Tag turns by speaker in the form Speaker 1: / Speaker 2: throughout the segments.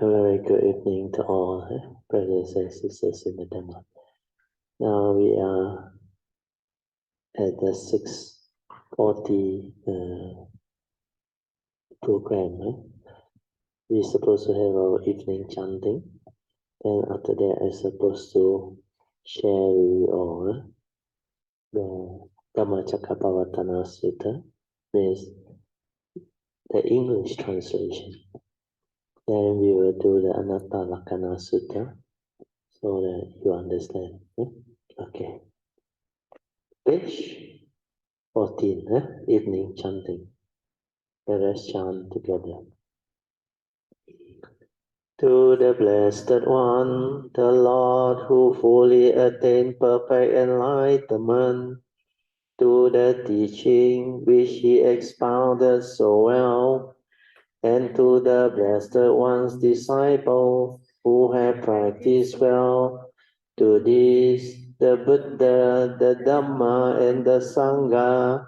Speaker 1: A very good evening to all brothers and sisters in the Dhamma. Now we are at the 6:40 program. We're supposed to have our evening chanting. Then after that, I'm supposed to share with you all the DHAMMACAKKAPPAVATTANA Sutta, means the English translation. Then we will do the Anatta Lakkhana Sutta, so that you understand. Okay. Page 14, evening chanting. Let us chant together. To the Blessed One, the Lord who fully attained perfect enlightenment, to the teaching which he expounded so well, and to the Blessed One's disciples who have practiced well, to these, the Buddha, the Dhamma, and the Sangha,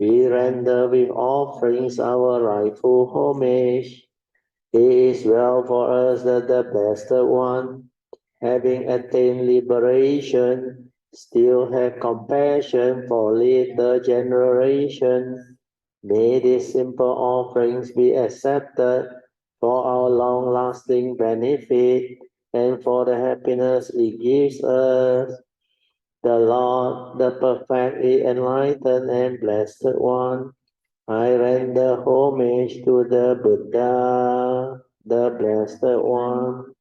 Speaker 1: we render with offerings our rightful homage. It is well for us that the Blessed One, having attained liberation, still have compassion for later generations. May these simple offerings be accepted for our long-lasting benefit and for the happiness it gives us. The Lord, the perfectly enlightened and Blessed One, I render homage to the Buddha, the Blessed One.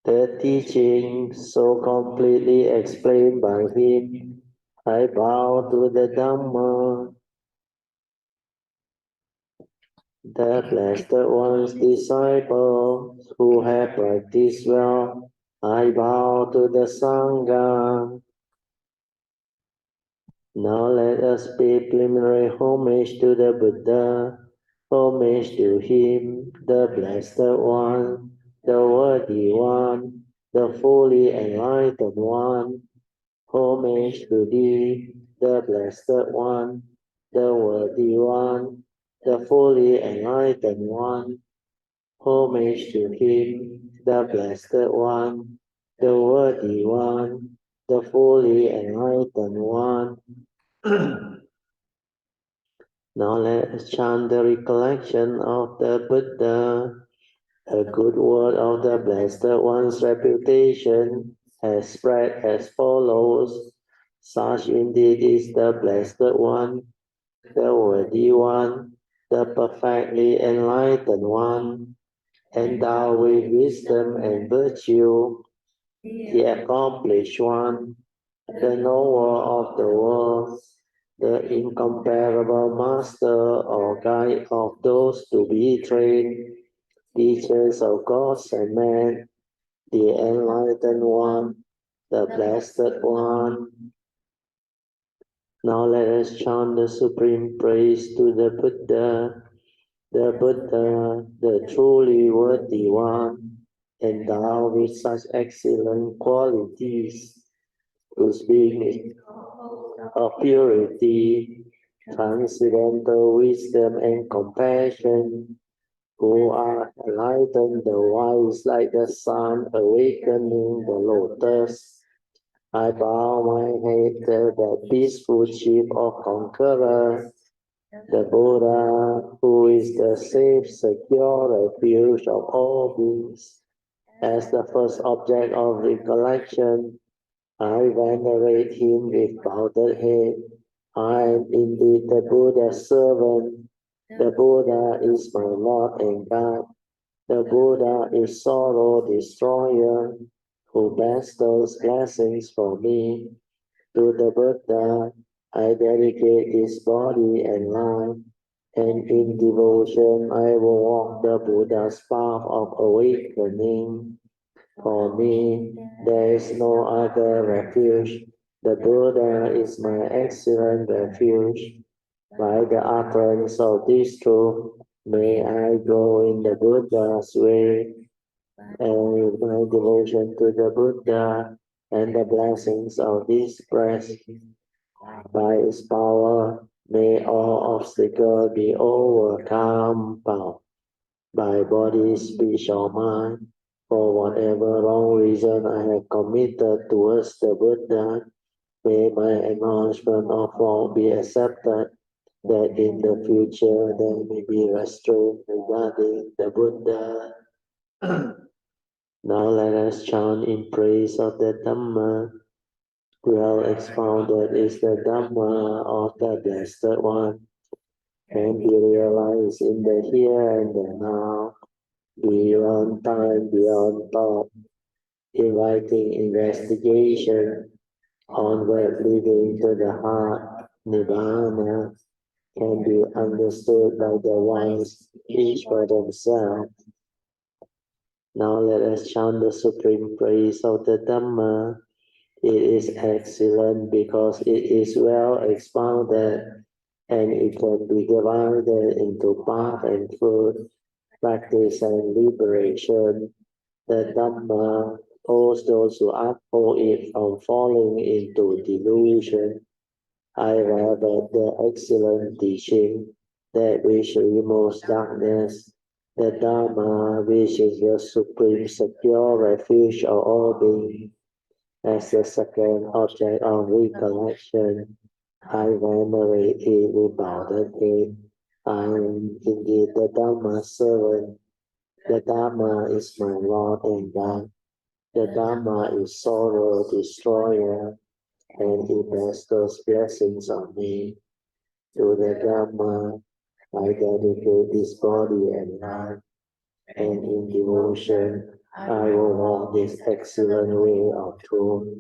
Speaker 1: The teaching so completely explained by him, I bow to the Dhamma. The Blessed One's disciples who have practiced well, I bow to the Sangha. Now let us pay preliminary homage to the Buddha, homage to him, the Blessed One, the Worthy One, the fully enlightened One. Homage to thee, the Blessed One, the Worthy One, the fully enlightened One. Homage to him, the Blessed One, the Worthy One, the fully enlightened One. Now let us chant the recollection of the Buddha. A good word of the Blessed One's reputation has spread as follows. Such indeed is the Blessed One, the Worthy One, the perfectly enlightened One, endowed with wisdom and virtue, the accomplished One, the knower of the world, the incomparable master or guide of those to be trained, teachers of gods and men, the enlightened One, the Blessed One. Now let us chant the supreme praise to the Buddha, the truly worthy One, endowed with such excellent qualities, whose being is of purity, transcendental wisdom and compassion, who are enlightened the wise like the sun awakening the lotus. I bow my head to the peaceful chief of conquerors, the Buddha, who is the safe, secure refuge of all beings. As the first object of recollection, I venerate him with bowed head. I am indeed the Buddha's servant. The Buddha is my Lord and God. The Buddha is sorrow destroyer, who bestows blessings for me. To the Buddha, I dedicate this body and life, and in devotion I will walk the Buddha's path of awakening. For me, there is no other refuge. The Buddha is my excellent refuge. By the utterance of this truth, may I go in the Buddha's way, and with my devotion to the Buddha and the blessings of this breath, by its power, may all obstacles be overcome. by body, speech, or mind. For whatever wrong reason I have committed towards the Buddha, may my acknowledgement of fault be accepted, that in the future there may be restraint regarding the Buddha. Now let us chant in praise of the Dhamma. Well expounded is the Dhamma of the Blessed One, can be realized in the here and the now, beyond time, beyond thought, inviting investigation, onward leading to the heart. Nibbana can be understood by the ones, each for themselves. Now let us chant the supreme praise of the Dhamma. It is excellent because it is well expounded, and it can be divided into path and fruit, practice and liberation. The Dhamma holds those who uphold it from falling into delusion. I revered the excellent teaching that which removes darkness, the Dhamma which is the supreme secure refuge of all beings. As the second object of recollection, I venerate it with bowed head. I am indeed the Dhamma's servant. The Dhamma is my Lord and God. The Dhamma is sorrow destroyer, and it bestows blessings on me. To the Dhamma, I dedicate this body and life, and in devotion, I will walk this excellent way of truth.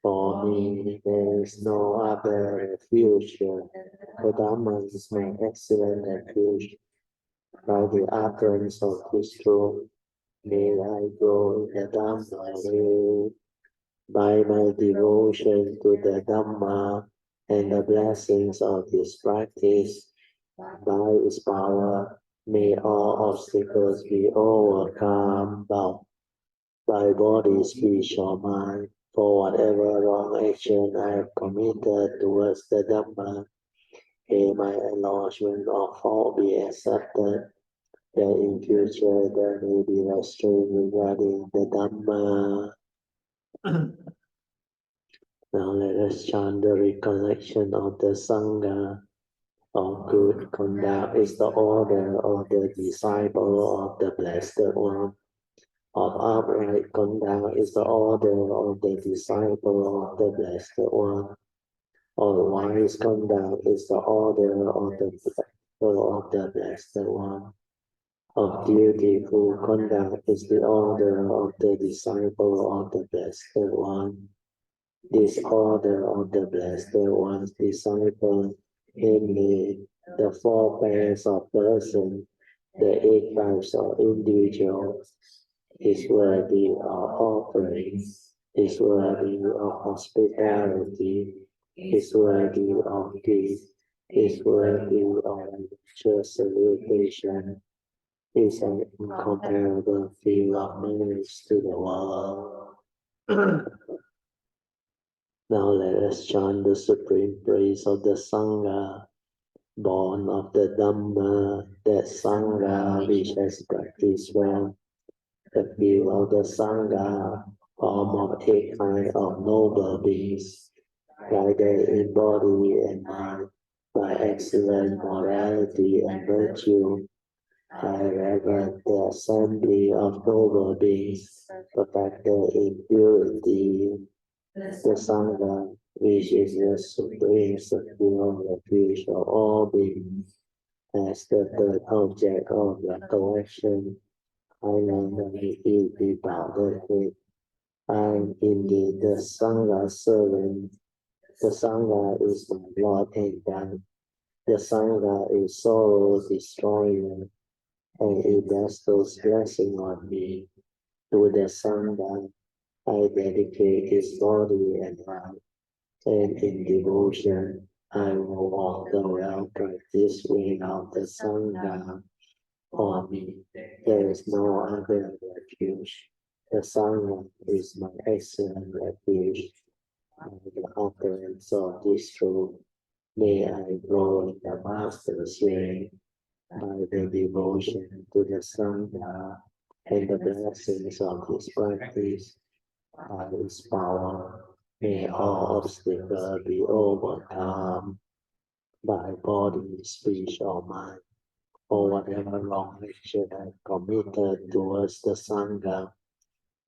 Speaker 1: For me, there is no other refuge. The Dhamma is my excellent refuge. By the utterance of this truth, may I grow in the Dhamma way. By my devotion to the Dhamma and the blessings of this practice, by its power, may all obstacles be overcome by body, speech, or mind. For whatever wrong action I have committed towards the Dhamma, may my acknowledgement of fault be accepted, that in future there may be restraint regarding the Dhamma. Now let us chant the recollection of the Sangha. Of good conduct is the order of the disciple of the Blessed One. Of upright conduct is the order of the disciple of the Blessed One. Of wise conduct is the order of the disciple of the Blessed One. Of dutiful conduct is the order of the disciple of the Blessed One. This order of the Blessed One's disciple, namely the four pairs of persons, the 8 types of individuals, is worthy of offerings, is worthy of hospitality, is worthy of gift, is worthy of religious salutation, is an incomparable field of merit to the world. Now let us chant the supreme praise of the Sangha, born of the Dhamma, that Sangha which has practiced well. The field of the Sangha, form of 8 kinds of noble beings, guided in body and mind by excellent morality and virtue. I reverence the assembly of noble beings, perfected in purity. The Sangha, which is the supreme secure refuge of all beings, as the third object of recollection, I venerate it with bowed head. I am indeed the Sangha's servant. The Sangha is my Lord and God. The Sangha is sorrow destroyer, and it bestows blessing on me. To the Sangha, I dedicate his body and life, and in devotion, I will walk the well-practiced way of the Sangha. For me, there is no other refuge. The Sangha is my excellent refuge. By the utterance of this truth, may I grow in the Master's way. by the devotion to the Sangha and the blessings of his practice. By his power, may all obstacles be overcome by body, speech, or mind, or whatever wrong action I committed towards the Sangha.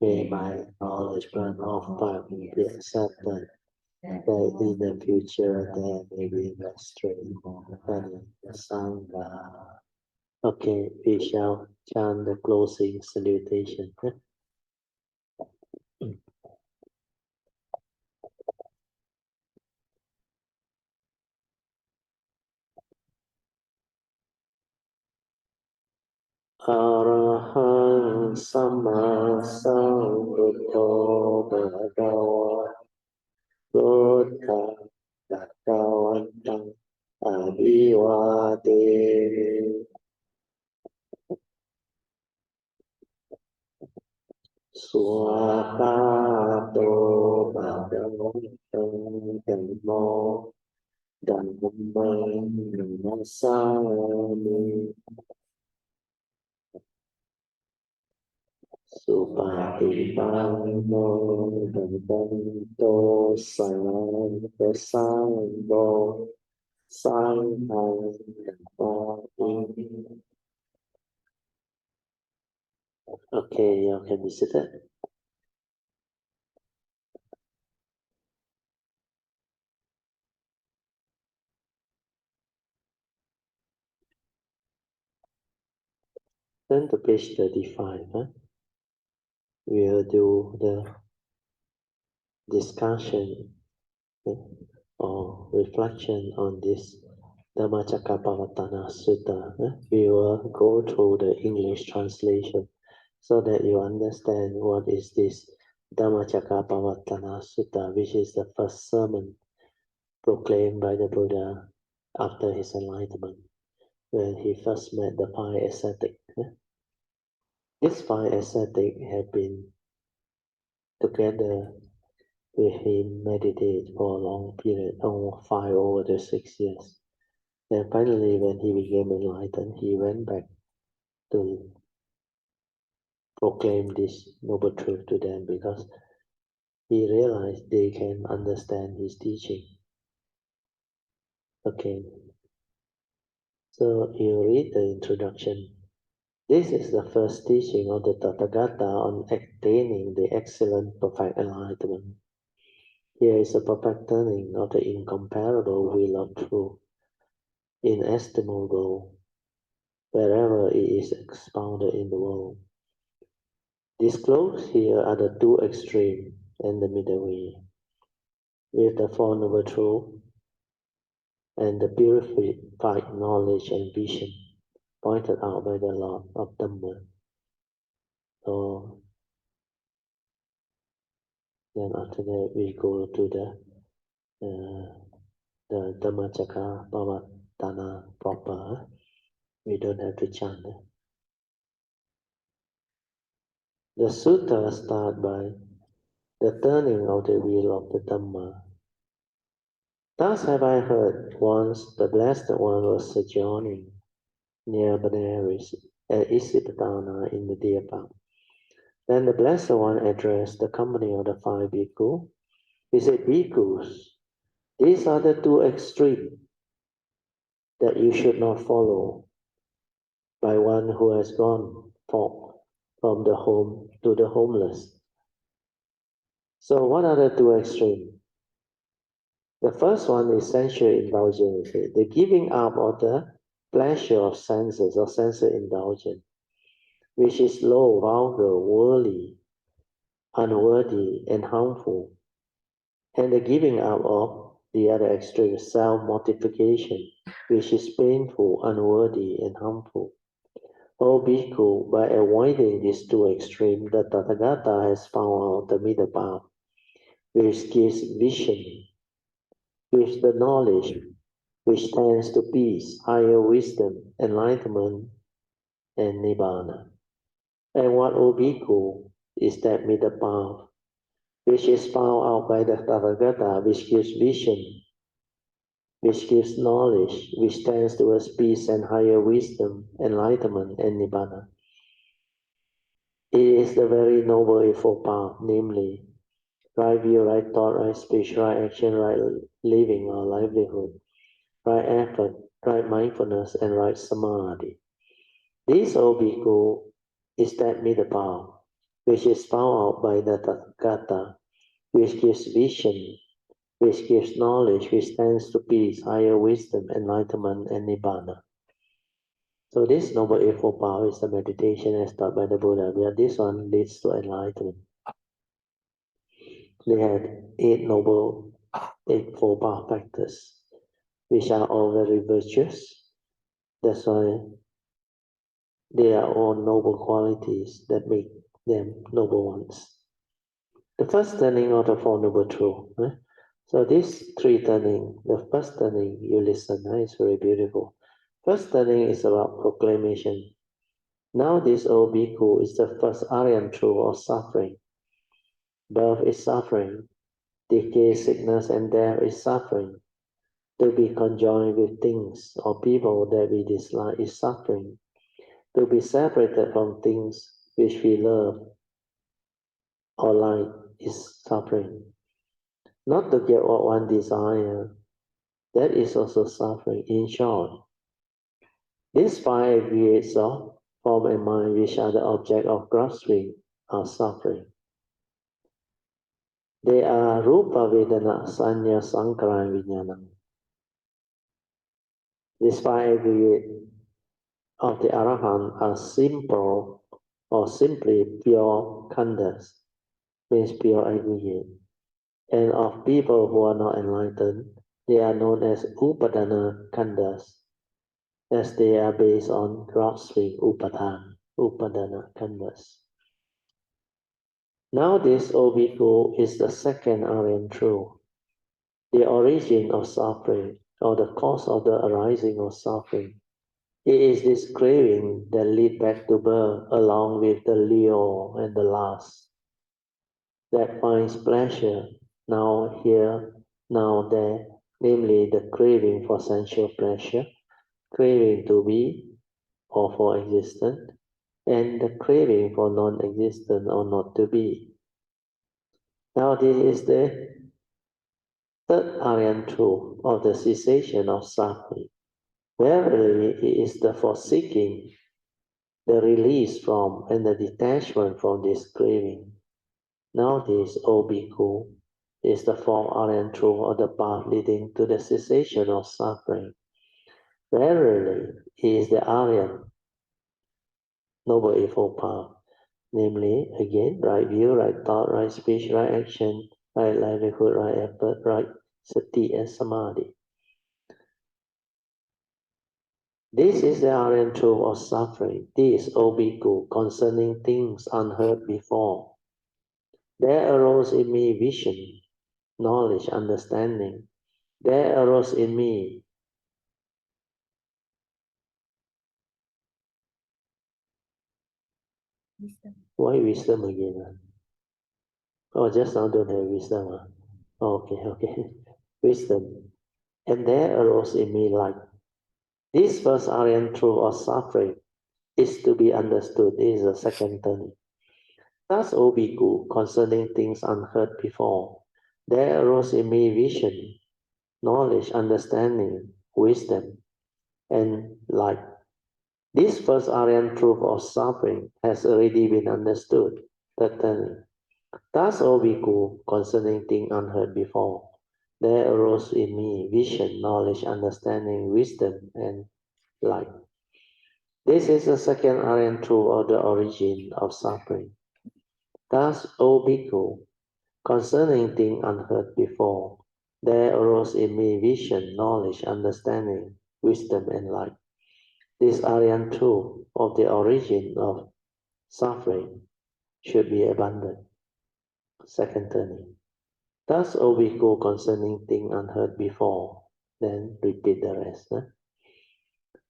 Speaker 1: May my acknowledgement of Padme be accepted, that in the future there may be restraint and the Sangha. Okay, we shall chant the closing salutation. Arahang Sama Sambuddho Bhagava Buddha Bhagavantang Abhivademi Swakato Bhagavantang Dhammo Dhammam Namasami Supatipanno Bhavanto Sangha Sanghang Dhamma. Okay, you can be seated. Turn to page 35. We'll do the discussion or reflection on this DHAMMACAKKAPPAVATTANA Sutta. We will go through the English translation so that you understand what is this DHAMMACAKKAPPAVATTANA Sutta, which is the first sermon proclaimed by the Buddha after his enlightenment, when he first met the five ascetics. These five ascetics have been together with him meditate for a long period, almost 5 over the 6 years. Then finally, when he became enlightened, he went back to proclaim this noble truth to them because he realized they can understand his teaching. Okay, so you read the introduction. This is the first teaching of the Tathagata on attaining the excellent perfect enlightenment. Here is a perfect turning of the incomparable wheel of truth, inestimable wherever it is expounded in the world. Disclosed here are the two extremes and the middle way, with the Four Noble Truths and the purified knowledge and vision pointed out by the Lord of Dhamma. So then after that we go to the DHAMMACAKKAPPAVATTANA proper. We don't have to chant. The sutta start by the turning of the wheel of the Dhamma. Thus have I heard once the Blessed One was sojourning near Benares at Isipatana in the deer park. Then the Blessed One addressed the company of the five bhikkhus. He said, Bhikkhus, these are the two extremes that you should not follow by one who has gone from the home to the homeless. So what are the two extremes? The first one is sensual indulgence, the giving up of the pleasure of senses or sensual indulgence, which is low, vulgar, worldly, unworthy, and harmful. And the giving up of the other extreme, self-mortification, which is painful, unworthy, and harmful. O Bhikkhu, by avoiding these two extremes, the Tathagata has found out the middle path, which gives vision, with the knowledge which tends to peace, higher wisdom, enlightenment, and nibbana. And what, O Bhikkhu, is that middle path, which is found out by the Tathagata, which gives vision, which gives knowledge, which tends towards peace and higher wisdom, enlightenment, and nibbana. It is the very noble eightfold path, namely, right view, right thought, right speech, right action, right living or livelihood, right effort, right mindfulness, and right samadhi. This, O Bhikkhu, is that middle path, which is found out by the Tathagata, which gives vision, which gives knowledge, which tends to peace, higher wisdom, enlightenment, and nibbana. So this noble eightfold path is the meditation as taught by the Buddha, where this one leads to enlightenment. They had eightfold path factors, which are all very virtuous. That's why they are all noble qualities that make them noble ones. The first turning of the Four Noble Truths. So these three turning, the first turning, you listen, it's very beautiful. First turning is about proclamation. Now this, O Bhikkhu, is the first Aryan truth of suffering. Birth is suffering, decay, sickness, and death is suffering. To be conjoined with things or people that we dislike is suffering. To be separated from things which we love or like is suffering. Not to get what one desires, that is also suffering. In short, these five aggregates of form and mind, which are the object of grasping, are suffering. They are rupa, vedana, sanya, sankhara, and vijnana. These five aggregates of the Arahant are simple or simply pure khandhas, means pure aggregate. And of people who are not enlightened, they are known as upadana khandhas, as they are based on grasping upadana khandhas. Now this, O Bhikkhu, is the second Aryan truth, the origin of suffering, or the cause of the arising of suffering. It is this craving that leads back to birth, along with the lure and the lust, that finds pleasure now here, now there, namely the craving for sensual pleasure, craving to be or for existence, and the craving for non-existent or not to be. Now this is the third Aryan truth of the cessation of suffering. Verily, it is the forsaking, the release from, and the detachment from this craving. Now this, O Bhikkhu, is the fourth Aryan truth of the path leading to the cessation of suffering. Verily, it is the Aryan Noble Eightfold Path, namely, again, right view, right thought, right speech, right action, right livelihood, right effort, right sati and samadhi. This is the Aryan truth of suffering. This, O Bhikkhu, concerning things unheard before. There arose in me vision, knowledge, understanding. There arose in me why wisdom again? Oh, just now don't have wisdom. Okay. Wisdom. And there arose in me light. This first Aryan truth of suffering is to be understood. This is the second turning. Thus, O Bhikkhu, concerning things unheard before, there arose in me vision, knowledge, understanding, wisdom, and light. This first Aryan truth of suffering has already been understood. Third turning. Thus, O Bhikkhu, concerning things unheard before, there arose in me vision, knowledge, understanding, wisdom, and light. This is the second Aryan truth of the origin of suffering. Thus, O Bhikkhu, concerning things unheard before, there arose in me vision, knowledge, understanding, wisdom, and light. This Aryan truth of the origin of suffering should be abundant. Second turning. Thus, O Bhikkhu, concerning things unheard before, then repeat the rest.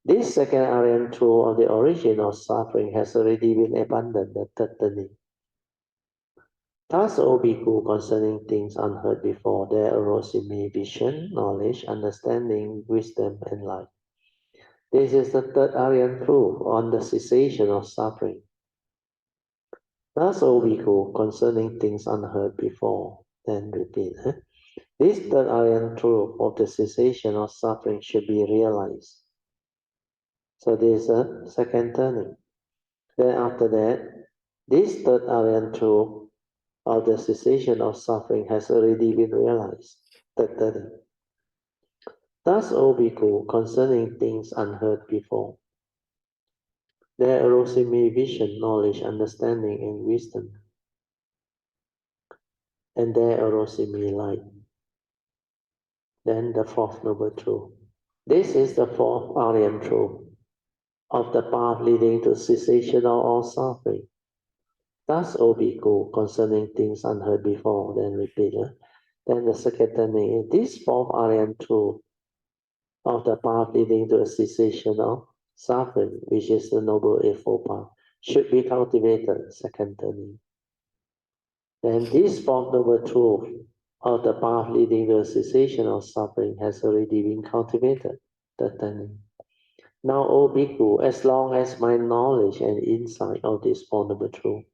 Speaker 1: This second Aryan truth of the origin of suffering has already been abandoned, the third turning. Thus, O Bhikkhu, concerning things unheard before, there arose in me vision, knowledge, understanding, wisdom, and light. This is the third Aryan proof on the cessation of suffering. Thus, O Bhikkhu, concerning things unheard before, then repeat. This third Aryan truth of the cessation of suffering should be realized. So this is a second turning. Then after that, this third Aryan truth of the cessation of suffering has already been realized. Third turning. Thus, O Bhikkhu, concerning things unheard before, there arose in me vision, knowledge, understanding, and wisdom. And there arose in me light. Then the fourth noble truth. This is the fourth Aryan truth of the path leading to cessation of all suffering. Thus, O Bhikkhu, concerning things unheard before, then repeat. Then the second turning is this fourth Aryan truth of the path leading to a cessation of suffering, which is the Noble Eightfold Path, should be cultivated. Second turning. Then this fourth noble truth of the path leading to a cessation of suffering has already been cultivated. Third turning. Now, O Bhikkhu, as long as my knowledge and insight of this four noble truth,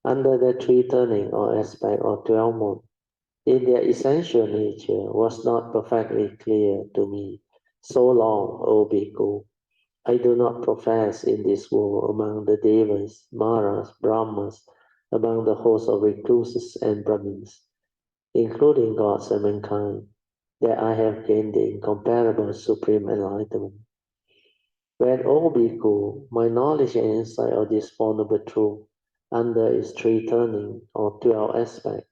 Speaker 1: under the three turning or aspect of 12 modes, in their essential nature was not perfectly clear to me, so long, O Bhikkhu, I do not profess in this world among the Devas, Maras, Brahmas, among the host of recluses and Brahmins, including gods and mankind, that I have gained the incomparable supreme enlightenment. When, O Bhikkhu, my knowledge and insight of this four noble truth under its three turning or 12 aspects,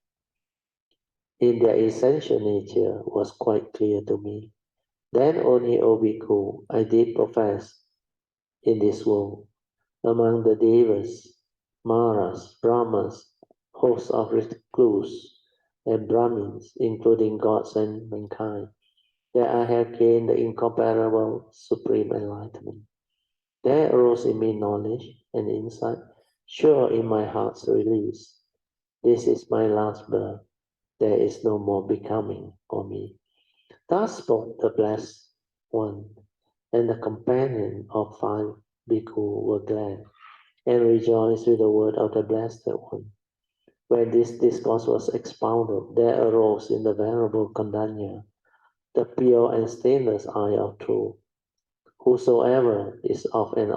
Speaker 1: in their essential nature was quite clear to me. Then only, O Bhikkhu, I did profess in this world, among the Devas, Maras, Brahmas, hosts of recluse, and Brahmins, including gods and mankind, that I have gained the incomparable supreme enlightenment. There arose in me knowledge and insight, sure in my heart's release. This is my last birth. There is no more becoming for me. Thus spoke the Blessed One, and the companion of five bhikkhu were glad and rejoiced with the word of the Blessed One. When this discourse was expounded, there arose in the Venerable Kondanya the pure and stainless eye of truth. Whatsoever is of an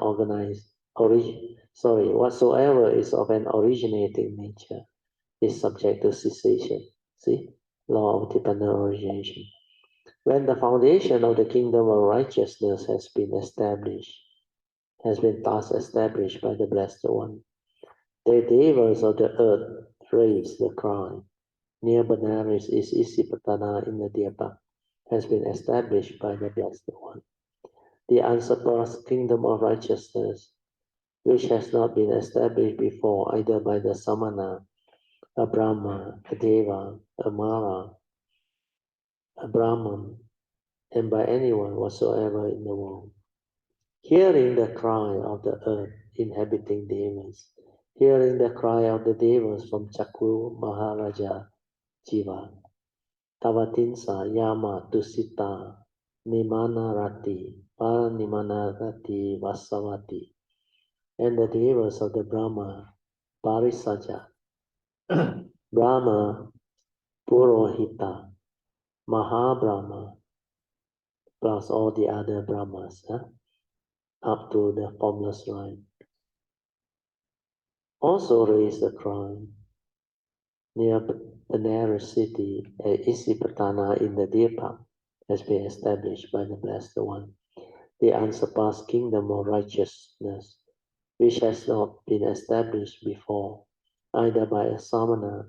Speaker 1: originating nature is subject to cessation. See, law of dependent origination. When the foundation of the kingdom of righteousness has been thus established by the Blessed One, the devas of the earth raise the cry. Near Benares is Isipatana in the Diepa, has been established by the Blessed One. The unsurpassed kingdom of righteousness, which has not been established before either by the Samana, a Brahma, a Deva, a Mara, a Brahman, and by anyone whatsoever in the world. Hearing the cry of the earth inhabiting Devas, hearing the cry of the Devas from Chakru Maharaja Jiva, Tavatinsa Yama Dusita Nimana Rati Paranimana Rati Vasavati, and the Devas of the Brahma Parisaja, Brahma Purohita, Maha Brahma, plus all the other Brahmas, up to the formless line. Also raise the cry near Benares city at Isipatana in the Deepak has been established by the Blessed One, the unsurpassed kingdom of righteousness, which has not been established before, either by a Samana,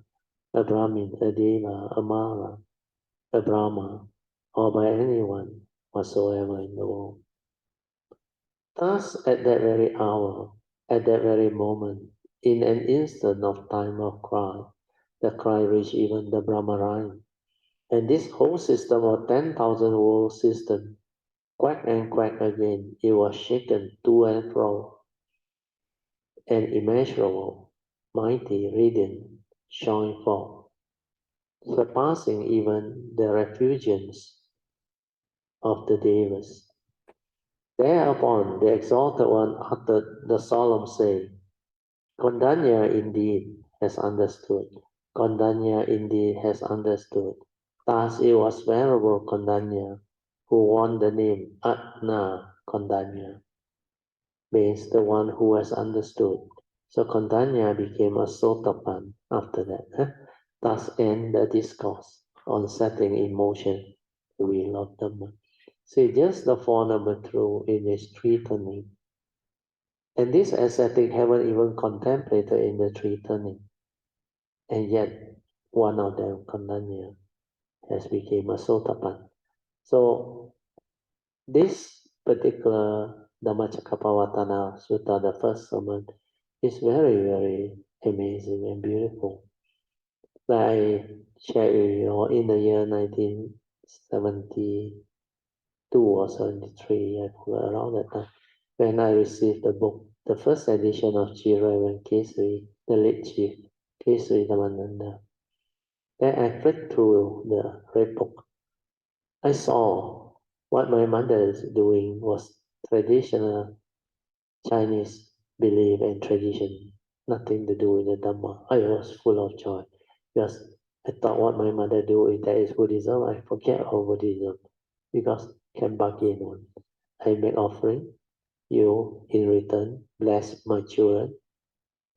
Speaker 1: a Brahmin, a Deva, a Mara, a Brahma, or by anyone whatsoever in the world. Thus, at that very hour, at that very moment, in an instant of time of cry, the cry reached even the Brahmarine. And this whole system of 10,000 world system, quack and quack again, it was shaken to and fro. An immeasurable, mighty, radiant, showing forth, surpassing even the refugians of the Devas. Thereupon the Exalted One uttered the solemn saying, Kondanya indeed has understood. Kondanya indeed has understood. Thus it was Venerable Kondanya who won the name Atna Kondanya, means the one who has understood. So Kondanya became a Sotapan after that. Thus end the discourse on setting in motion the wheel of Dhamma. See, just the Four Noble Truths in its three turning. And this ascetic haven't even contemplated in the three turning. And yet, one of them, Kondanya, has become a Sotapan. So, this particular DHAMMACAKKAPPAVATTANA Sutta, the first sermon, is very, very amazing and beautiful. Like I shared with you all in the year 1972 or 73, I forgot around that time, when I received the book, the first edition of Chiravan Kesari, the late chief, Kesari Dhammananda. Then I flipped through the red book. I saw what my mother is doing was traditional Chinese belief and tradition, nothing to do with the Dhamma. I was full of joy because I thought what my mother do, if that is Buddhism, I forget all Buddhism because can bargain on. I make offering, you in return bless my children,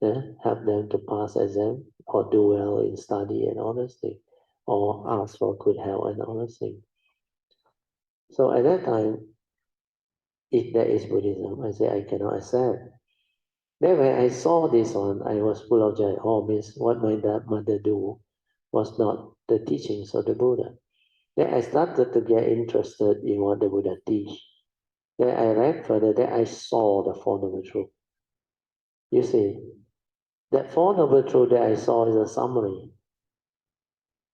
Speaker 1: help them to pass exam or do well in study and all those things, or ask for good health and all those things. So at that time, if that is Buddhism, I say I cannot accept. Then when I saw this one, I was full of joy. Oh, means what my mother do was not the teachings of the Buddha. Then I started to get interested in what the Buddha teach. Then I read further, then I saw the Four Noble Truths. You see, that Four Noble Truths that I saw is a summary.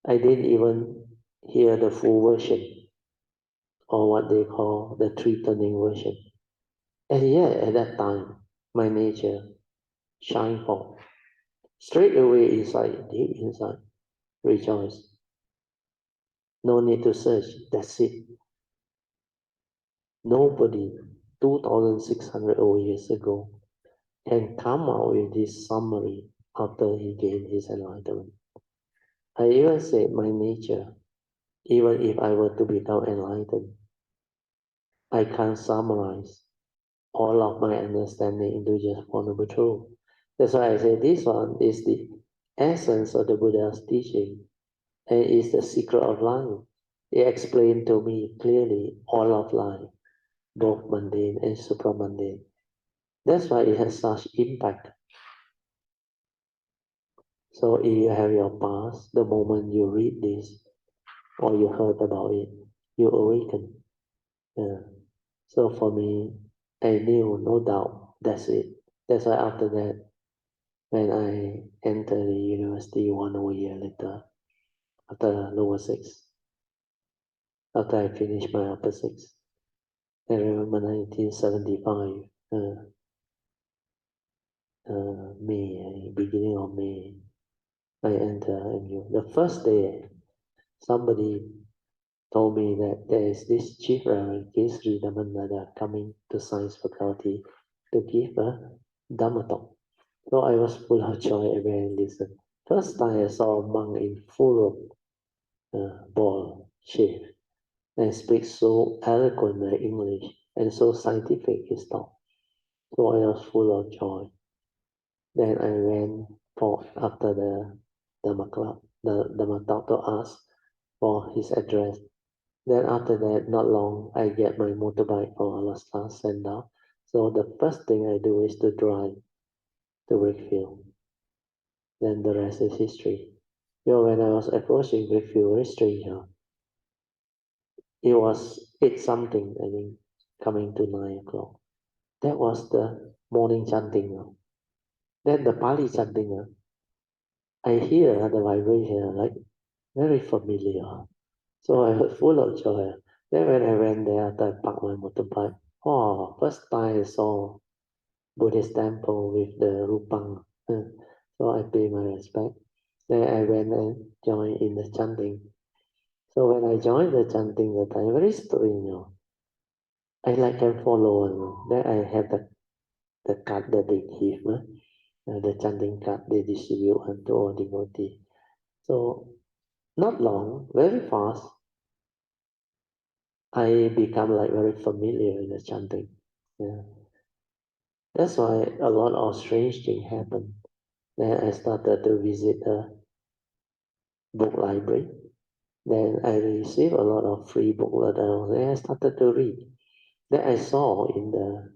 Speaker 1: I didn't even hear the full version, or what they call the three turning version. And yet, at that time, my nature shined forth. Straight away inside, deep inside, rejoice. No need to search, that's it. Nobody 2,600 years ago can come out with this summary after he gained his enlightenment. I even said my nature, even if I were to become enlightened, I can't summarize all of my understanding into just Four Noble Truths. That's why I say this one is the essence of the Buddha's teaching and is the secret of life. It explained to me clearly all of life, both mundane and supramundane. That's why it has such impact. So if you have your past, the moment you read this or you heard about it, you awaken. So for me, I knew, no doubt, that's it. That's why after that, when I entered the university 1 year later, after lower six, after I finished my upper six, I remember 1975, May, beginning of May, I entered MU. The first day, somebody told me that there is this Chief Reverend Kesari Dhammananda coming to Science Faculty to give a Dhamma talk. So I was full of joy when I listened. First time I saw a monk in full of bald shave and speak so eloquent English and so scientific his talk. So I was full of joy. Then I went for after the Dhamma club, the Dhamma talk to ask for his address. Then after that, not long, I get my motorbike from Alaska sent out. So the first thing I do is to drive to Brickfield. Then the rest is history. When I was approaching Brickfield, very strange. It was 8 something, I think, coming to 9 o'clock. That was the morning chanting. Then the Pali chanting. I hear the vibration like very familiar. So I was full of joy. Then when I went there, after I parked my motorbike, first time I saw Buddhist temple with the Rupang. So I pay my respect. Then I went and joined in the chanting. So when I joined the chanting, that time very strange. I like can follow. Then I have the card that they give, the chanting card they distribute to all devotees. So not long, very fast, I become like very familiar in the chanting. Yeah. That's why a lot of strange things happen. Then I started to visit a book library. Then I received a lot of free booklet. Then I started to read. Then I saw in the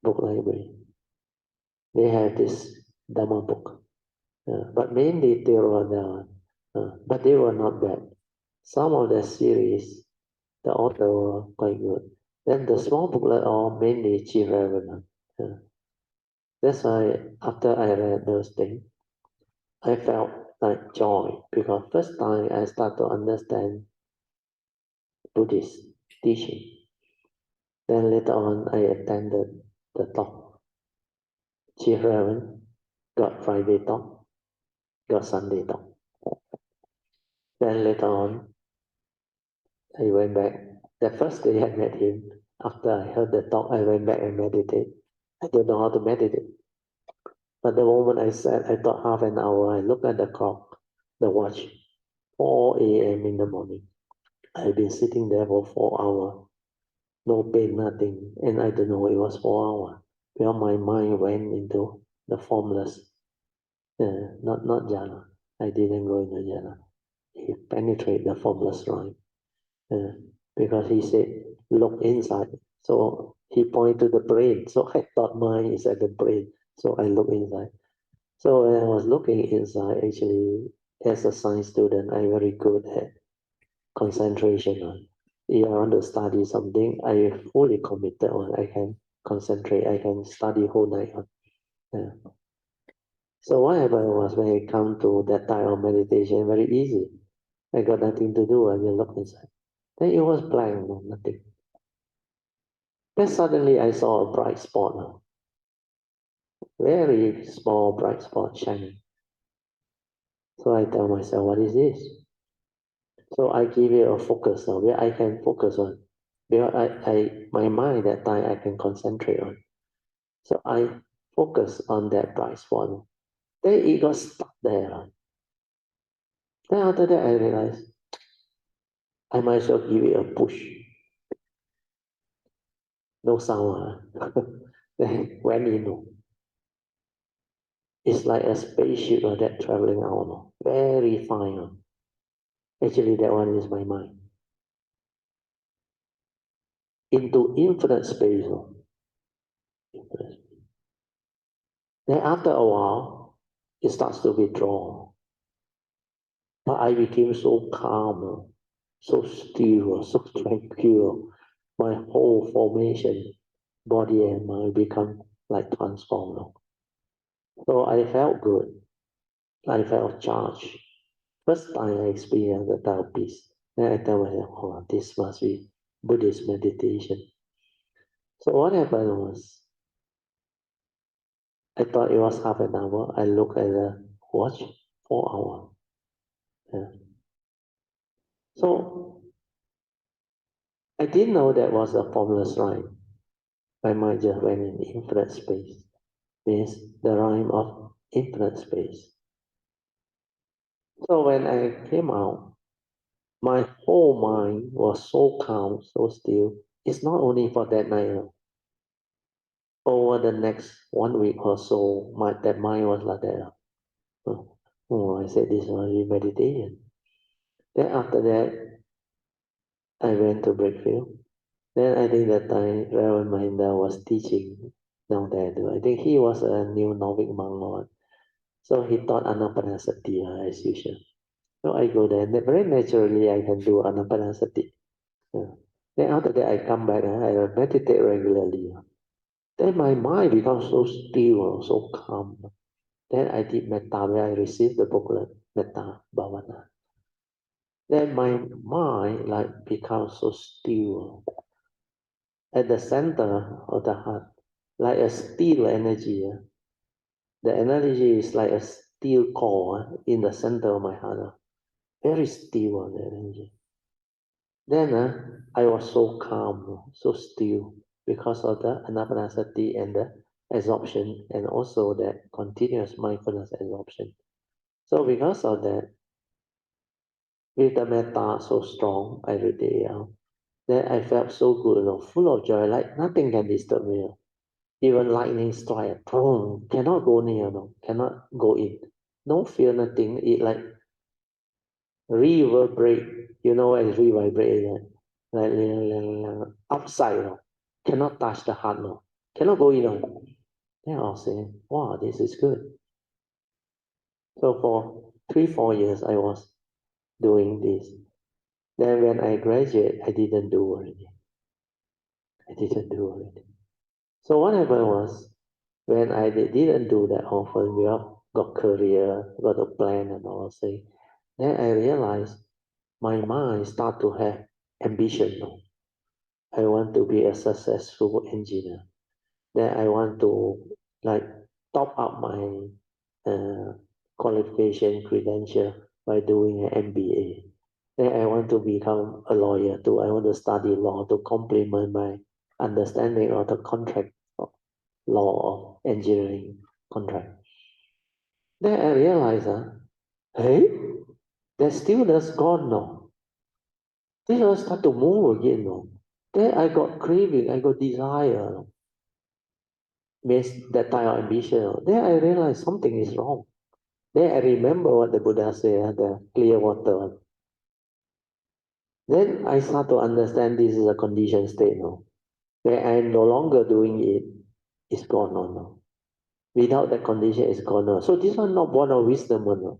Speaker 1: book library they have this Dhamma book, but mainly Theravada. But they were not bad. Some of the series, the author were quite good. Then the small booklet are mainly Chiravana. That's why after I read those things, I felt like joy because first time I start to understand Buddhist teaching. Then later on I attended the talk. Chiravana got Friday talk, got Sunday talk. Then later on I went back. The first day I met him, after I heard the talk, I went back and meditate. I don't know how to meditate. But the moment I sat, I thought half an hour, I looked at the clock, the watch, 4 a.m. in the morning. I've been sitting there for 4 hours, no pain, nothing, and I don't know it was 4 hours. Well, my mind went into the formless, not jhana. I didn't go into jhana. He penetrated the formless mind. Because he said, look inside. So he pointed to the brain. So I thought mine is at the brain. So I look inside. So when I was looking inside, actually, as a science student, I'm very good at concentration. If I want to study something, I fully committed on. I can concentrate. I can study whole night. Yeah. So what happened was when I come to that type of meditation, very easy. I got nothing to do. I just look inside. Then it was blank, no, nothing. Then suddenly I saw a bright spot, very small bright spot shining. So I tell myself, what is this? So I give it a focus where I can focus on. Because my mind that time I can concentrate on. So I focus on that bright spot. Then it got stuck there. Then after that I realized I might as well give it a push. No sound. Then when you know, it's like a spaceship that traveling out. Very fine. Actually, that one is my mind. Into infinite space. Then after a while, it starts to withdraw. But I became so calm, so still, so tranquil. My whole formation, body and mind become like transformed. So I felt good. I felt charged. First time I experienced the type of peace. Then I tell myself, oh, this must be Buddhist meditation. So what happened was, I thought it was half an hour. I looked at the watch, 4 hours. Yeah. So I didn't know that was a formless rhyme. My mind just went in infinite space. Means the rhyme of infinite space. So when I came out, my whole mind was so calm, so still. It's not only for that night. Over the next 1 week or so, that mind was like that. Oh, I said this was meditation. Then after that, I went to Brickfield. Then I think that time Reverend Mahinda was teaching down there too. I think he was a new novice monk. So he taught Anapanasati as usual. So I go there, and very naturally I can do Anapanasati. Yeah. Then after that I come back, I meditate regularly. Then my mind becomes so still, so calm. Then I did metta, where I received the booklet, Metta Bhavana. Then my mind like becomes so still at the center of the heart, like a still energy. The energy is like a still core in the center of my heart. Very still the energy. Then I was so calm, so still because of the anapanasati and the absorption, and also that continuous mindfulness absorption. So because of that, with the metta so strong every day, then I felt so good, full of joy, like nothing can disturb me. Even lightning strike, boom, cannot go near, cannot go in. No fear, nothing. It like reverberate, what is reverberate? Like outside, cannot touch the heart, cannot go in. Then I'll say, wow, this is good. So for 3-4 years, I was doing this. Then when I graduate, I didn't do already. So what happened was, when I didn't do that often, we all got career, got a plan and all things. Then I realized my mind start to have ambition. I want to be a successful engineer. Then I want to like top up my qualification credential by doing an MBA. Then I want to become a lawyer too. I want to study law to complement my understanding of the contract law of engineering contract. Then I realized, hey, that stillness gone now. Then I start to move again now. Then I got craving, I got desire. Means that type of ambition. Then I realized something is wrong. Then I remember what the Buddha said, the clear water. Then I start to understand this is a conditioned state now. When I'm no longer doing it, it's gone on now. Without that condition, it's gone now. So this one not born of wisdom now.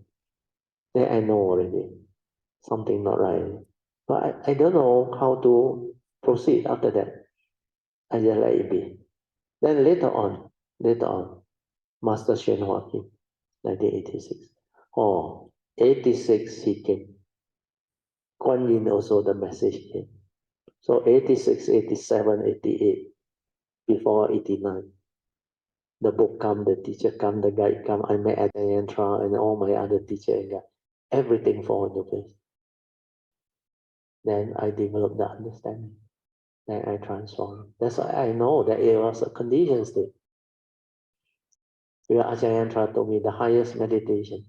Speaker 1: Then I know already. Something not right. But I don't know how to proceed after that. I just let it be. Then later on, Master Shen Hua came, 1986. 86 he came. Kuan Yin also the message came. So 86, 87, 88, before 89. The book come, the teacher come, the guide come, I met at the Yantra and all my other teacher and guide. Everything fall into place. Then I developed the understanding. Then I transformed. That's why I know that it was a conditioned state. Where Ajahn Yantra told me the highest meditation.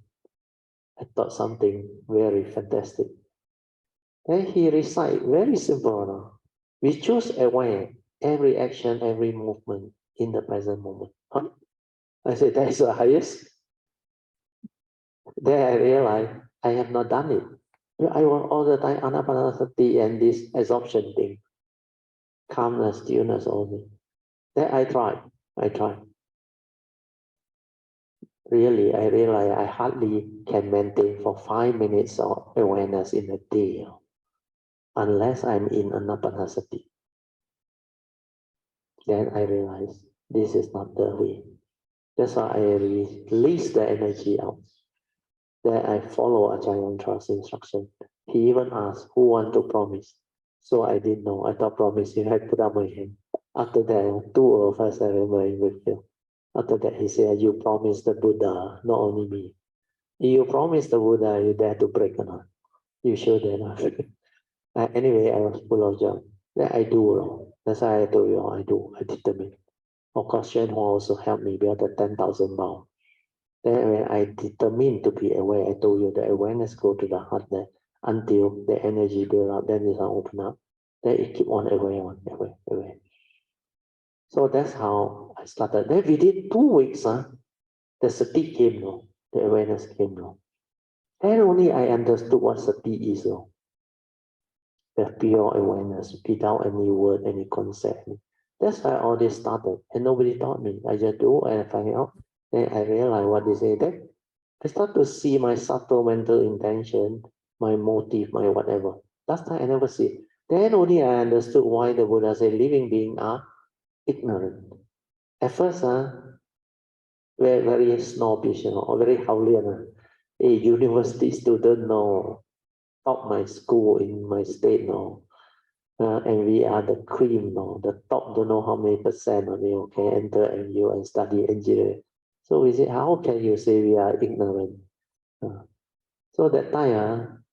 Speaker 1: I thought something very fantastic. Then he recite very simple. We choose aware every action, every movement in the present moment. Huh? I said, that's the highest. Then I realized I have not done it. I want all the time anapanasati and this absorption thing. Calmness, stillness, all this. Then I tried. Really, I realize I hardly can maintain for 5 minutes of awareness in a day unless I'm in anapanasati. Then I realize this is not the way. That's why I release the energy out. Then I follow Ajahn Yantra's instruction. He even asked, who want to promise? So I didn't know. I thought promising, I put up my hand. After that, 2 of us, I remember in Whitfield. After that, he said, you promised the Buddha, not only me. You promised the Buddha, you dare to break or not? You sure dare not? Anyway, I was full of joy. Then I do. That's why I told you, I determine. Of course, Shen Hua also helped me build the 10,000 miles. Then when I determined to be aware, I told you the awareness go to the heart there until the energy build up, then it's open up. Then it keep on aware. So that's how I started. Then within 2 weeks, the sati came, the awareness came. And only I understood what sati is. The pure awareness without any word, any concept. That's why all this started. And nobody taught me. I just do and I find out. Then I realize what they say. Then I start to see my subtle mental intention, my motive, my whatever. Last time I never see. Then only I understood why the Buddha said living beings are ignorant. At first, very snobbish, or very Howlian. A university student, no. Top my school in my state, no. And we are the cream, no. The top don't know how many percent of you can enter NU and study engineering. So we say, how can you say we are ignorant? So that time,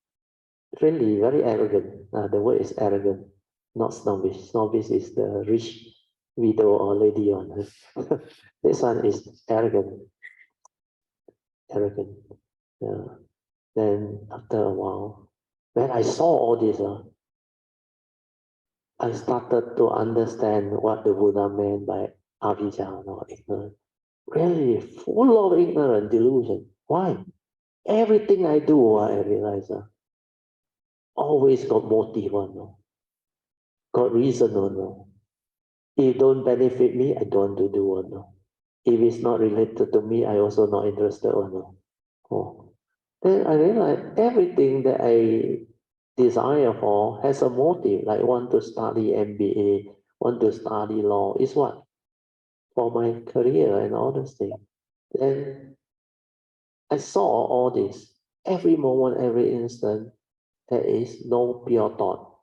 Speaker 1: really very arrogant. The word is arrogant, not snobbish. Snobbish is the rich widow or lady on. This one is arrogant. Arrogant. Then after a while, when I saw all this, I started to understand what the Buddha meant by avijja or ignorance. Really full of ignorant delusion. Why? Everything I do, I realize, always got motive on, got reason on. If it don't benefit me, I don't want to do one. If it's not related to me, I also not interested on. Oh. Then I realize everything that I desire for has a motive, like want to study MBA, want to study law, is what? For my career and all those things. Then I saw all this. Every moment, every instant, there is no pure thought,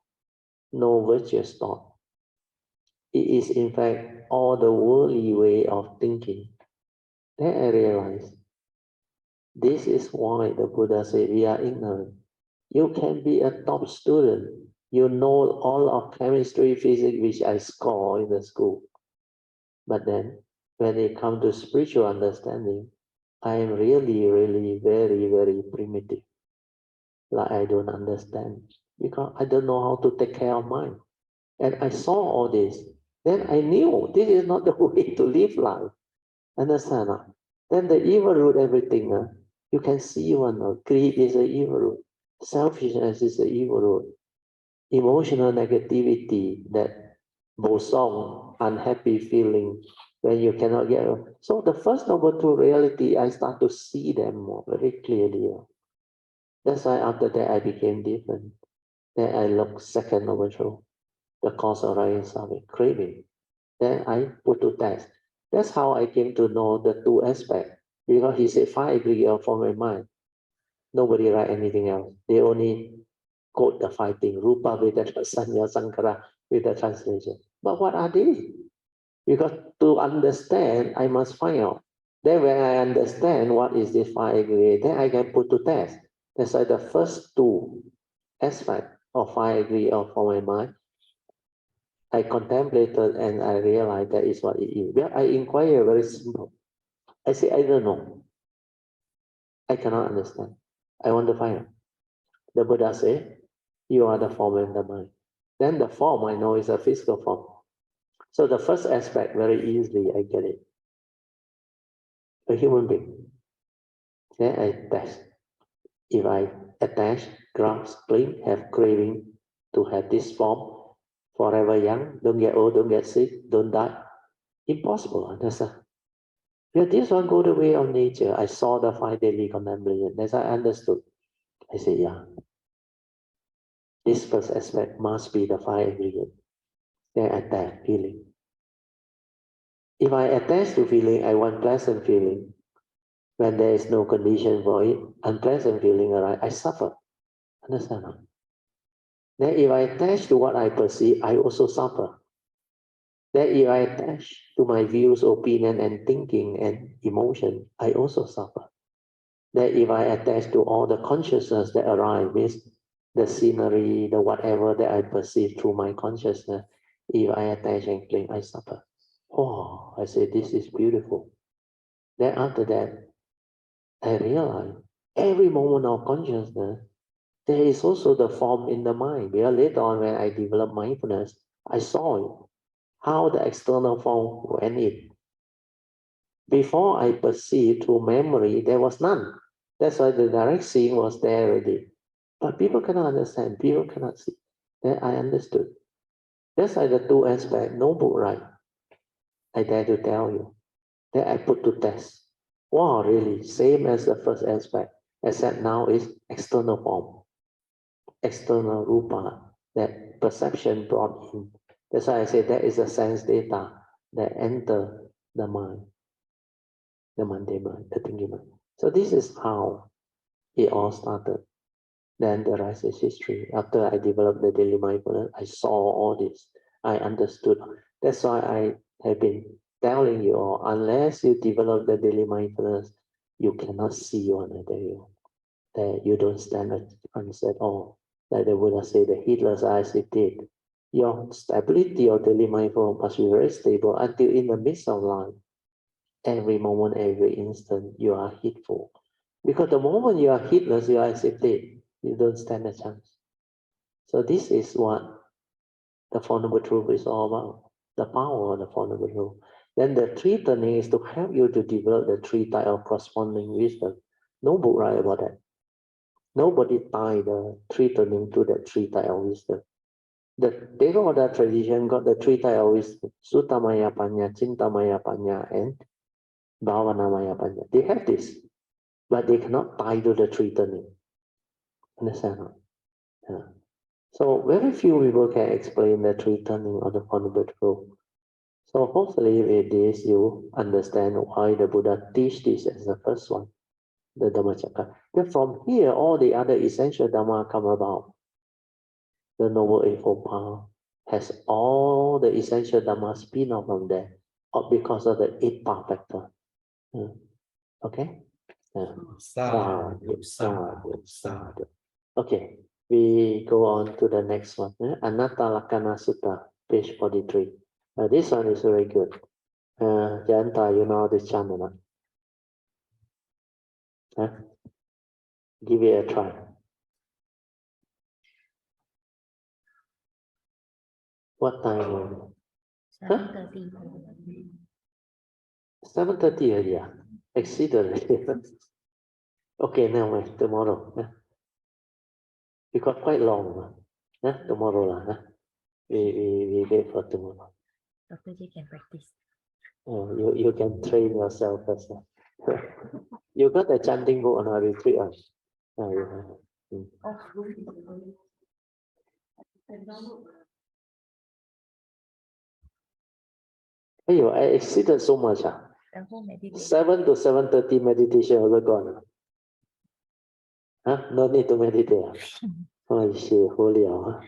Speaker 1: no virtuous thought. It is in fact all the worldly way of thinking. Then I realized this is why the Buddha said we are ignorant. You can be a top student. You know all of chemistry, physics, which I score in the school. But then when it comes to spiritual understanding, I am really, really very, very primitive. Like I don't understand because I don't know how to take care of mine. And I saw all this. Then I knew this is not the way to live life. Understand? Then the evil root, everything, you can see one. Greed is an evil root. Selfishness is an evil root. Emotional negativity, that bosong, unhappy feeling when you cannot get. So the first number two reality, I start to see them more very clearly. That's why after that I became different. Then I look second number two, the cause of rising suffering, craving. Then I put to test. That's how I came to know the two aspects. Because he said 5 aggregate form and mind. Nobody write anything else. They only quote the 5 things. Rupa, Vedana, Sanya, Sankara with the translation. But what are these? Because to understand, I must find out. Then when I understand what is this 5 aggregate, then I can put to test. That's why the first two aspects of 5 aggregate of form and mind, I contemplated and I realized that is what it is. Well, I inquire very simple. I say, I don't know. I cannot understand. I want to find out. The Buddha said, you are the form and the mind. Then the form I know is a physical form. So the first aspect, very easily I get it. A human being. Then I test. If I attach, grasp, cling, have craving to have this form, forever young, don't get old, don't get sick, don't die. Impossible, understand? Yeah, this one go the way of nature. I saw the 5 daily contemplation. As I understood, I said, yeah, this first aspect must be the 5 aggregate. Then attach feeling. If I attach to feeling, I want pleasant feeling. When there is no condition for it, unpleasant feeling arise, I suffer. Understand? Then if I attach to what I perceive, I also suffer. Then if I attach to my views, opinion, and thinking and emotion, I also suffer. That if I attach to all the consciousness that arise, means the scenery, the whatever that I perceive through my consciousness, if I attach and cling, I suffer. Oh, I say, this is beautiful. Then after that, I realize every moment of consciousness, there is also the form in the mind. Because later on, when I developed mindfulness, I saw it, how the external form went in. Before I perceived through memory, there was none. That's why the direct seeing was there already. But people cannot understand, people cannot see. Then I understood. That's why the two aspects, no book right. I dare to tell you. Then I put to test. Wow, really, same as the first aspect, except now is external form, external rupa, that perception brought in. That's why I say that is a sense data that enter the mind, the Monday mind, the thinking mind. So this is how it all started. Then the rest is history. After I developed the daily mindfulness, I saw all this. I understood. That's why I have been telling you all, unless you develop the daily mindfulness, you cannot see one another. That you don't stand a chance at all. Like the Buddha said, the heedless eyes it did. Your stability of daily mindfulness must be very stable until in the midst of life, every moment, every instant, you are heedful. Because the moment you are heedless, you are as if dead. You don't stand a chance. So this is what the Four Noble Truth is all about. The power of the Four Noble Truth. Then the three turning is to help you to develop the three type of corresponding wisdom. No book write about that. Nobody tied the three turning to the three type of wisdom. The Theravada tradition got the three type of wisdom: Sutta Maya Panya, Cinta Maya Panya, and Bhavana Maya Panya. They have this, but they cannot tie to the three turning. Understand? Yeah. So very few people can explain the three turning of the Four Noble Truth. So hopefully with this you understand why the Buddha teach this as the first one, the Dhammacakka. Then from here all the other essential Dhamma come about. The Noble Eightfold Path has all the essential Dhamma spin off from there, or because of the eight path factor. Okay? Sadhu, sadhu, sadhu. Okay, we go on to the next one. Anatta Lakkhana Sutta, page 43. This one is very good. Jayanta, you know how to chant or not? Huh? Give it a try. What time?
Speaker 2: 7:30.
Speaker 1: 7:30 already. Exceeded already. Okay, now wait, tomorrow. Because quite long. Tomorrow lah. We wait for tomorrow.
Speaker 2: Dr. J can practice.
Speaker 1: You can train yourself first. You got the chanting book on our retreat. You have. I exceeded so much. 7 to 7:30 meditation also gone. No need to meditate. Shit, holy hour.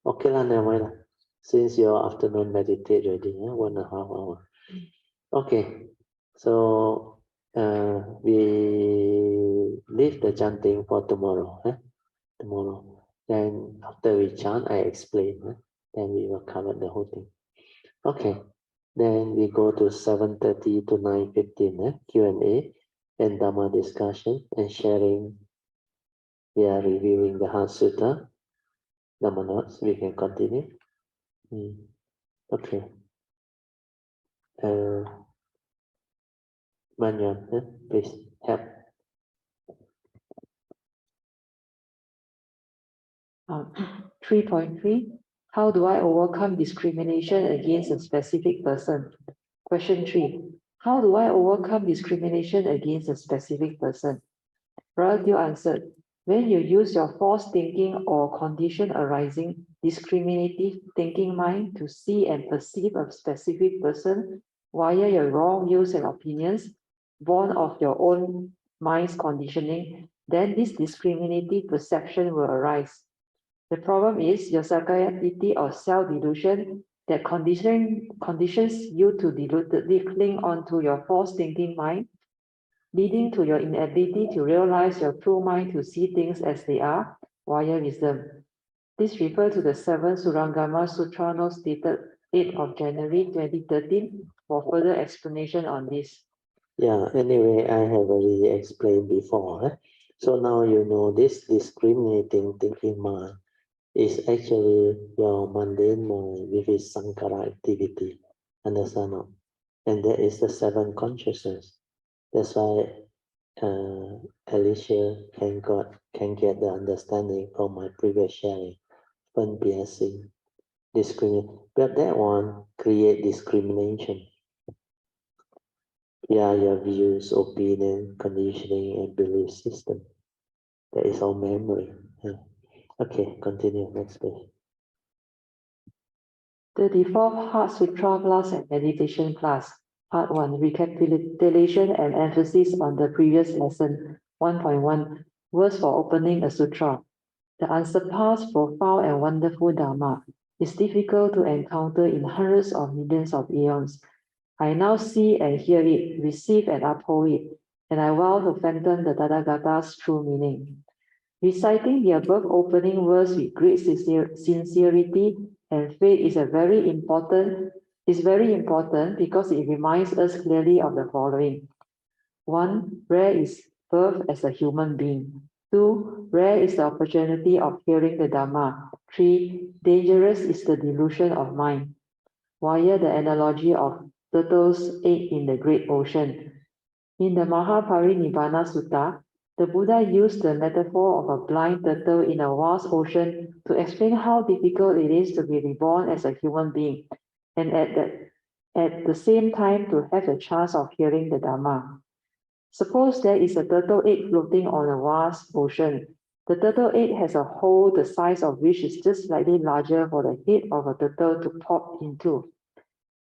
Speaker 1: Okay lah, never mind. Since your afternoon meditate already, 1.5 hours. Okay, so we leave the chanting for tomorrow. Tomorrow. Then after we chant, I explain. Then we will cover the whole thing. Okay. Then we go to 7:30 to 9:15, Q&A and Dhamma discussion and sharing. We are reviewing the Heart Sutta. Dhamma notes, we can continue. Okay. Manyan, please help.
Speaker 3: 3.3. How do I overcome discrimination against a specific person? Question 3. How do I overcome discrimination against a specific person? Relative answered, when you use your false thinking or condition arising discriminative thinking mind to see and perceive a specific person via your wrong views and opinions, born of your own mind's conditioning, then this discriminative perception will arise. The problem is your psychiatricity or self-delusion that conditions you to deludedly cling onto your false thinking mind, leading to your inability to realize your true mind to see things as they are via wisdom. Please refer to the 7th Surangama Sutra notes dated 8th of January 2013 for further explanation on this.
Speaker 1: Yeah, anyway, I have already explained before. So now you know this discriminating thinking mind is actually your mundane mind with its sankhara activity. Understand? And that is the 7 consciousness. That's why Alicia can get the understanding from my previous sharing. Fun piercing, discriminate. But that one create discrimination. Yeah, your views, opinion, conditioning, and belief system. That is all memory. Okay, continue, next page.
Speaker 3: 34th Heart Sutra class and meditation class. Part 1, recapitulation and emphasis on the previous lesson. 1.1, words for opening a sutra. The unsurpassed, profound, and wonderful Dharma is difficult to encounter in hundreds of millions of eons. I now see and hear it, receive and uphold it, and I vow to fathom the Tathagata's true meaning. Reciting the above opening verse with great sincerity and faith is very important because it reminds us clearly of the following. 1. Rare is birth as a human being. 2. Rare is the opportunity of hearing the Dhamma. 3. Dangerous is the delusion of mind. Via the analogy of turtle's egg in the great ocean. In the Maha Sutta, the Buddha used the metaphor of a blind turtle in a vast ocean to explain how difficult it is to be reborn as a human being, and at the same time to have the chance of hearing the Dhamma. Suppose there is a turtle egg floating on a vast ocean. The turtle egg has a hole the size of which is just slightly larger for the head of a turtle to pop into.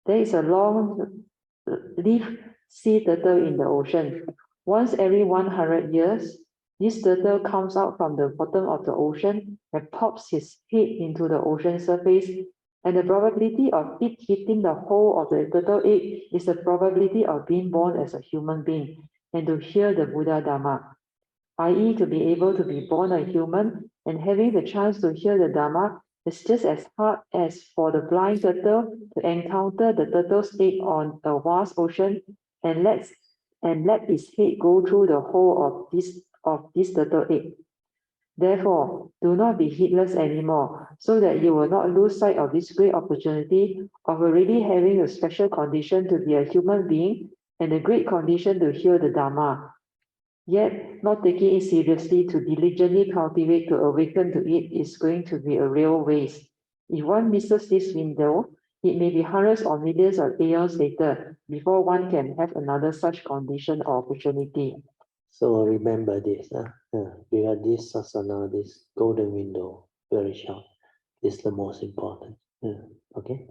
Speaker 3: There is a long-lived sea turtle in the ocean. Once every 100 years, this turtle comes out from the bottom of the ocean and pops his head into the ocean surface, and the probability of it hitting the hole of the turtle egg is the probability of being born as a human being and to hear the Buddha Dhamma, i.e. to be able to be born a human and having the chance to hear the Dhamma is just as hard as for the blind turtle to encounter the turtle's egg on a vast ocean and let its head go through the hole of this turtle egg. Therefore, do not be heedless anymore, so that you will not lose sight of this great opportunity of already having a special condition to be a human being and a great condition to hear the Dhamma. Yet, not taking it seriously to diligently cultivate to awaken to it is going to be a real waste. If one misses this window, it may be hundreds or millions of aeons later before one can have another such condition or opportunity.
Speaker 1: So remember this, because this sasana, this golden window, very short, is the most important. Okay?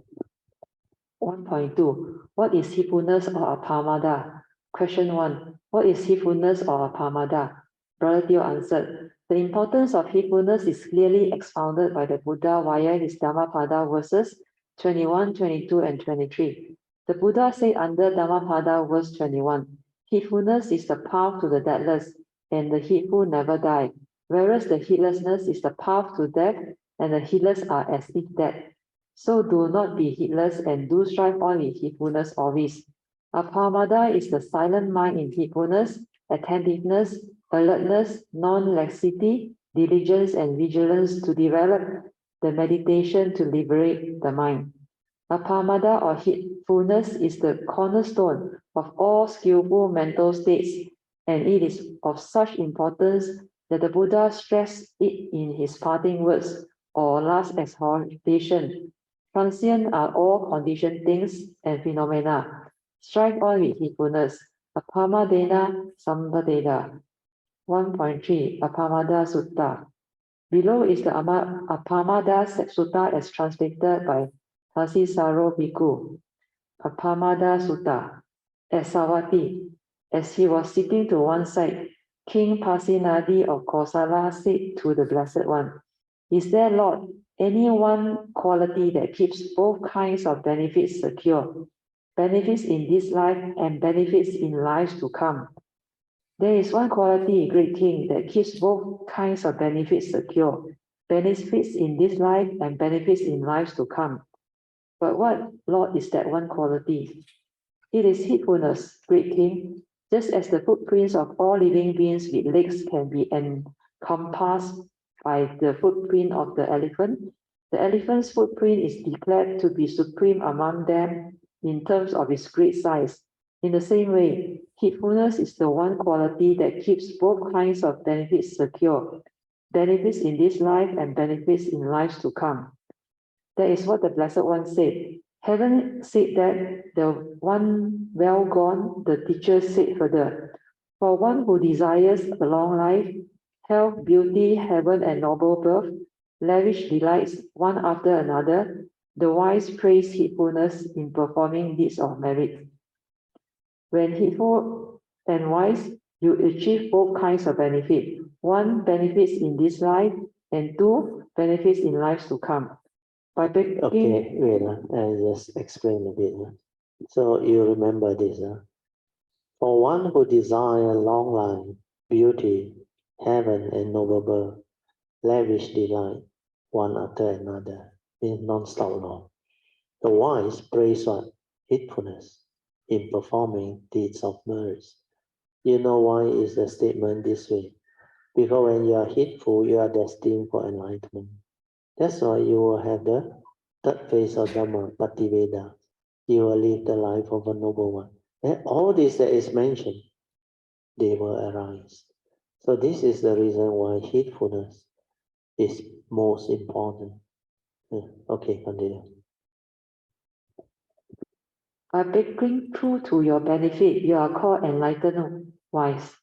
Speaker 3: 1.2. What is heedfulness or apamada? Question 1. What is heedfulness or apamada? Brother Teo answered, the importance of heedfulness is clearly expounded by the Buddha via his Dhammapada verses 21, 22, and 23. The Buddha said under Dhammapada verse 21, heedfulness is the path to the deathless, and the heedful never die, whereas the heedlessness is the path to death, and the heedless are as if dead. So do not be heedless and do strive on with heedfulness always. Apamada is the silent mind in heedfulness, attentiveness, alertness, non-laxity, diligence, and vigilance to develop the meditation to liberate the mind. Apamada or heedfulness is the cornerstone of all skillful mental states, and it is of such importance that the Buddha stressed it in his parting words or last exhortation. Transient are all conditioned things and phenomena. Strive on with heedfulness. Apamadena sambadena. 1.3 Apamada Sutta. Below is the Apamada Sutta as translated by Thassissaro Bhikkhu. Apamada Sutta. At Savatthi, as he was sitting to one side, King Pasenadi of Kosala said to the Blessed One, is there, Lord, any one quality that keeps both kinds of benefits secure, benefits in this life and benefits in lives to come? There is one quality, great King, that keeps both kinds of benefits secure, benefits in this life and benefits in lives to come. But what, Lord, is that one quality? It is heedfulness, great King. Just as the footprints of all living beings with legs can be encompassed by the footprint of the elephant's footprint is declared to be supreme among them in terms of its great size. In the same way, heedfulness is the one quality that keeps both kinds of benefits secure, benefits in this life and benefits in lives to come. That is what the Blessed One said. Having said that, the one well gone, the teacher said further, for one who desires a long life, health, beauty, heaven, and noble birth, lavish delights one after another, the wise praise heedfulness in performing deeds of merit. When heedful and wise, you achieve both kinds of benefit. One, benefits in this life, and two, benefits in lives to come. By
Speaker 1: Okay, wait, I'll just explain a bit. So you remember this. For one who desires long life, beauty, heaven, and noble birth, lavish delight, one after another, in non-stop law. The wise praise what? Heedfulness in performing deeds of merit. You know why is the statement this way? Because when you are heedful, you are destined for enlightenment. That's why you will have the third phase of Dhamma, Pativeda. You will live the life of a noble one. And all this that is mentioned, they will arise. So this is the reason why heedfulness is most important. Okay, continue.
Speaker 3: By breaking through to your benefit, you are called enlightened wise.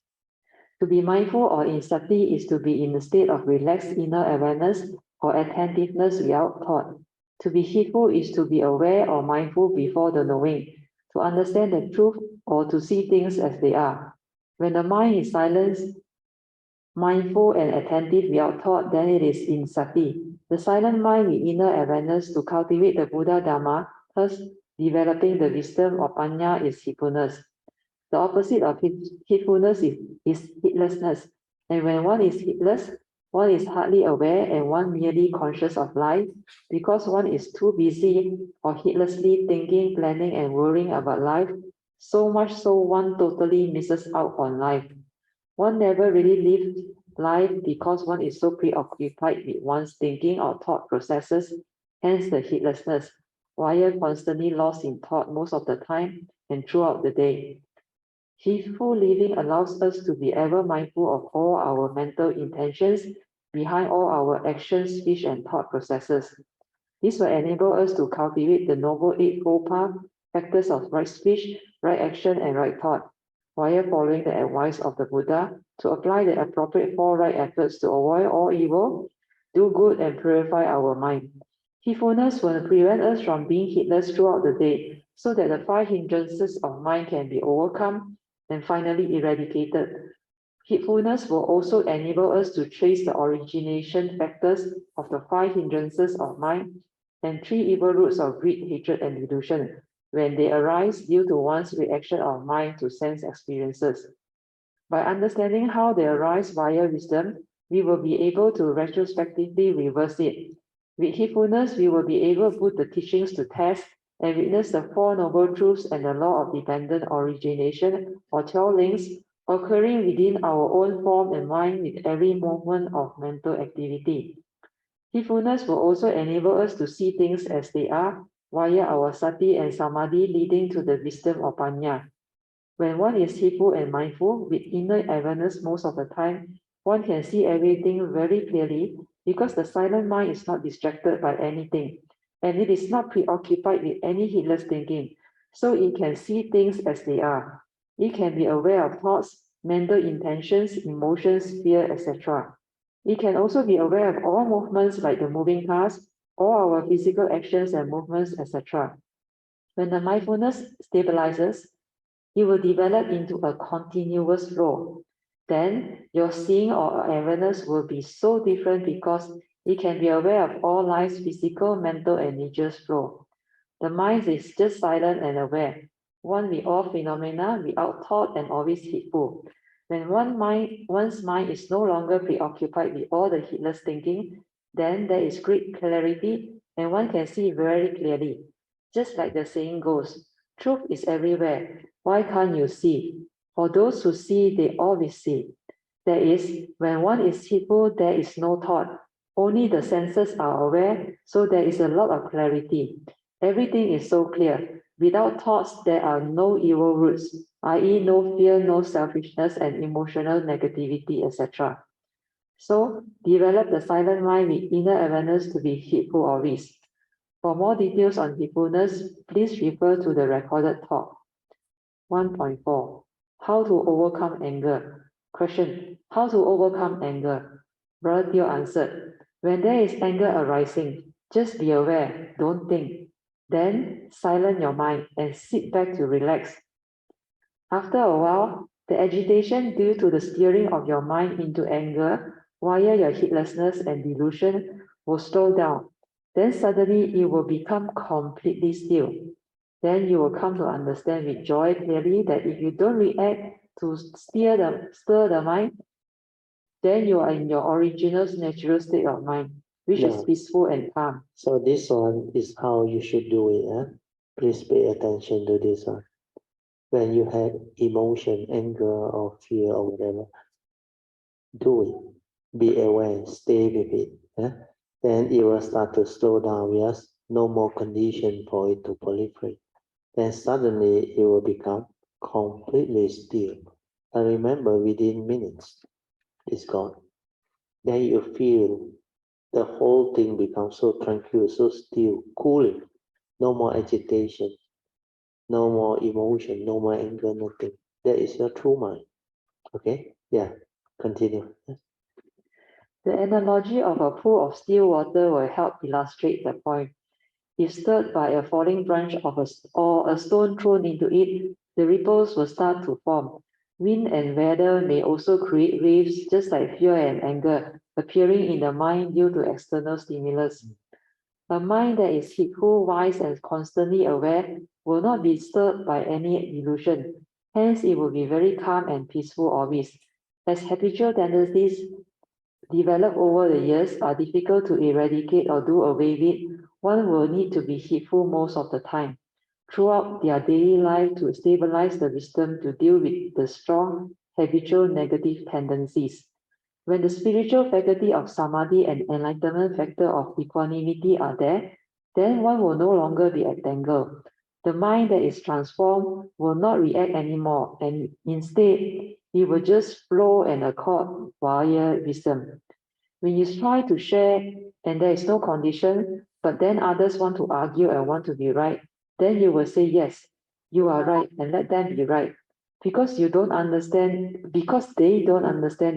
Speaker 3: To be mindful or in sati is to be in a state of relaxed inner awareness or attentiveness without thought. To be heedful is to be aware or mindful before the knowing, to understand the truth or to see things as they are. When the mind is silent, mindful and attentive without thought, then it is in sati. The silent mind with inner awareness to cultivate the Buddha Dhamma, thus developing the wisdom of Panya is heedfulness. The opposite of heedfulness is heedlessness. And when one is heedless, one is hardly aware and one merely conscious of life because one is too busy or heedlessly thinking, planning, and worrying about life, so much so one totally misses out on life. One never really lives life because one is so preoccupied with one's thinking or thought processes, hence the heedlessness, while constantly lost in thought most of the time and throughout the day. Heedful living allows us to be ever mindful of all our mental intentions behind all our actions, speech, and thought processes. This will enable us to cultivate the Noble Eightfold Path, factors of right speech, right action, and right thought, while following the advice of the Buddha to apply the appropriate four right efforts to avoid all evil, do good, and purify our mind. Heedfulness will prevent us from being heedless throughout the day, so that the five hindrances of mind can be overcome and finally eradicated. Heedfulness will also enable us to trace the origination factors of the five hindrances of mind and three evil roots of greed, hatred, and delusion when they arise due to one's reaction of mind to sense experiences. By understanding how they arise via wisdom, we will be able to retrospectively reverse it. With heedfulness, we will be able to put the teachings to test and witness the Four Noble Truths and the law of dependent origination, or 12 links, occurring within our own form and mind with every moment of mental activity. Heedfulness will also enable us to see things as they are via our sati and samadhi, leading to the wisdom of Panya. When one is heedful and mindful with inner awareness most of the time, one can see everything very clearly because the silent mind is not distracted by anything and it is not preoccupied with any heedless thinking, so it can see things as they are. It can be aware of thoughts, mental intentions, emotions, fear, etc. It can also be aware of all movements like the moving cars, all our physical actions and movements, etc. When the mindfulness stabilizes, it will develop into a continuous flow. Then your seeing or awareness will be so different because it can be aware of all life's physical, mental, and nature's flow. The mind is just silent and aware, one with all phenomena, without thought and always heedful. When one's mind is no longer preoccupied with all the heedless thinking, then there is great clarity and one can see very clearly. Just like the saying goes, truth is everywhere. Why can't you see? For those who see, they always see. That is, when one is heedful, there is no thought. Only the senses are aware, so there is a lot of clarity. Everything is so clear. Without thoughts, there are no evil roots, i.e. no fear, no selfishness, and emotional negativity, etc. So, develop the silent mind with inner awareness to be heedful always. For more details on heedfulness, please refer to the recorded talk. 1.4. How to overcome anger. Question. How to overcome anger? Brother Teo answered, when there is anger arising, just be aware, don't think. Then silence your mind and sit back to relax. After a while, the agitation due to the steering of your mind into anger via your heedlessness and delusion will slow down. Then suddenly it will become completely still. Then you will come to understand with joy clearly that if you don't react to stir the mind, then you are in your original natural state of mind, which is
Speaker 1: Yeah.
Speaker 3: peaceful and calm.
Speaker 1: So this one is how you should do it. Huh? Please pay attention to this one. When you have emotion, anger, or fear, or whatever, do it. Be aware, stay with it. Huh? Then it will start to slow down. Yes, no more condition for it to proliferate. Then suddenly it will become completely still. And remember, within minutes, it's gone. Then you feel the whole thing becomes so tranquil, so still, cooling. No more agitation, no more emotion, no more anger, nothing. That is your true mind. Okay? Yeah. Continue.
Speaker 3: The analogy of a pool of still water will help illustrate the point. If stirred by a falling branch or a stone thrown into it, the ripples will start to form. Wind and weather may also create waves, just like fear and anger, appearing in the mind due to external stimulus. A mind that is heedful, wise, and constantly aware will not be stirred by any illusion. Hence, it will be very calm and peaceful always. As habitual tendencies developed over the years are difficult to eradicate or do away with, one will need to be heedful most of the time throughout their daily life to stabilize the wisdom to deal with the strong habitual negative tendencies. When the spiritual faculty of samadhi and enlightenment factor of equanimity are there, then one will no longer be entangled. The mind that is transformed will not react anymore, and instead, it will just flow and accord via wisdom. When you try to share and there is no condition, but then others want to argue and want to be right, then you will say, yes, you are right, and let them be right. Because they don't understand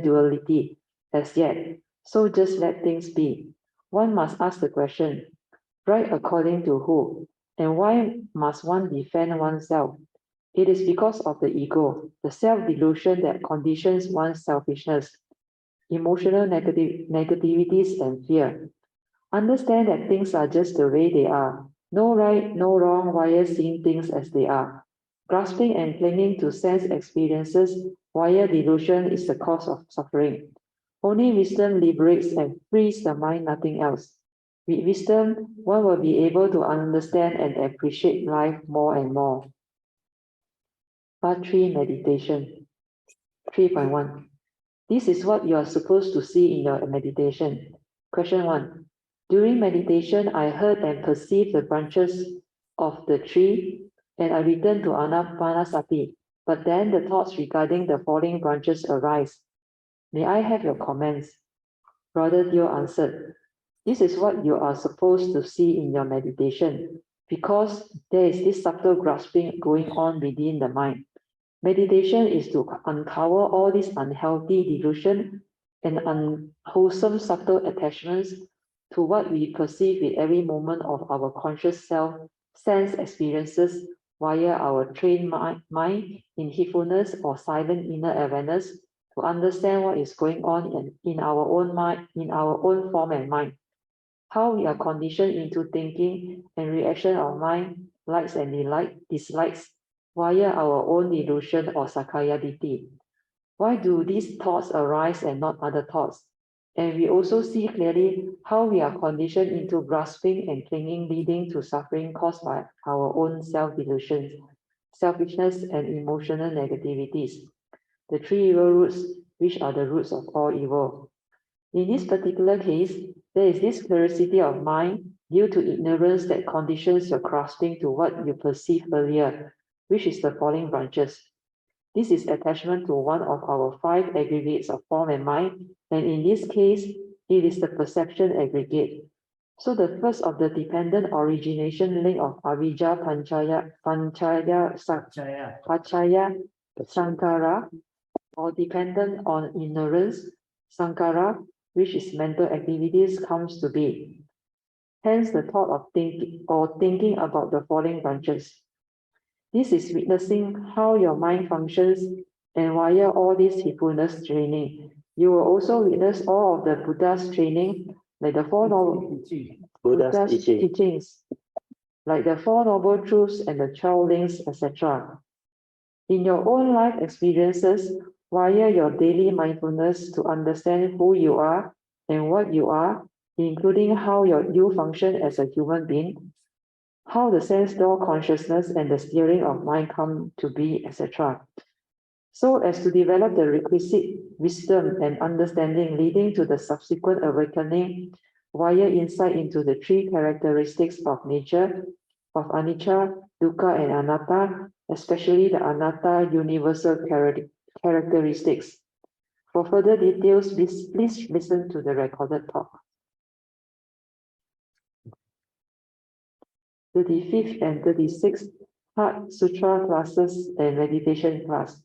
Speaker 3: duality as yet. So just let things be. One must ask the question, right according to who? And why must one defend oneself? It is because of the ego, the self-delusion that conditions one's selfishness, emotional negativities, and fear. Understand that things are just the way they are. No right, no wrong via seeing things as they are. Grasping and clinging to sense experiences via delusion is the cause of suffering. Only wisdom liberates and frees the mind, nothing else. With wisdom, one will be able to understand and appreciate life more and more. Part 3 Meditation 3.1. This is what you are supposed to see in your meditation. Question 1. During meditation, I heard and perceived the branches of the tree, and I returned to Anapanasati. But then the thoughts regarding the falling branches arise. May I have your comments? Brother Dio answered, this is what you are supposed to see in your meditation, because there is this subtle grasping going on within the mind. Meditation is to uncover all these unhealthy delusion and unwholesome subtle attachments to what we perceive with every moment of our conscious self, sense experiences via our trained mind in heedfulness or silent inner awareness to understand what is going on in our own mind, in our own form and mind. How we are conditioned into thinking and reaction of mind, likes and dislikes, via our own delusion or sakayaditi. Why do these thoughts arise and not other thoughts? And we also see clearly how we are conditioned into grasping and clinging, leading to suffering caused by our own self-delusions, selfishness, and emotional negativities. The three evil roots, which are the roots of all evil. In this particular case, there is this curiosity of mind due to ignorance that conditions your grasping to what you perceived earlier, which is the falling branches. This is attachment to one of our 5 aggregates of form and mind, and in this case, it is the perception aggregate. So the first of the dependent origination link of avijja, pachaya, sankara, or dependent on ignorance, sankara, which is mental activities, comes to be. Hence the thought of thinking about the falling branches. This is witnessing how your mind functions, and via all this heedfulness training, you will also witness all of the Buddha's training, like the 4 Buddha's teachings, like the Four Noble Truths and the 12 links, etc. In your own life experiences, wire your daily mindfulness to understand who you are and what you are, including how you function as a human being, how the sense door consciousness and the steering of mind come to be, etc. So as to develop the requisite wisdom and understanding leading to the subsequent awakening via insight into the three characteristics of nature, of anicca, dukkha, and anatta, especially the anatta universal characteristics. For further details, please listen to the recorded talk. 35th and 36th Part Sutra classes and meditation class.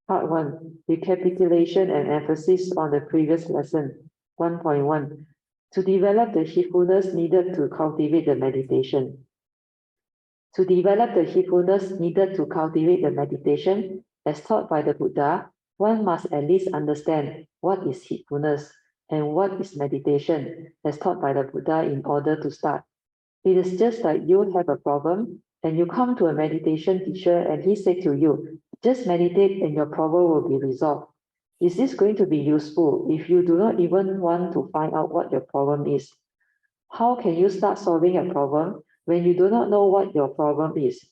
Speaker 3: Part 1. Recapitulation and emphasis on the previous lesson. 1.1. To develop the heedfulness needed to cultivate the meditation. To develop the heedfulness needed to cultivate the meditation, as taught by the Buddha, one must at least understand what is heedfulness and what is meditation, as taught by the Buddha, in order to start. It is just like you have a problem and you come to a meditation teacher and he said to you, just meditate and your problem will be resolved. Is this going to be useful if you do not even want to find out what your problem is? How can you start solving a problem when you do not know what your problem is?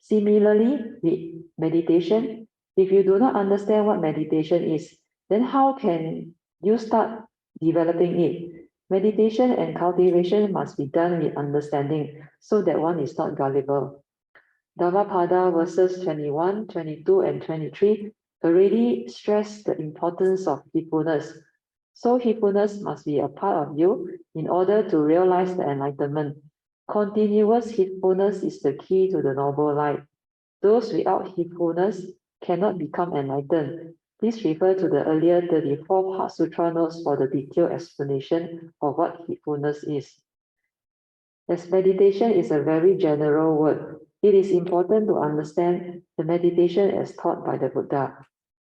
Speaker 3: Similarly, with meditation, if you do not understand what meditation is, then how can you start developing it? Meditation and cultivation must be done with understanding so that one is not gullible. Dhammapada verses 21, 22, and 23 already stress the importance of heedfulness. So heedfulness must be a part of you in order to realize the enlightenment. Continuous heedfulness is the key to the noble life. Those without heedfulness cannot become enlightened. Please refer to the earlier 34 Part Sutra notes for the detailed explanation of what heedfulness is. As meditation is a very general word, it is important to understand the meditation as taught by the Buddha.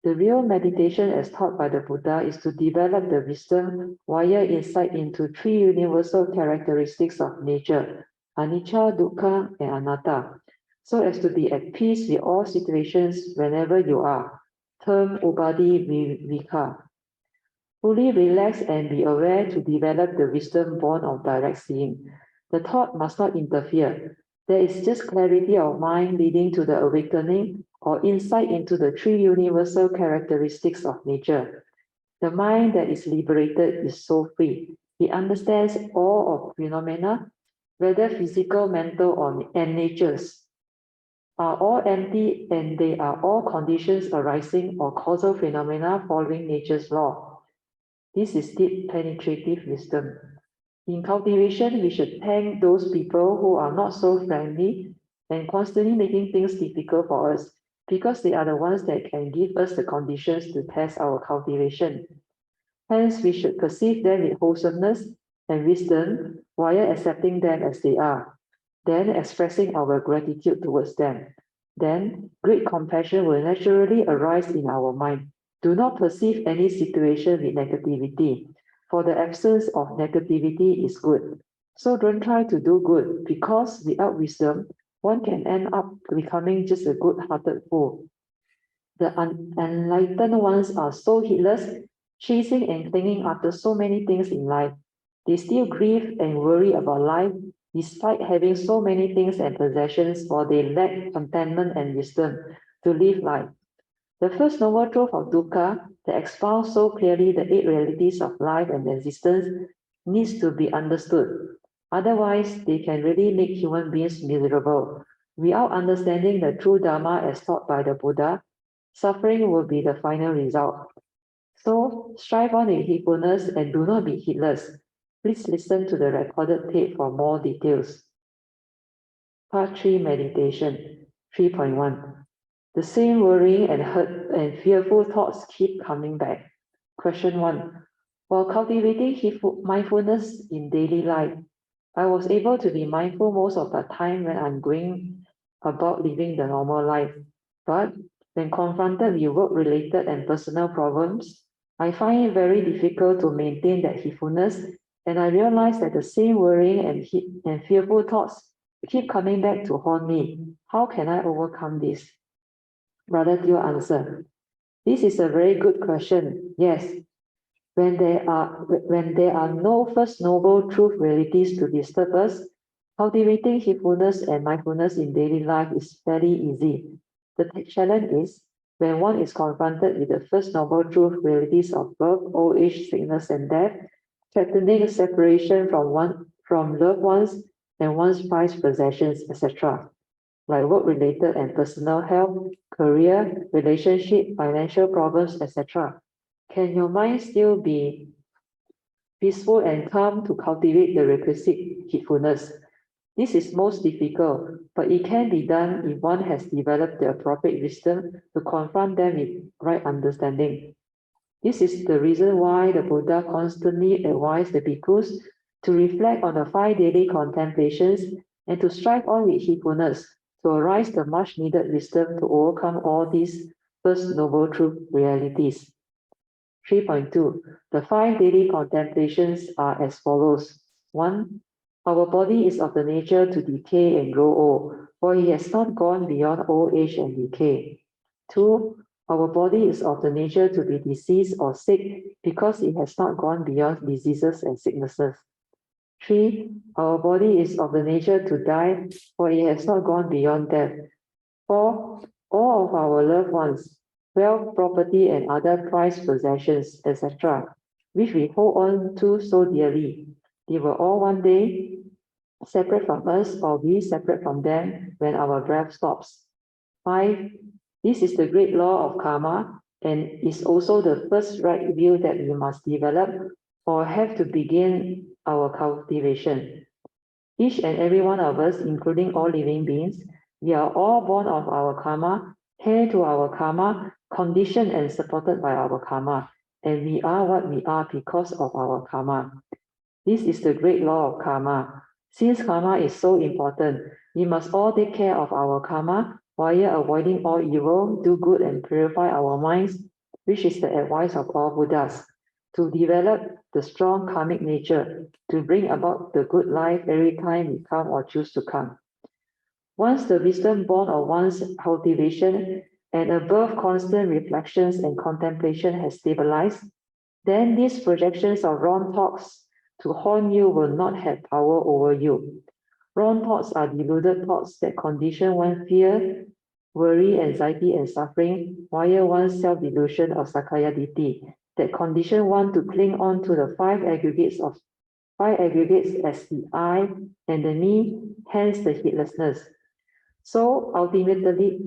Speaker 3: The real meditation as taught by the Buddha is to develop the wisdom via insight into three universal characteristics of nature, anicca, dukkha, and anatta, so as to be at peace with all situations whenever you are. Term Ubadi Viveka. Fully relax and be aware to develop the wisdom born of direct seeing. The thought must not interfere. There is just clarity of mind leading to the awakening or insight into the three universal characteristics of nature. The mind that is liberated is so free. It understands all of phenomena, whether physical, mental, and natures, are all empty and they are all conditions arising or causal phenomena following nature's law. This is deep penetrative wisdom. In cultivation, we should thank those people who are not so friendly and constantly making things difficult for us, because they are the ones that can give us the conditions to test our cultivation. Hence, we should perceive them with wholesomeness and wisdom while accepting them as they are, then expressing our gratitude towards them. Then, great compassion will naturally arise in our mind. Do not perceive any situation with negativity, for the absence of negativity is good. So don't try to do good, because without wisdom, one can end up becoming just a good-hearted fool. The unenlightened ones are so heedless, chasing and clinging after so many things in life. They still grieve and worry about life, despite having so many things and possessions, for they lack contentment and wisdom to live life. The first noble truth of dukkha, that expounds so clearly the 8 realities of life and existence, needs to be understood. Otherwise, they can really make human beings miserable. Without understanding the true Dharma as taught by the Buddha, suffering will be the final result. So, strive on with heedfulness and do not be heedless. Please listen to the recorded tape for more details. Part 3 Meditation 3.1. The same worrying and hurt and fearful thoughts keep coming back. Question 1. While cultivating mindfulness in daily life, I was able to be mindful most of the time when I'm going about living the normal life. But when confronted with work-related and personal problems, I find it very difficult to maintain that heedfulness, and I realize that the same worrying and fearful thoughts keep coming back to haunt me. How can I overcome this? Brother Teo answer, this is a very good question. Yes, when there are no first noble truth realities to disturb us, cultivating heedfulness and mindfulness in daily life is fairly easy. The challenge is when one is confronted with the first noble truth realities of birth, old age, sickness, and death, threatening separation from loved ones and one's prized possessions, etc., like work-related and personal health, career, relationship, financial problems, etc. Can your mind still be peaceful and calm to cultivate the requisite heedfulness? This is most difficult, but it can be done if one has developed the appropriate wisdom to confront them with right understanding. This is the reason why the Buddha constantly advised the bhikkhus to reflect on the 5 daily contemplations and to strive on with heedfulness to arise the much needed wisdom to overcome all these first noble truth realities. 3.2. The 5 daily contemplations are as follows. 1. Our body is of the nature to decay and grow old, for it has not gone beyond old age and decay. 2. Our body is of the nature to be diseased or sick because it has not gone beyond diseases and sicknesses. 3. Our body is of the nature to die, for it has not gone beyond death. 4. All of our loved ones, wealth, property, and other prized possessions, etc., which we hold on to so dearly, they will all one day separate from us or be separate from them when our breath stops. 5. This is the great law of karma and is also the first right view that we must develop or have to begin our cultivation. Each and every one of us, including all living beings, we are all born of our karma, heir to our karma, conditioned and supported by our karma, and we are what we are because of our karma. This is the great law of karma. Since karma is so important, we must all take care of our karma while avoiding all evil, do good and purify our minds, which is the advice of all Buddhas, to develop the strong karmic nature, to bring about the good life every time we come or choose to come. Once the wisdom born of one's cultivation and above constant reflections and contemplation has stabilized, then these projections of wrong thoughts to haunt you will not have power over you. Wrong thoughts are deluded thoughts that condition one's fear, worry, anxiety, and suffering, while one's self-delusion of Sakaya Ditti that condition one to cling on to the 5 aggregates as the I and the me, hence the heedlessness. So ultimately,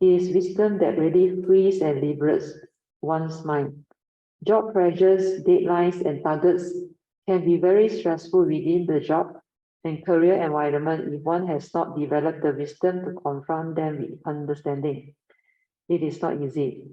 Speaker 3: it is wisdom that really frees and liberates one's mind. Job pressures, deadlines, and targets can be very stressful within the job and career environment if one has not developed the wisdom to confront them with understanding. It is not easy.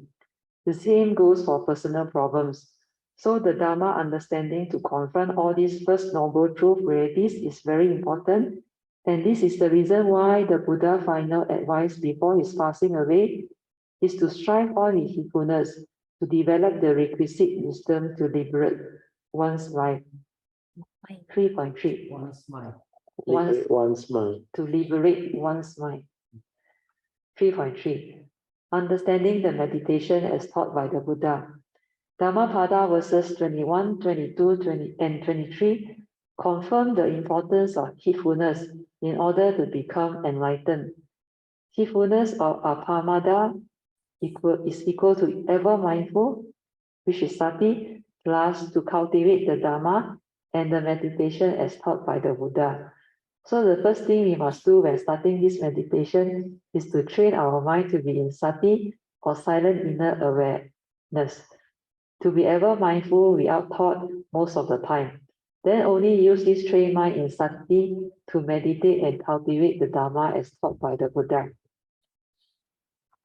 Speaker 3: The same goes for personal problems. So the Dharma understanding to confront all these first noble truth realities is very important. And this is the reason why the Buddha's final advice before his passing away is to strive on with heedfulness to develop the requisite wisdom to liberate one's life. 3.3.
Speaker 1: Liberate one's mind.
Speaker 3: To liberate one's mind. 3.3. Understanding the meditation as taught by the Buddha. Dhammapada verses 21, 22, and 23 confirm the importance of heedfulness in order to become enlightened. Heedfulness of apamada is equal to ever mindful, which is sati, plus to cultivate the Dhamma and the meditation as taught by the Buddha. So the first thing we must do when starting this meditation is to train our mind to be in sati or silent inner awareness, to be ever mindful without thought most of the time. Then only use this trained mind in sati to meditate and cultivate the Dhamma as taught by the Buddha.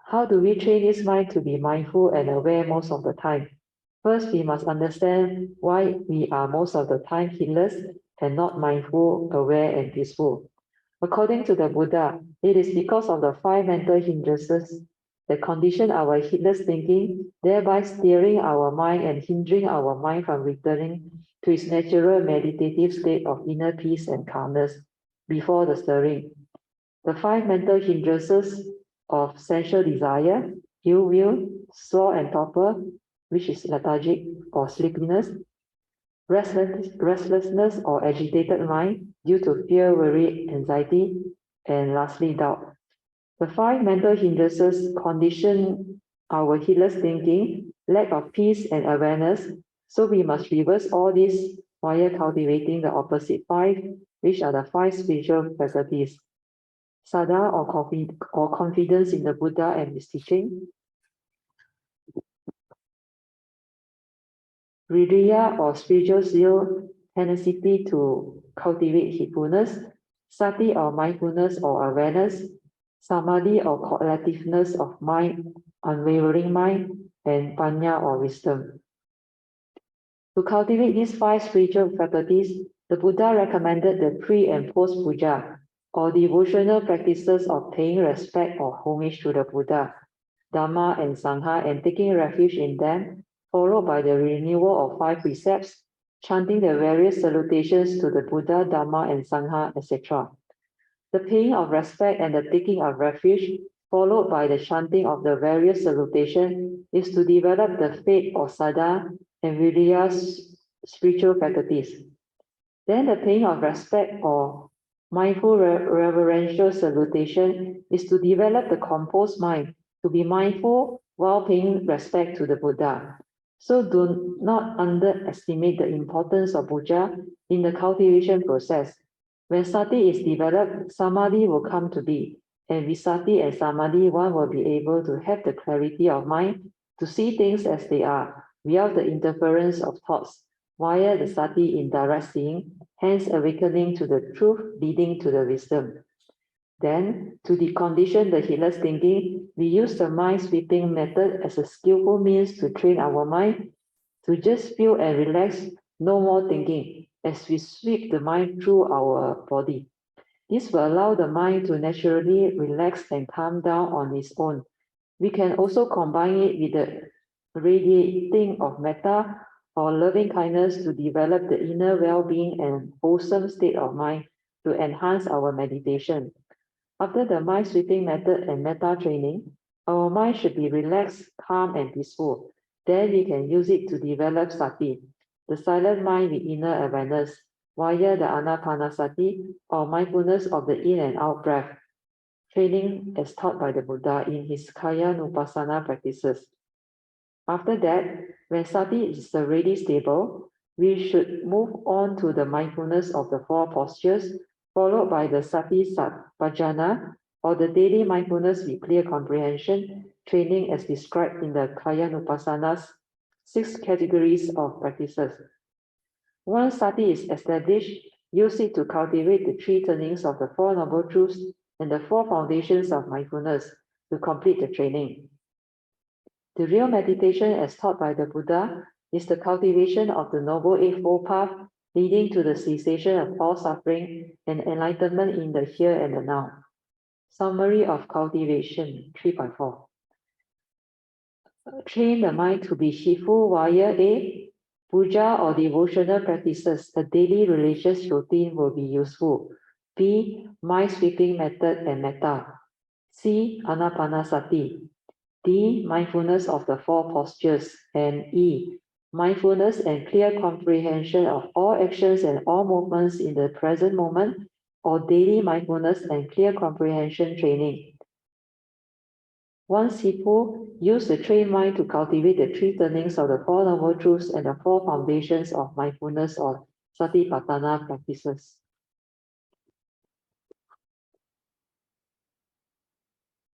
Speaker 3: How do we train this mind to be mindful and aware most of the time? First, we must understand why we are most of the time heedless and not mindful, aware, and peaceful. According to the Buddha, it is because of the 5 mental hindrances that condition our heedless thinking, thereby steering our mind and hindering our mind from returning to its natural meditative state of inner peace and calmness. before the stirring. The 5 mental hindrances of sensual desire, ill will, sloth and torpor, which is lethargic or sleepiness, restlessness or agitated mind due to fear, worry, anxiety, and lastly, doubt. The 5 mental hindrances condition our heedless thinking, lack of peace and awareness, so we must reverse all this while cultivating the opposite 5, which are the 5 spiritual faculties. Saddha or confidence in the Buddha and his teaching. Viriya or spiritual zeal, tenacity to cultivate heedfulness. Sati or mindfulness or awareness. Samadhi or collectiveness of mind, unwavering mind, and Panya or wisdom. To cultivate these 5 spiritual faculties, the Buddha recommended the pre and post puja, or devotional practices of paying respect or homage to the Buddha, Dhamma and Sangha, and taking refuge in them, followed by the renewal of 5 precepts, chanting the various salutations to the Buddha, Dhamma, and Sangha, etc. The paying of respect and the taking of refuge, followed by the chanting of the various salutations, is to develop the faith or Saddha and Viriya's spiritual faculties. Then the paying of respect or mindful reverential salutation is to develop the composed mind, to be mindful while paying respect to the Buddha. So do not underestimate the importance of puja in the cultivation process. When sati is developed, samadhi will come to be, and with sati and samadhi, one will be able to have the clarity of mind to see things as they are, without the interference of thoughts, via the sati in direct seeing, hence awakening to the truth leading to the wisdom. Then, to decondition the heedless thinking, we use the mind sweeping method as a skillful means to train our mind to just feel and relax, no more thinking, as we sweep the mind through our body. This will allow the mind to naturally relax and calm down on its own. We can also combine it with the radiating of metta or loving kindness to develop the inner well-being and wholesome state of mind to enhance our meditation. After the mind sweeping method and metta training, our mind should be relaxed, calm, and peaceful. Then we can use it to develop sati, the silent mind with inner awareness, via the anapanasati or mindfulness of the in and out breath, training as taught by the Buddha in his Kaya Nupassana practices. After that, when sati is already stable, we should move on to the mindfulness of the 4 postures, followed by the sati sattvajana, or the daily mindfulness with clear comprehension, training as described in the Kaya Nupassana's 6 categories of practices. Once sati is established, use it to cultivate the 3 turnings of the 4 Noble Truths and the 4 foundations of mindfulness to complete the training. The real meditation as taught by the Buddha is the cultivation of the Noble Eightfold Path leading to the cessation of all suffering and enlightenment in the here and the now. Summary of cultivation 3.4. Train the mind to be heedful via A. Puja or devotional practices, a daily religious routine will be useful. B. Mind sweeping method and metta. C. Anapanasati. D. Mindfulness of the 4 postures. And E. Mindfulness and clear comprehension of all actions and all movements in the present moment, or daily mindfulness and clear comprehension training. Once heedful, use the trained mind to cultivate the 3 turnings of the 4 Noble Truths and the 4 foundations of mindfulness or Satipatthana practices.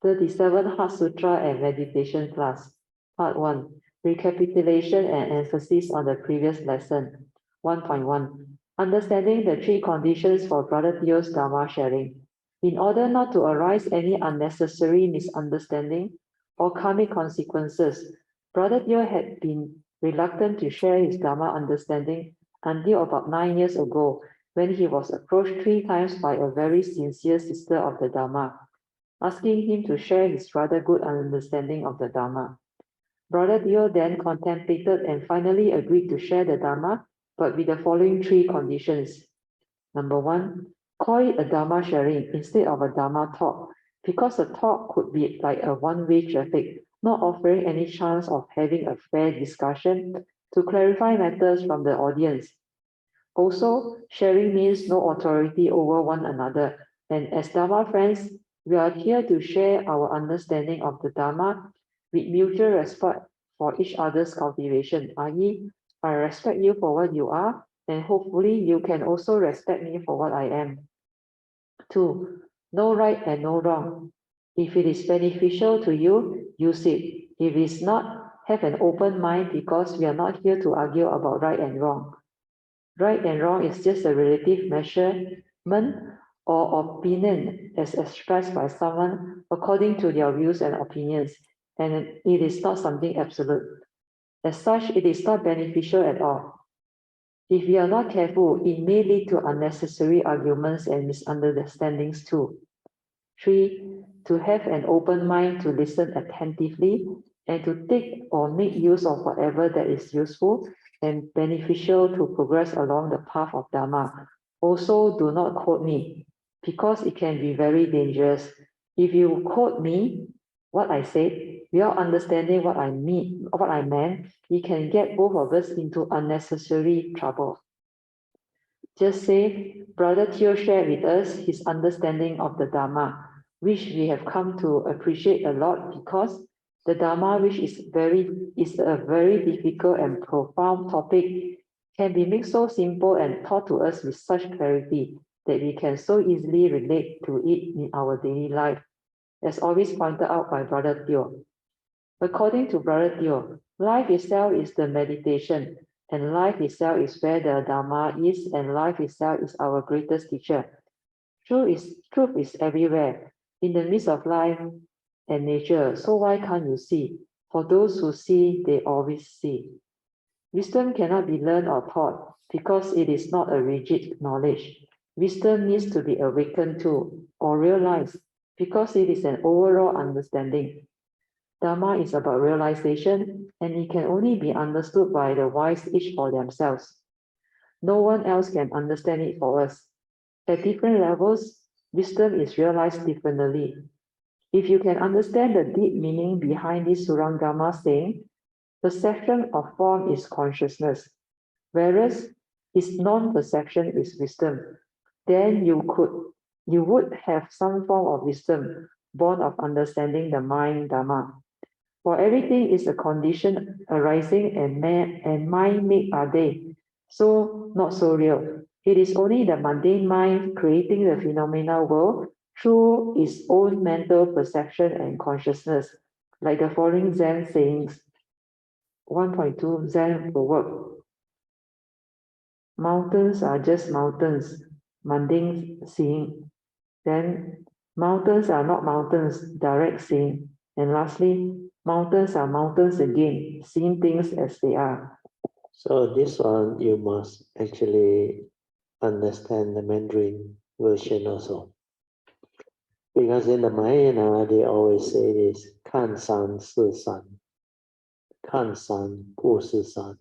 Speaker 3: 37 Heart Sutra and Meditation Class. Part 1. Recapitulation and emphasis on the previous lesson. 1.1. Understanding the 3 conditions for Brother Theo's Dharma sharing. In order not to arise any unnecessary misunderstanding or karmic consequences, Brother Theo had been reluctant to share his Dharma understanding until about 9 years ago, when he was approached 3 times by a very sincere sister of the Dharma, asking him to share his rather good understanding of the Dharma. Brother Theo then contemplated and finally agreed to share the Dharma, but with the following 3 conditions. Number 1, Call it a Dharma sharing instead of a Dharma talk, because a talk could be like a one-way traffic, not offering any chance of having a fair discussion to clarify matters from the audience. Also, sharing means no authority over one another, and as Dharma friends, we are here to share our understanding of the Dharma with mutual respect for each other's cultivation, i.e., I respect you for what you are, and hopefully you can also respect me for what I am. 2. No right and no wrong. If it is beneficial to you, use it. If it is not, have an open mind because we are not here to argue about right and wrong. Right and wrong is just a relative measurement or opinion as expressed by someone according to their views and opinions, and it is not something absolute. As such, it is not beneficial at all. If we are not careful, it may lead to unnecessary arguments and misunderstandings too. 3. To have an open mind to listen attentively and to take or make use of whatever that is useful and beneficial to progress along the path of Dharma. Also, do not quote me, because it can be very dangerous. If you quote me, what I said, without understanding what I meant, it can get both of us into unnecessary trouble. Just say, Brother Teo shared with us his understanding of the Dharma, which we have come to appreciate a lot because the Dharma, which is a very difficult and profound topic, can be made so simple and taught to us with such clarity that we can so easily relate to it in our daily life, as always pointed out by Brother Teo. According to Brother Teo, life itself is the meditation, and life itself is where the Dharma is, and life itself is our greatest teacher. Truth is everywhere, in the midst of life and nature, so why can't you see? For those who see, they always see. Wisdom cannot be learned or taught, because it is not a rigid knowledge. Wisdom needs to be awakened to, or realized, because it is an overall understanding. Dharma is about realization, and it can only be understood by the wise each for themselves. No one else can understand it for us. At different levels, wisdom is realized differently. If you can understand the deep meaning behind this Surangama saying, perception of form is consciousness, whereas its non-perception is wisdom, then you would have some form of wisdom born of understanding the mind Dharma. For everything is a condition arising and mind made are they, so not so real. It is only the mundane mind creating the phenomenal world through its own mental perception and consciousness, like the following Zen sayings. 1.2 Zen Proverb. Mountains are just mountains, mundane seeing. Then mountains are not mountains, direct seeing. And lastly, mountains are mountains again, seeing things as they are.
Speaker 1: So this one you must actually understand the Mandarin version also. Because in the Mahayana they always say this, 看山是山, 看山不是山.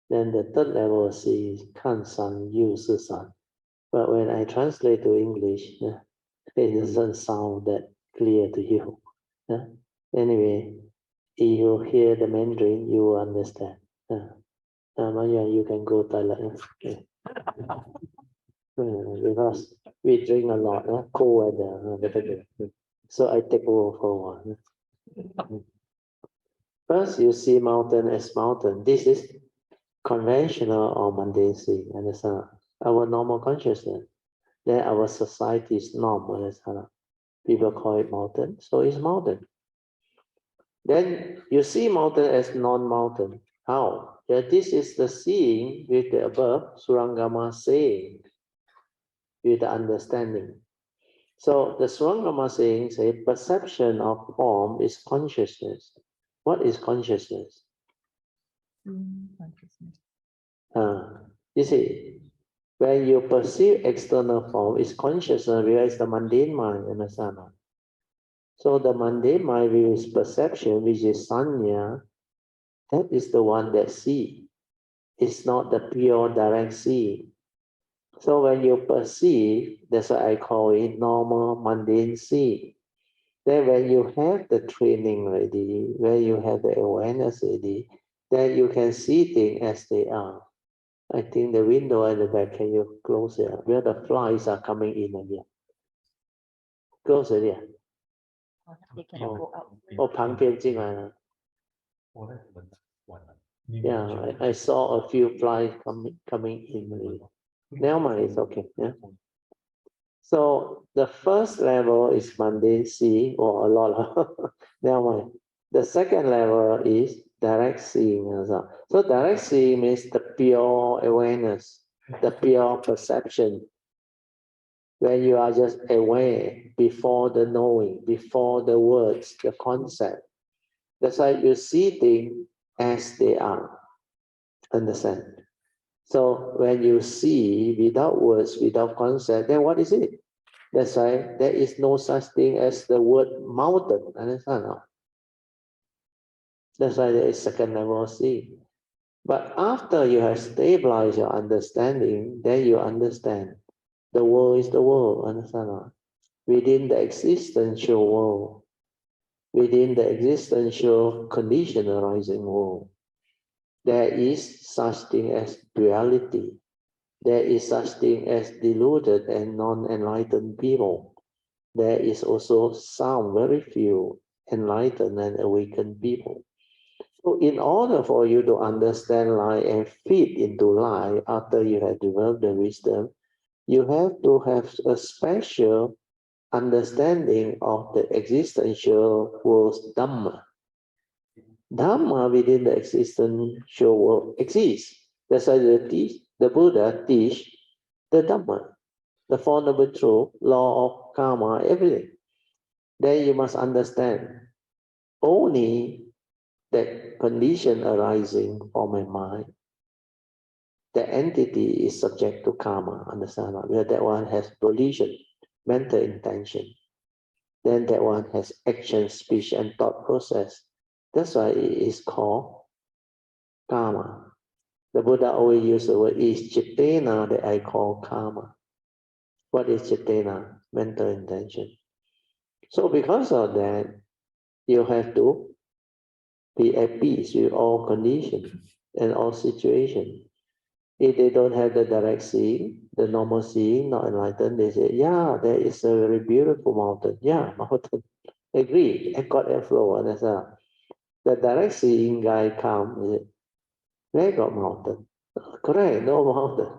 Speaker 1: Then the third level says, 看山又是山. But when I translate to English, it doesn't sound that clear to you. Anyway, if you hear the Mandarin, you will understand. Maya, you can go toilet. Because we drink a lot, cold weather. So I take over for a while. First, you see mountain as mountain. This is conventional or mundane seeing, understand? Our normal consciousness. Then our society's norm, understand? People call it mountain, so it's mountain. Then you see mountain as non-mountain. How? Yeah, this is the seeing with the above Surangama saying, with the understanding. So the Surangama saying say perception of form is consciousness. What is consciousness?
Speaker 2: Consciousness.
Speaker 1: You see, when you perceive external form, is consciousness, whereas the mundane mind, understand? So the mundane mind with its perception, which is sanya, that is the one that see. It's not the pure direct see. So when you perceive, that's what I call it normal mundane seeing. Then when you have the training ready, when you have the awareness ready, then you can see things as they are. I think the window at the back, can you close it? Where the flies are coming in again. Close it, yeah.
Speaker 2: They cannot go out.
Speaker 1: 旁边进来了。Yeah, I saw a few flies coming in. Never mind, it's okay. Yeah. So the first level is mundane seeing, or a lot of. Never mind. The second level is direct seeing. So direct seeing means the pure awareness, the pure perception. When you are just aware before the knowing, before the words, the concept. That's why you see things as they are. Understand? So when you see without words, without concept, then what is it? That's why there is no such thing as the word mountain. Understand? That's why there is second level seeing. But after you have stabilized your understanding, then you understand the world is the world. Understand? Within the existential world, within the existential condition arising world, there is such thing as duality. There is such thing as deluded and non-enlightened people. There is also some very few enlightened and awakened people. So in order for you to understand life and fit into life after you have developed the wisdom, you have to have a special understanding of the existential world's Dhamma. Dhamma within the existential world exists. That's why the Buddha teach the Dhamma, the Four Noble Truths, law of karma, everything. Then you must understand only that condition arising from my mind, the entity is subject to karma, understand? Where that one has volition, mental intention. Then that one has action, speech, and thought process. That's why it is called karma. The Buddha always use the word is chitena that I call karma. What is chitena? Mental intention. So because of that, you have to be at peace with all conditions and all situations. If they don't have the direct seeing, the normal seeing, not enlightened, they say, yeah, there is a very beautiful mountain. Yeah, mountain. Agree, accord and flow. And that's the direct seeing guy come, where got mountain? Correct, no mountain.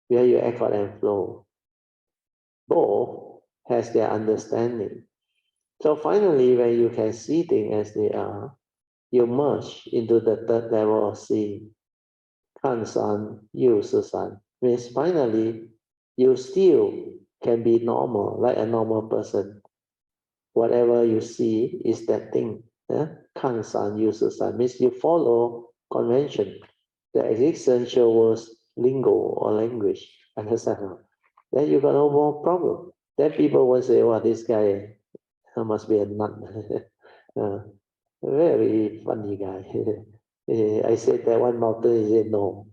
Speaker 1: Where you accord and flow. Both has their understanding. So finally, when you can see things as they are, you merge into the third level of seeing. 看山又是山 means finally you still can be normal, like a normal person. Whatever you see is that thing. 看山又是山 means you follow convention, the existential words, lingo or language. Understand? Then you got no more problem. Then people will say, "Well, this guy must be a nut." Very funny guy. I said that one mountain, he said no.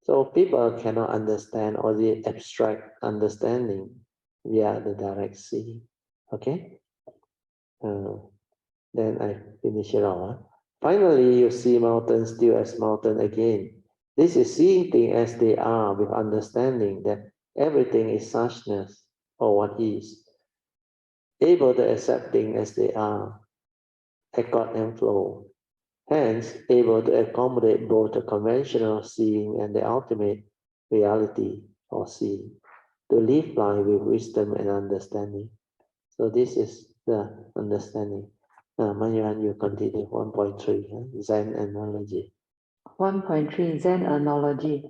Speaker 1: So people cannot understand all the abstract understanding via the direct seeing. Okay? Then I finish it off. Finally, you see mountains still as mountain again. This is seeing things as they are with understanding that everything is suchness or what is. Able to accept things as they are, accord and flow. Hence, able to accommodate both the conventional seeing and the ultimate reality or seeing, to live life with wisdom and understanding. So this is the understanding. Manyan, you continue 1.3, Zen analogy.
Speaker 3: 1.3 Zen analogy.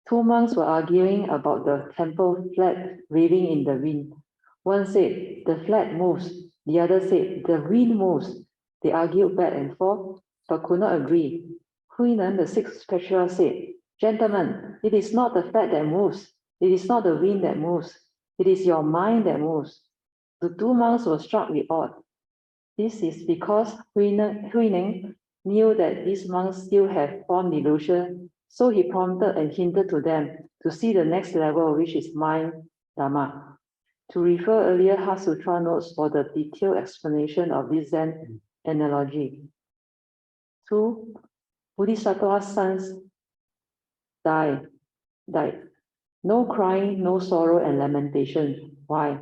Speaker 3: Two monks were arguing about the temple flag waving in the wind. One said, the flag moves. The other said, the wind moves. They argued back and forth, but could not agree. Huinan, the sixth lecturer, said, gentlemen, it is not the flag that moves. It is not the wind that moves. It is your mind that moves. The two monks were struck with awe. This is because Huinan knew that these monks still have formed illusion, So he prompted and hinted to them to see the next level, which is mind Dhamma. To refer earlier Heart Sutra notes for the detailed explanation of this Zen analogy. 2. Bodhisattva's sons died. No crying, no sorrow and lamentation. Why?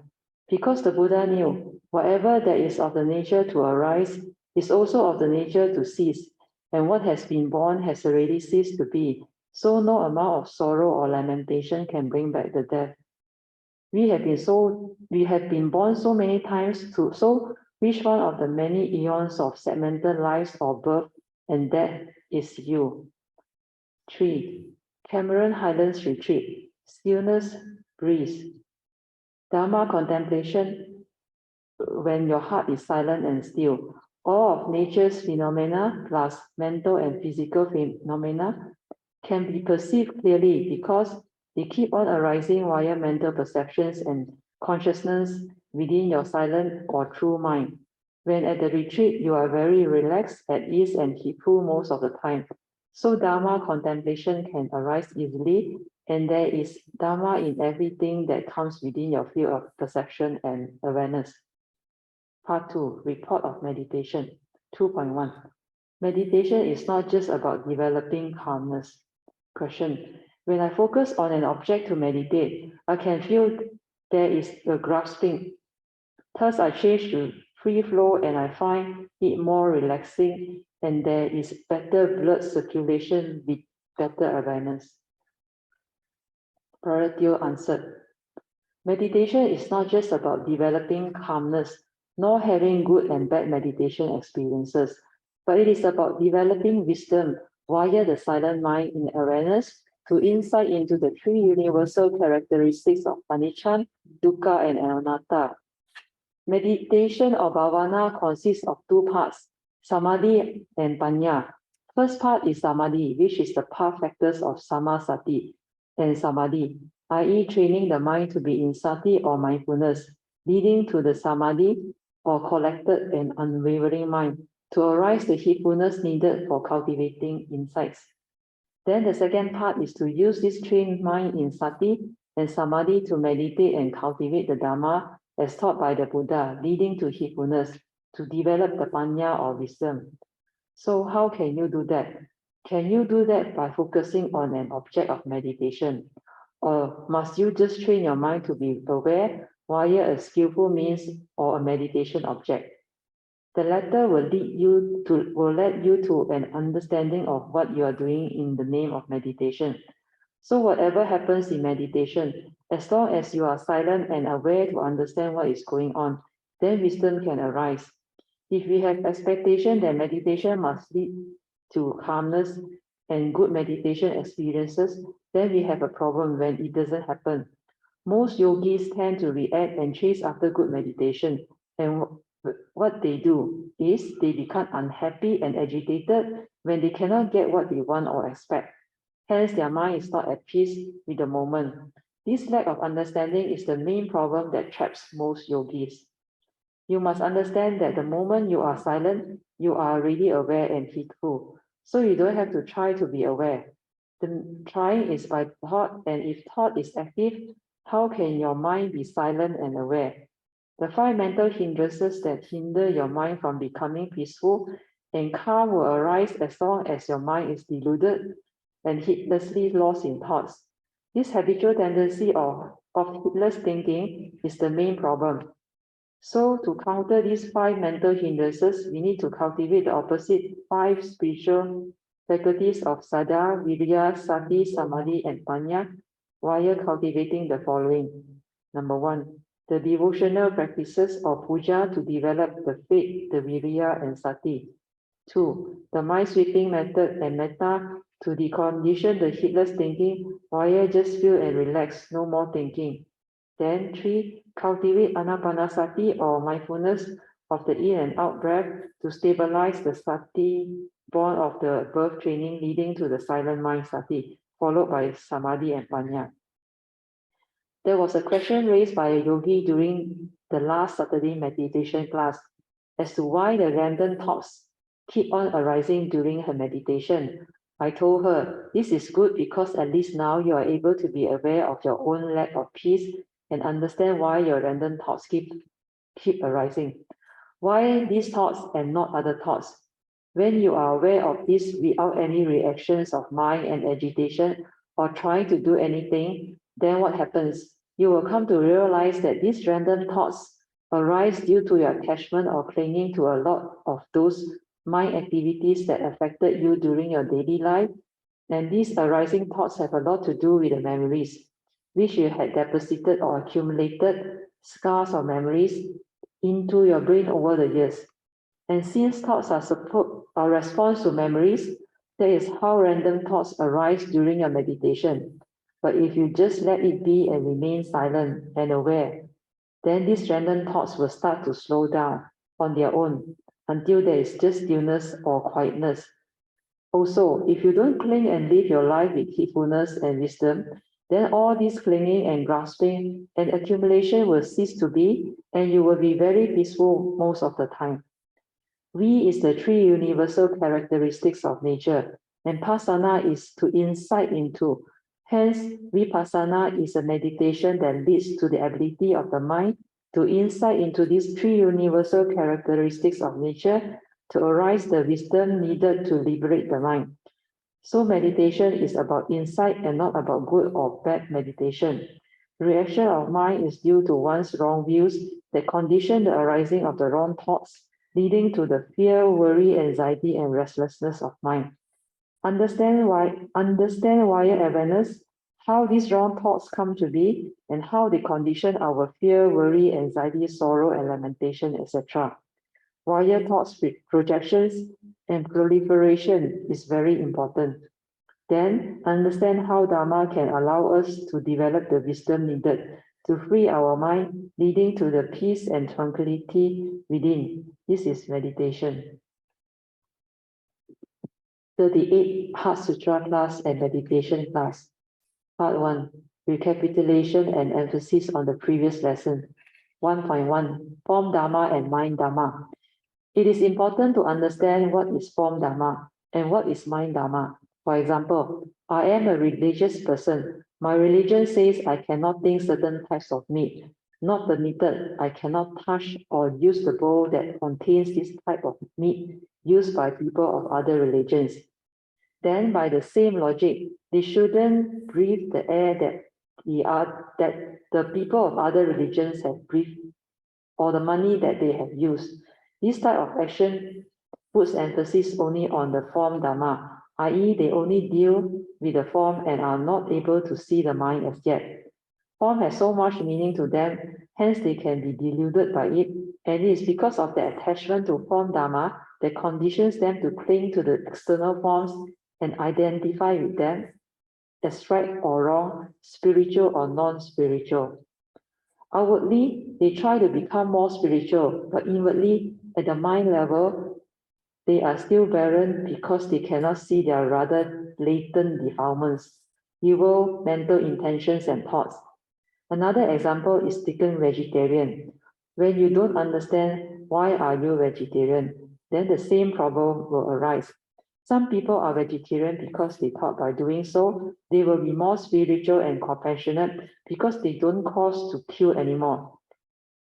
Speaker 3: Because the Buddha knew whatever that is of the nature to arise is also of the nature to cease, and what has been born has already ceased to be, so no amount of sorrow or lamentation can bring back the death. We have been born so many times so which one of the many eons of segmented lives or birth and death is you? 3. Cameron Highlands Retreat. Stillness, breeze. Dharma contemplation when your heart is silent and still. All of nature's phenomena plus mental and physical phenomena can be perceived clearly because they keep on arising via mental perceptions and consciousness within your silent or true mind. When at the retreat, you are very relaxed, at ease, and heedful most of the time. So Dharma contemplation can arise easily, and there is Dharma in everything that comes within your field of perception and awareness. Part 2, Report of Meditation. 2.1. Meditation is not just about developing calmness. Question. When I focus on an object to meditate, I can feel there is a grasping. Thus, I change to free flow and I find it more relaxing and there is better blood circulation with better awareness. Praratyo answered. Meditation is not just about developing calmness, nor having good and bad meditation experiences, but it is about developing wisdom via the silent mind in awareness to insight into the three universal characteristics of anicca, dukkha, and anatta. Meditation or bhavana consists of two parts, samadhi and panya. First part is samadhi, which is the path factors of samasati and samadhi, i.e. training the mind to be in sati or mindfulness, leading to the samadhi or collected and unwavering mind to arise the heedfulness needed for cultivating insights. Then the second part is to use this trained mind in sati and samadhi to meditate and cultivate the Dhamma as taught by the Buddha, leading to heedfulness, to develop the panya or wisdom. So how can you do that? Can you do that by focusing on an object of meditation? Or must you just train your mind to be aware via a skillful means or a meditation object? The latter will let you to an understanding of what you are doing in the name of meditation. So whatever happens in meditation, as long as you are silent and aware to understand what is going on, then wisdom can arise. If we have expectation that meditation must lead to calmness and good meditation experiences, then we have a problem when it doesn't happen. Most yogis tend to react and chase after good meditation, and what they do is they become unhappy and agitated when they cannot get what they want or expect. Hence, their mind is not at peace with the moment. This lack of understanding is the main problem that traps most yogis. You must understand that the moment you are silent, you are already aware and heedful. So you don't have to try to be aware. The trying is by thought, and if thought is active, how can your mind be silent and aware? The 5 mental hindrances that hinder your mind from becoming peaceful and calm will arise as long as your mind is deluded and heedlessly lost in thoughts. This habitual tendency of heedless thinking is the main problem. So to counter these 5 mental hindrances, we need to cultivate the opposite 5 spiritual faculties of Saddha, Virya, Sati, Samadhi, and Panya via cultivating the following. Number 1, the devotional practices of puja to develop the faith, the Virya, and Sati. 2, the mind-sweeping method and metta to decondition the heedless thinking via just feel and relax, no more thinking. Then 3, cultivate anapanasati or mindfulness of the in and out breath to stabilize the sati born of the birth training leading to the silent mind sati, followed by samadhi and panya. There was a question raised by a yogi during the last Saturday meditation class as to why the random thoughts keep on arising during her meditation. I told her, this is good because at least now you are able to be aware of your own lack of peace and understand why your random thoughts keep arising. Why these thoughts and not other thoughts? When you are aware of this without any reactions of mind and agitation or trying to do anything, then what happens? You will come to realize that these random thoughts arise due to your attachment or clinging to a lot of those mind activities that affected you during your daily life. And these arising thoughts have a lot to do with the memories, which you had deposited or accumulated scars or memories into your brain over the years. And since thoughts are a response to memories, that is how random thoughts arise during your meditation. But if you just let it be and remain silent and aware, then these random thoughts will start to slow down on their own until there is just stillness or quietness. Also, if you don't cling and live your life with heedfulness and wisdom, then all this clinging and grasping and accumulation will cease to be, and you will be very peaceful most of the time. We is the three universal characteristics of nature, and Pasana is to insight into. Hence, Vipassana is a meditation that leads to the ability of the mind to insight into these three universal characteristics of nature to arise the wisdom needed to liberate the mind. So meditation is about insight and not about good or bad meditation. Reaction of mind is due to one's wrong views that condition the arising of the wrong thoughts, leading to the fear, worry, anxiety, and restlessness of mind. Understand wire awareness, how these wrong thoughts come to be, and how they condition our fear, worry, anxiety, sorrow, and lamentation, etc. Wire thoughts with projections and proliferation is very important. Then understand how Dharma can allow us to develop the wisdom needed to free our mind, leading to the peace and tranquility within. This is meditation. 38 Heart Sutra class and meditation class. Part 1. Recapitulation and emphasis on the previous lesson. 1.1 Form Dharma and Mind Dharma. It is important to understand what is form Dharma and what is mind Dharma. For example, I am a religious person. My religion says I cannot think certain types of meat. Not permitted, I cannot touch or use the bowl that contains this type of meat used by people of other religions. Then by the same logic, they shouldn't breathe the air that the people of other religions have breathed or the money that they have used. This type of action puts emphasis only on the form Dharma, i.e. they only deal with the form and are not able to see the mind as yet. Form has so much meaning to them, hence they can be deluded by it, and it is because of their attachment to form Dharma that conditions them to cling to the external forms and identify with them as right or wrong, spiritual or non-spiritual. Outwardly, they try to become more spiritual, but inwardly, at the mind level, they are still barren because they cannot see their rather latent defilements, evil mental intentions and thoughts. Another example is taken vegetarian. When you don't understand why are you vegetarian, then the same problem will arise. Some people are vegetarian because they thought by doing so, they will be more spiritual and compassionate because they don't cause to kill anymore.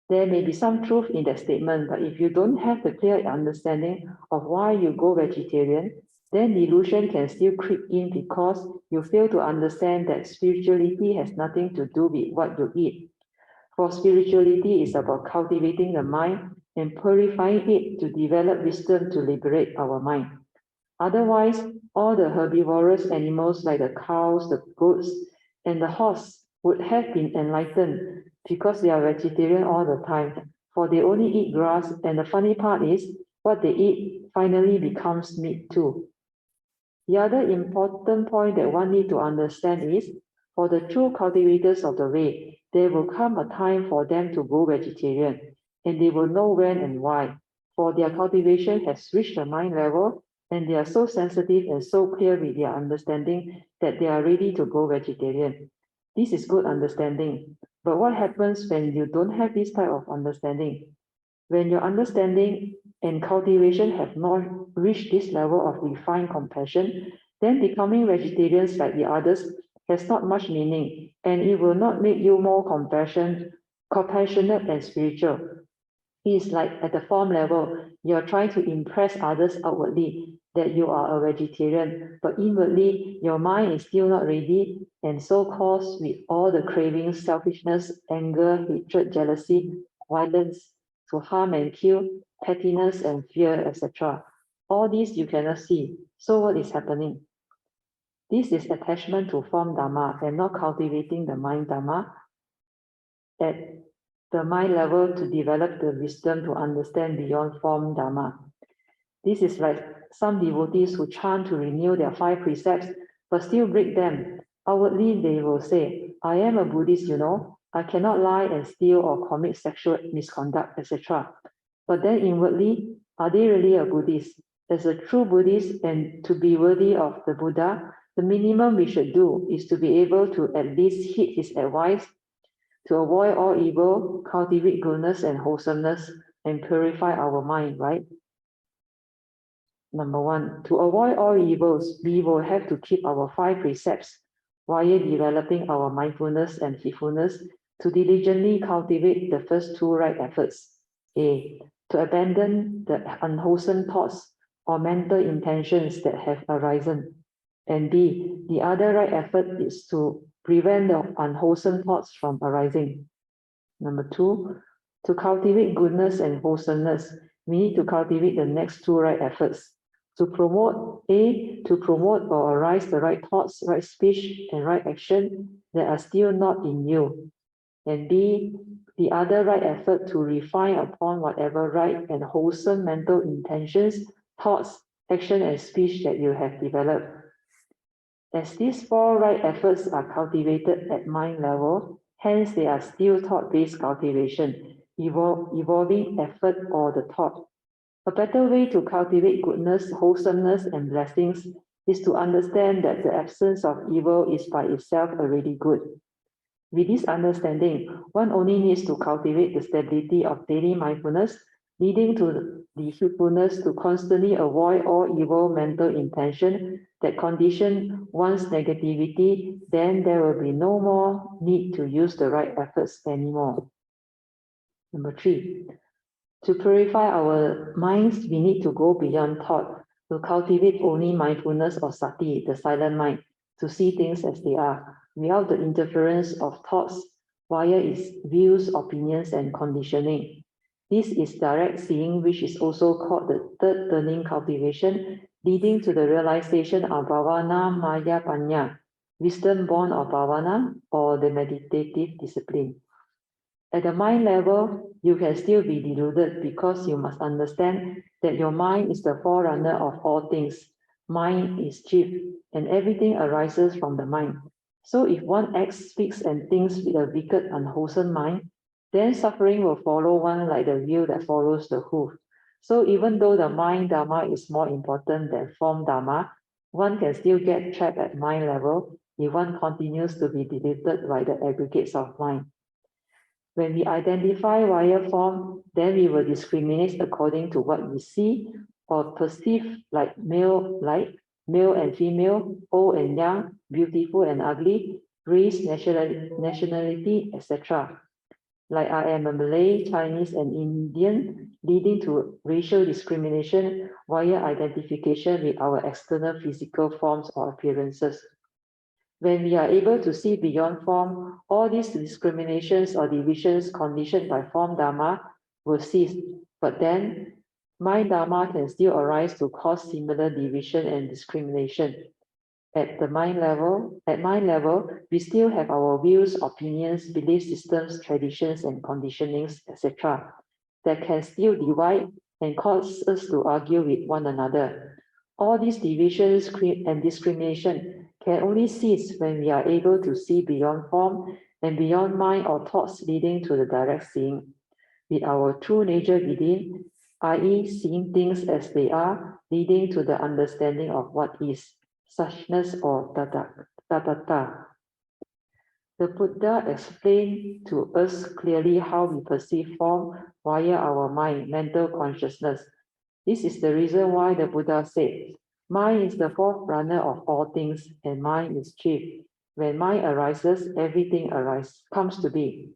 Speaker 3: There may be some truth in that statement, but if you don't have the clear understanding of why you go vegetarian, then delusion can still creep in because you fail to understand that spirituality has nothing to do with what you eat. For spirituality is about cultivating the mind and purifying it to develop wisdom to liberate our mind. Otherwise, all the herbivorous animals like the cows, the goats, and the horse would have been enlightened because they are vegetarian all the time, for they only eat grass, and the funny part is, what they eat finally becomes meat too. The other important point that one needs to understand is, for the true cultivators of the way, there will come a time for them to go vegetarian, and they will know when and why, for their cultivation has reached the mind level, and they are so sensitive and so clear with their understanding that they are ready to go vegetarian. This is good understanding. But what happens when you don't have this type of understanding? When your understanding and cultivation have not reached this level of refined compassion, then becoming vegetarians like the others has not much meaning, and it will not make you more compassionate and spiritual. It is like at the form level, you are trying to impress others outwardly that you are a vegetarian, but inwardly your mind is still not ready, and so cause with all the cravings, selfishness, anger, hatred, jealousy, violence, to harm and kill, pettiness and fear, etc. All these you cannot see. So what is happening? This is attachment to form Dharma and not cultivating the mind Dharma at the mind level to develop the wisdom to understand beyond form Dharma. This is like some devotees who chant to renew their 5 precepts but still break them. Outwardly, they will say, I am a Buddhist, you know, I cannot lie and steal or commit sexual misconduct, etc. But then inwardly, are they really a Buddhist? As a true Buddhist and to be worthy of the Buddha, the minimum we should do is to be able to at least heed his advice to avoid all evil, cultivate goodness and wholesomeness, and purify our mind, right? Number 1, to avoid all evils, we will have to keep our 5 precepts while developing our mindfulness and heedfulness to diligently cultivate the first 2 right efforts. A, to abandon the unwholesome thoughts or mental intentions that have arisen. And B, the other right effort is to prevent the unwholesome thoughts from arising. Number 2, to cultivate goodness and wholesomeness, we need to cultivate the next 2 right efforts. To promote or arise the right thoughts, right speech, and right action that are still not in you. And B, the other right effort to refine upon whatever right and wholesome mental intentions, thoughts, action, and speech that you have developed. As these 4 right efforts are cultivated at mind level, hence they are still thought-based cultivation, evolving effort or the thought. A better way to cultivate goodness, wholesomeness, and blessings is to understand that the absence of evil is by itself already good. With this understanding, one only needs to cultivate the stability of daily mindfulness, leading to the heedfulness to constantly avoid all evil mental intention that condition one's negativity. Then there will be no more need to use the right efforts anymore. Number 3, to purify our minds, we need to go beyond thought, to cultivate only mindfulness or sati, the silent mind, to see things as they are, without the interference of thoughts via its views, opinions, and conditioning. This is direct seeing, which is also called the 3rd turning cultivation, leading to the realization of bhavana maya panya, wisdom born of bhavana, or the meditative discipline. At the mind level, you can still be deluded because you must understand that your mind is the forerunner of all things. Mind is chief, and everything arises from the mind. So if one acts, speaks, and thinks with a wicked, unwholesome mind, then suffering will follow one like the wheel that follows the hoof. So even though the mind Dharma is more important than form Dharma, one can still get trapped at mind level if one continues to be deluded by the aggregates of mind. When we identify via form, then we will discriminate according to what we see or perceive like male and female, old and young, beautiful and ugly, race, nationality, etc. Like I am a Malay, Chinese, and Indian, leading to racial discrimination via identification with our external physical forms or appearances. When we are able to see beyond form, all these discriminations or divisions conditioned by form Dharma will cease. But then, mind Dharma can still arise to cause similar division and discrimination. At mind level, we still have our views, opinions, belief systems, traditions, and conditionings, etc., that can still divide and cause us to argue with one another. All these divisions and discrimination can only cease when we are able to see beyond form and beyond mind or thoughts, leading to the direct seeing with our true nature within, i.e., seeing things as they are, leading to the understanding of what is, suchness or tathata. The Buddha explained to us clearly how we perceive form via our mind, mental consciousness. This is the reason why the Buddha said, Mind is the fourth runner of all things, and mind is chief. When mind arises, everything comes to be.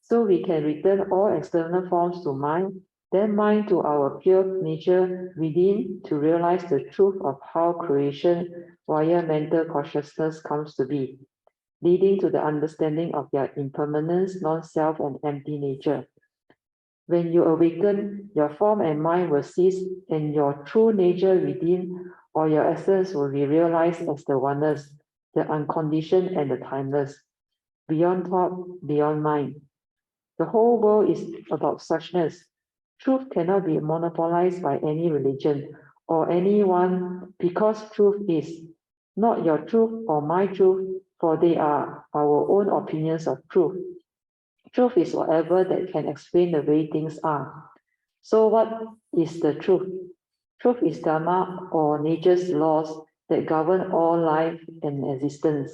Speaker 3: So we can return all external forms to mind, then mind to our pure nature within to realize the truth of how creation via mental consciousness comes to be, leading to the understanding of their impermanence, non-self, and empty nature. When you awaken, your form and mind will cease, and your true nature within or your essence will be realized as the oneness, the unconditioned and the timeless, beyond thought, beyond mind. The whole world is about suchness. Truth cannot be monopolized by any religion or anyone, because truth is not your truth or my truth, for they are our own opinions of truth. Truth is whatever that can explain the way things are. So what is the truth? Truth is Dharma or nature's laws that govern all life and existence.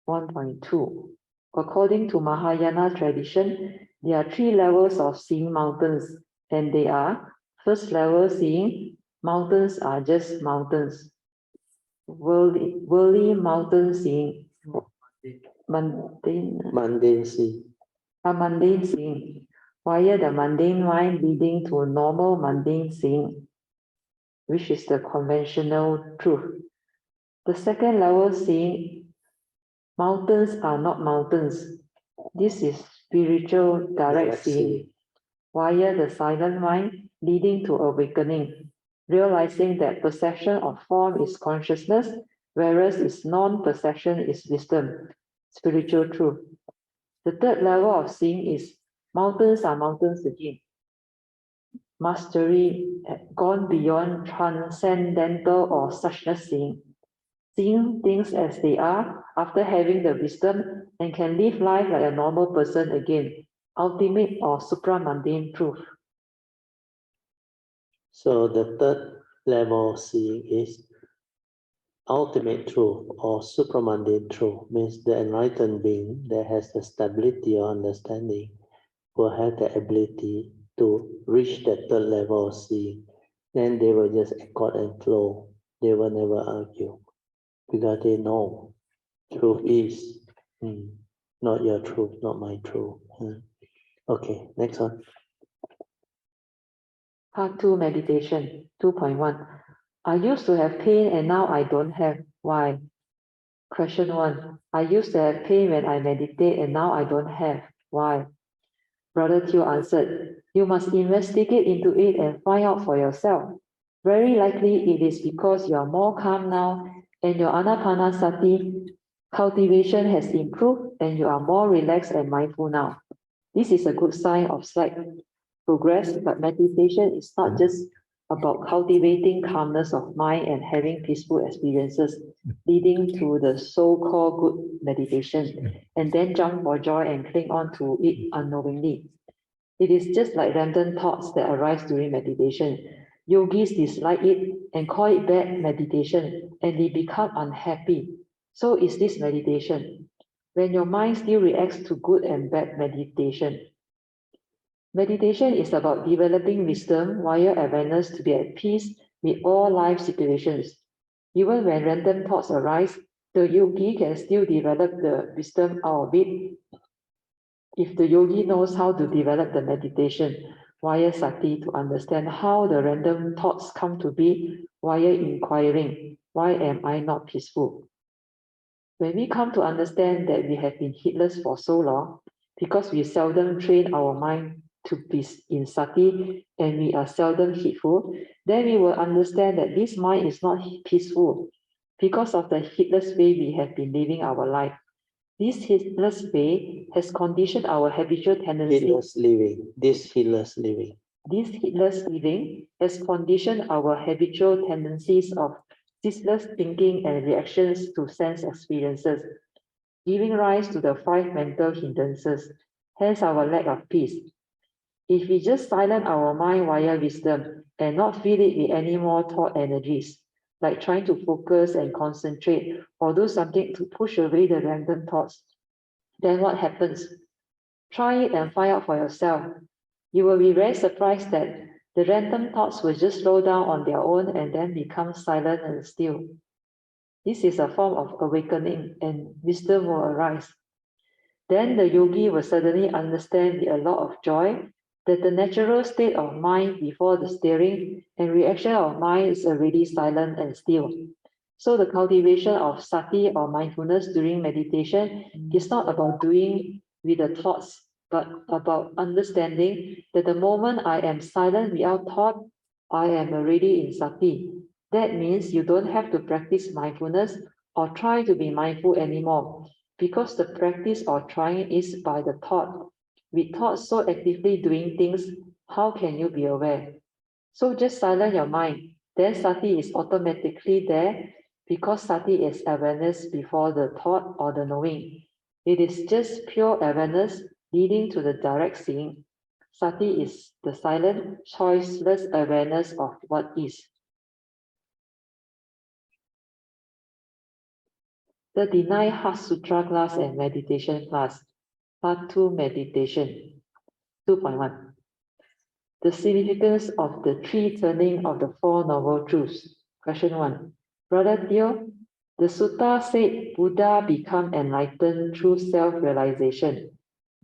Speaker 3: 1.2. According to Mahayana tradition, there are 3 levels of seeing mountains, and they are: first level seeing, mountains are just mountains. Worldly mountain seeing,
Speaker 1: Mundane see.
Speaker 3: Mundane seeing, via the mundane mind leading to normal mundane seeing, which is the conventional truth. The second level seeing, mountains are not mountains. This is spiritual direct seeing, via the silent mind leading to awakening, realizing that perception of form is consciousness, whereas its non-perception is wisdom, spiritual truth. The third level of seeing is mountains are mountains again. Mastery gone beyond transcendental or suchness seeing. Seeing things as they are after having the wisdom and can live life like a normal person again. Ultimate or supramundane truth.
Speaker 1: So the third level of seeing is ultimate truth or supramundane truth, means the enlightened being that has the stability or understanding will have the ability to reach that third level of seeing. Then they will just accord and flow. They will never argue because they know truth is not your truth, not my truth. Okay, next one.
Speaker 3: Part 2 meditation 2.1. I used to have pain and now I don't have. Why? Question 1. I used to have pain when I meditate and now I don't have. Why? Brother Teo answered, you must investigate into it and find out for yourself. Very likely it is because you are more calm now and your anapanasati cultivation has improved and you are more relaxed and mindful now. This is a good sign of slight progress, but meditation is not just about cultivating calmness of mind and having peaceful experiences, leading to the so-called good meditation, and then jump for joy and cling on to it unknowingly. It is just like random thoughts that arise during meditation. Yogis dislike it and call it bad meditation, and they become unhappy. So is this meditation. When your mind still reacts to good and bad meditation. Meditation is about developing wisdom via awareness to be at peace with all life situations. Even when random thoughts arise, the yogi can still develop the wisdom out of it. If the yogi knows how to develop the meditation via sati to understand how the random thoughts come to be via inquiring, why am I not peaceful? When we come to understand that we have been heedless for so long, because we seldom train our mind to be in sati and we are seldom heedful, then we will understand that this mind is not peaceful because of the heedless way we have been living our life. This heedless way has conditioned our habitual tendency.
Speaker 1: This heedless living
Speaker 3: has conditioned our habitual tendencies of ceaseless thinking and reactions to sense experiences, giving rise to the 5 mental hindrances, hence our lack of peace. If we just silence our mind via wisdom and not fill it with any more thought energies, like trying to focus and concentrate or do something to push away the random thoughts, then what happens? Try it and find out for yourself. You will be very surprised that The random thoughts will just slow down on their own and then become silent and still. This is a form of awakening and wisdom will arise. Then the yogi will suddenly understand with a lot of joy that the natural state of mind before the stirring and reaction of mind is already silent and still. So the cultivation of sati or mindfulness during meditation is not about doing with the thoughts, but about understanding that the moment I am silent without thought, I am already in sati. That means you don't have to practice mindfulness or try to be mindful anymore, because the practice or trying is by the thought. With thoughts so actively doing things, how can you be aware? So just silence your mind. Then sati is automatically there, because sati is awareness before the thought or the knowing. It is just pure awareness leading to the direct seeing. Sati is the silent, choiceless awareness of what is. The Deny Heart Sutra class and meditation class, part 2 meditation, 2.1. The significance of the three turning of the Four Noble Truths. Question 1. Brother Theo, the Sutta said Buddha become enlightened through self-realization.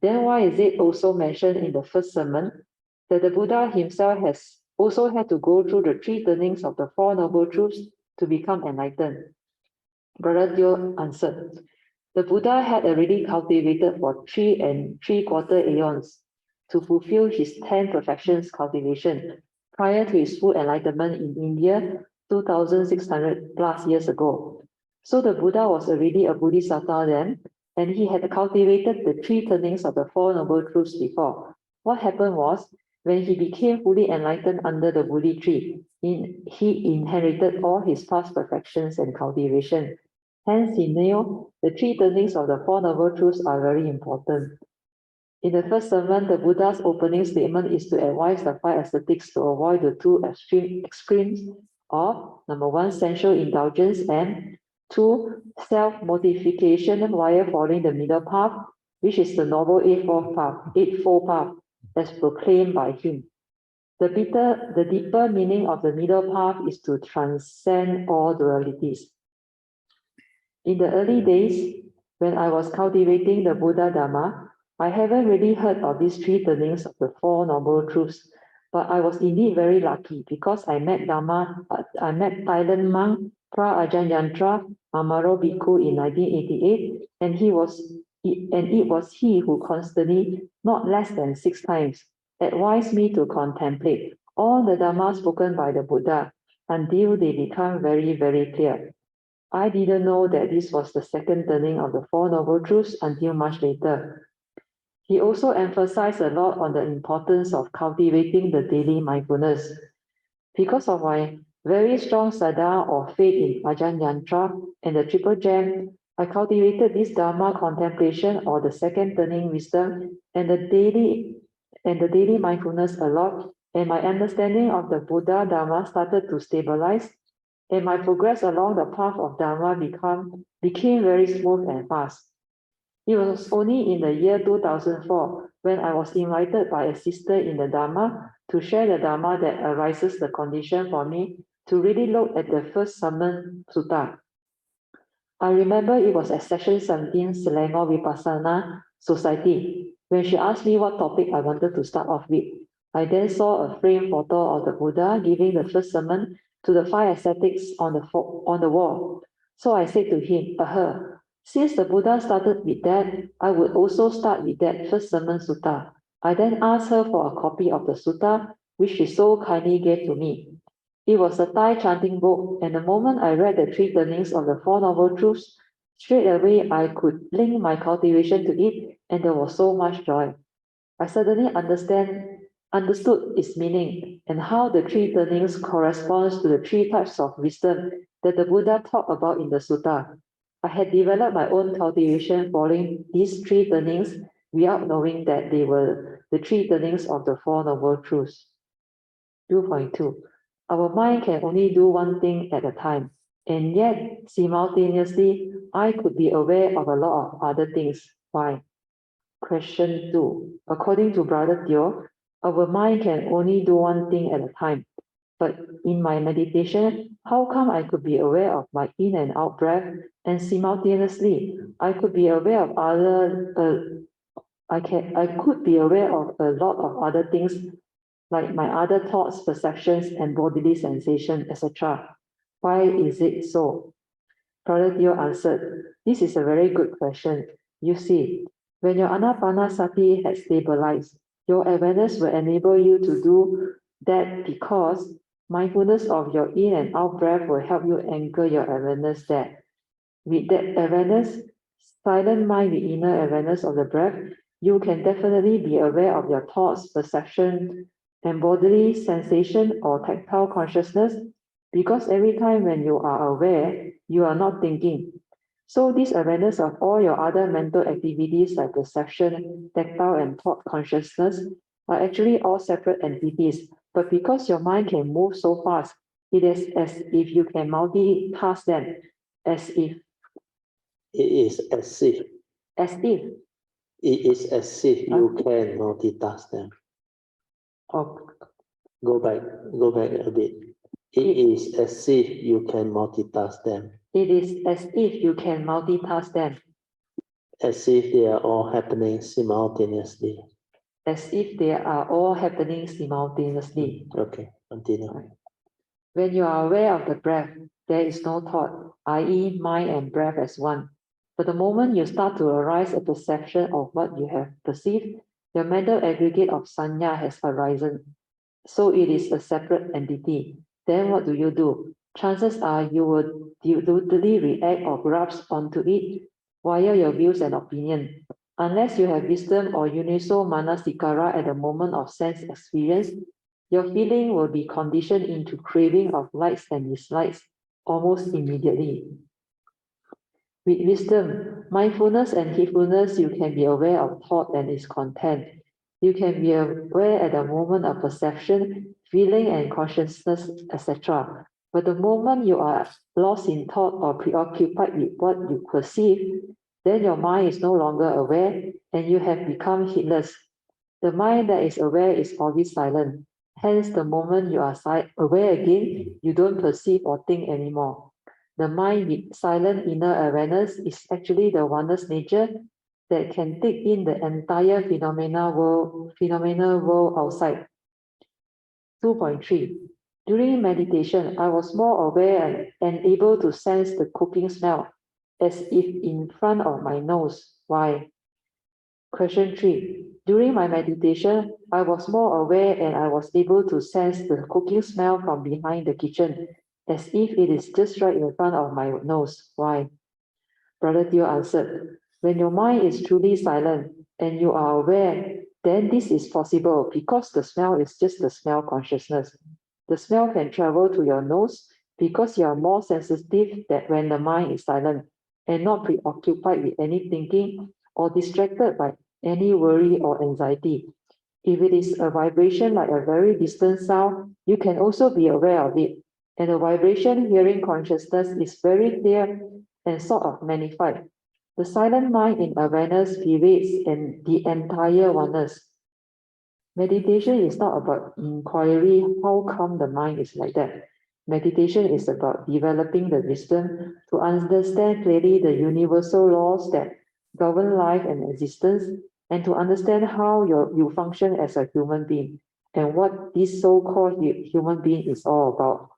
Speaker 3: Then why is it also mentioned in the first sermon that the Buddha himself has also had to go through the three turnings of the Four Noble Truths to become enlightened? Brother Theo answered, the Buddha had already cultivated for 3¾ aeons to fulfill his 10 perfections cultivation prior to his full enlightenment in India 2,600 plus years ago. So the Buddha was already a Bodhisattva then, and he had cultivated the three turnings of the Four Noble Truths before. What happened was, when he became fully enlightened under the Bodhi tree, he inherited all his past perfections and cultivation. Hence, he knew the three turnings of the Four Noble Truths are very important. In the first sermon, the Buddha's opening statement is to advise the five ascetics to avoid the two extremes of, number 1, sensual indulgence, and 2, self-mortification via following the middle path, which is the Noble Eightfold Path, as proclaimed by him. The deeper meaning of the middle path is to transcend all dualities. In the early days, when I was cultivating the Buddha Dhamma, I haven't really heard of these three turnings of the Four Noble Truths, but I was indeed very lucky because I met Thailand monk Pra Ajahn Yantra Amaro Bhikkhu in 1988, and it was he who constantly, not less than 6 times, advised me to contemplate all the Dhamma spoken by the Buddha until they become very, very clear. I didn't know that this was the second turning of the Four Noble Truths until much later. He also emphasized a lot on the importance of cultivating the daily mindfulness. Because of my very strong sada or faith in Ajahn Yantra and the Triple Gem, I cultivated this Dharma contemplation or the second turning wisdom and the daily mindfulness a lot, and my understanding of the Buddha Dharma started to stabilize, and my progress along the path of Dharma became very smooth and fast. It was only in the year 2004 when I was invited by a sister in the Dharma to share the Dharma that arises the condition for me to really look at the first summon sutta. I remember it was at session 17 Selangor Vipassana Society when she asked me what topic I wanted to start off with. I then saw a framed photo of the Buddha giving the first sermon to the five ascetics on the wall. So I said to him, since the Buddha started with that, I would also start with that first sermon sutta. I then asked her for a copy of the sutta, which she so kindly gave to me. It was a Thai chanting book, and the moment I read the three turnings of the Four Noble Truths, straight away I could link my cultivation to it, and there was so much joy. I suddenly understood its meaning and how the three turnings corresponds to the three types of wisdom that the Buddha talked about in the sutta. I had developed my own cultivation following these three turnings without knowing that they were the three turnings of the Four Noble Truths. 2.2. Our mind can only do one thing at a time, and yet simultaneously, I could be aware of a lot of other things. Why? Question 2. According to Brother Theo, Our mind can only do one thing at a time. But in my meditation, how come I could be aware of my in and out breath, and simultaneously I could be aware of I could be aware of a lot of other things like my other thoughts, perceptions, and bodily sensation, etc. Why is it so? Brother Teo answered, this is a very good question. You see, when your anapanasati has stabilized, your awareness will enable you to do that because mindfulness of your in and out breath will help you anchor your awareness there. With that awareness, silent mind with inner awareness of the breath, you can definitely be aware of your thoughts, perception, and bodily sensation or tactile consciousness, because every time when you are aware, you are not thinking. So this awareness of all your other mental activities like perception, tactile, and thought consciousness are actually all separate entities. But because your mind can move so fast, it is as if you can multitask them, as if
Speaker 1: It is as if
Speaker 3: you
Speaker 1: can multitask them.
Speaker 3: or
Speaker 1: Go back a bit. It is as if you can multitask them.
Speaker 3: it is as if you can multitask them,
Speaker 1: As if they are all happening simultaneously.
Speaker 3: as if they are all happening simultaneously.
Speaker 1: Okay, continue.
Speaker 3: When you are aware of the breath, there is no thought, i.e., mind and breath as one. But the moment you start to arise a perception of what you have perceived, your mental aggregate of sanya has arisen. So it is a separate entity. Then what do? Chances are you will dilutively react or grasp onto it via your views and opinion. Unless you have wisdom or uniso manasikara at the moment of sense experience, your feeling will be conditioned into craving of likes and dislikes almost immediately. With wisdom, mindfulness, and heedfulness, you can be aware of thought and its content. You can be aware at the moment of perception, feeling, and consciousness, etc. But the moment you are lost in thought or preoccupied with what you perceive, then your mind is no longer aware and you have become heedless. The mind that is aware is always silent. Hence, the moment you are aware again, you don't perceive or think anymore. The mind with silent inner awareness is actually the oneness nature that can take in the entire phenomenal world outside. 2.3. During meditation, I was more aware and able to sense the cooking smell as if in front of my nose. Why? Question 3. During my meditation, I was more aware and I was able to sense the cooking smell from behind the kitchen as if it is just right in front of my nose. Why? Brother Teo answered, when your mind is truly silent and you are aware, then this is possible because the smell is just the smell consciousness. The smell can travel to your nose because you are more sensitive that when the mind is silent and not preoccupied with any thinking or distracted by any worry or anxiety. If it is a vibration like a very distant sound, you can also be aware of it. And the vibration hearing consciousness is very clear and sort of magnified. The silent mind in awareness pervades in the entire oneness. Meditation is not about inquiry, how come the mind is like that. Meditation is about developing the wisdom to understand clearly the universal laws that govern life and existence, and to understand how you function as a human being and what this so-called human being is all about.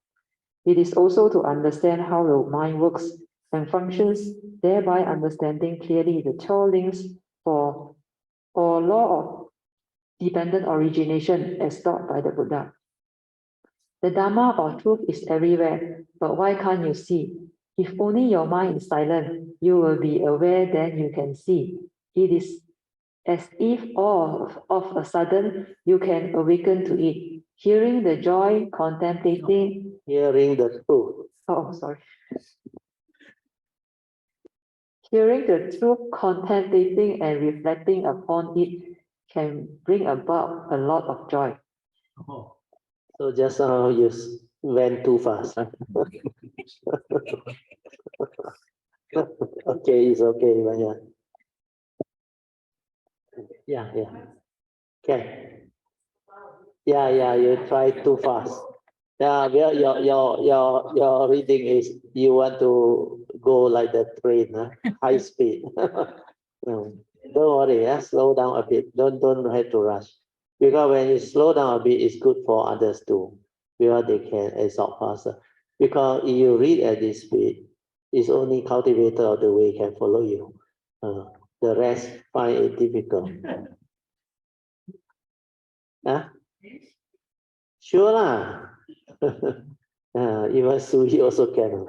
Speaker 3: It is also to understand how the mind works and functions, thereby understanding clearly the 12 links for or law of dependent origination as taught by the Buddha. The Dharma or truth is everywhere, but why can't you see? If only your mind is silent, you will be aware, then you can see. It is as if all of a sudden you can awaken to it, hearing the joy, contemplating.
Speaker 1: Hearing the truth.
Speaker 3: Oh, sorry. Hearing the truth, contemplating, and reflecting upon it can bring about a lot of joy.
Speaker 1: So just now you went too fast. Huh? Okay, it's okay, yeah. Yeah. Okay. Yeah, you try too fast. Yeah, well, your reading is you want to go like the train, high speed. No, don't worry, slow down a bit. Don't have to rush. Because when you slow down a bit, it's good for others too, because they can absorb faster. Because if you read at this speed, it's only cultivator of the way can follow you. The rest find it difficult. Sure lah. Even Sui also can.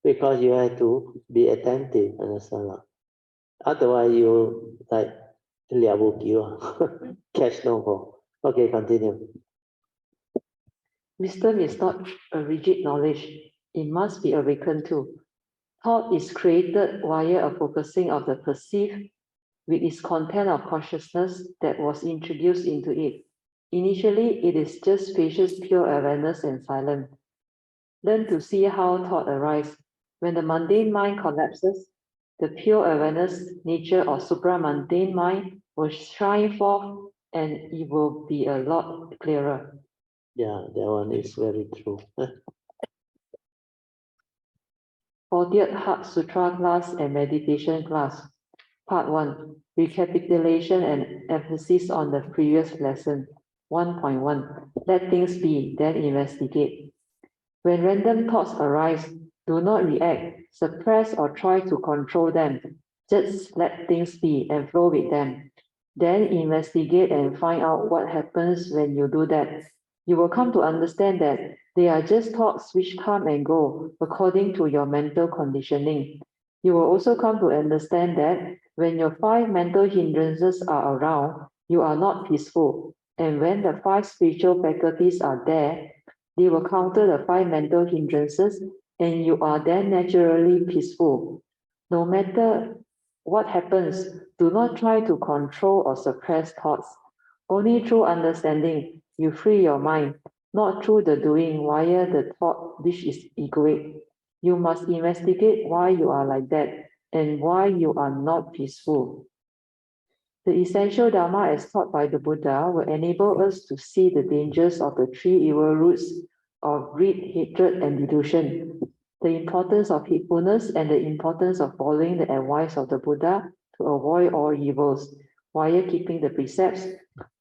Speaker 1: Because you have to be attentive, understand lah. Otherwise you like catch no more. Okay, continue.
Speaker 3: Wisdom is not a rigid knowledge. It must be awakened too. Thought is created via a focusing of the perceived with its content of consciousness that was introduced into it. Initially, it is just spacious, pure awareness and silence. Learn to see how thought arises. When the mundane mind collapses, the pure awareness nature of supramundane mind will shine forth and it will be a lot clearer.
Speaker 1: Yeah, that one is very true.
Speaker 3: 40th Heart Sutra class and meditation class. Part 1. Recapitulation and emphasis on the previous lesson. 1.1. Let things be, then investigate. When random thoughts arise, do not react, suppress or try to control them. Just let things be and flow with them. Then investigate and find out what happens when you do that. You will come to understand that they are just thoughts which come and go according to your mental conditioning. You will also come to understand that when your 5 mental hindrances are around, you are not peaceful. And when the 5 spiritual faculties are there, they will counter the 5 mental hindrances and you are then naturally peaceful. No matter what happens, do not try to control or suppress thoughts. Only through understanding, you free your mind, not through the doing via the thought which is egoic. You must investigate why you are like that and why you are not peaceful. The essential Dharma as taught by the Buddha will enable us to see the dangers of the 3 evil roots of greed, hatred, and delusion, the importance of hatefulness, and the importance of following the advice of the Buddha to avoid all evils, while keeping the precepts,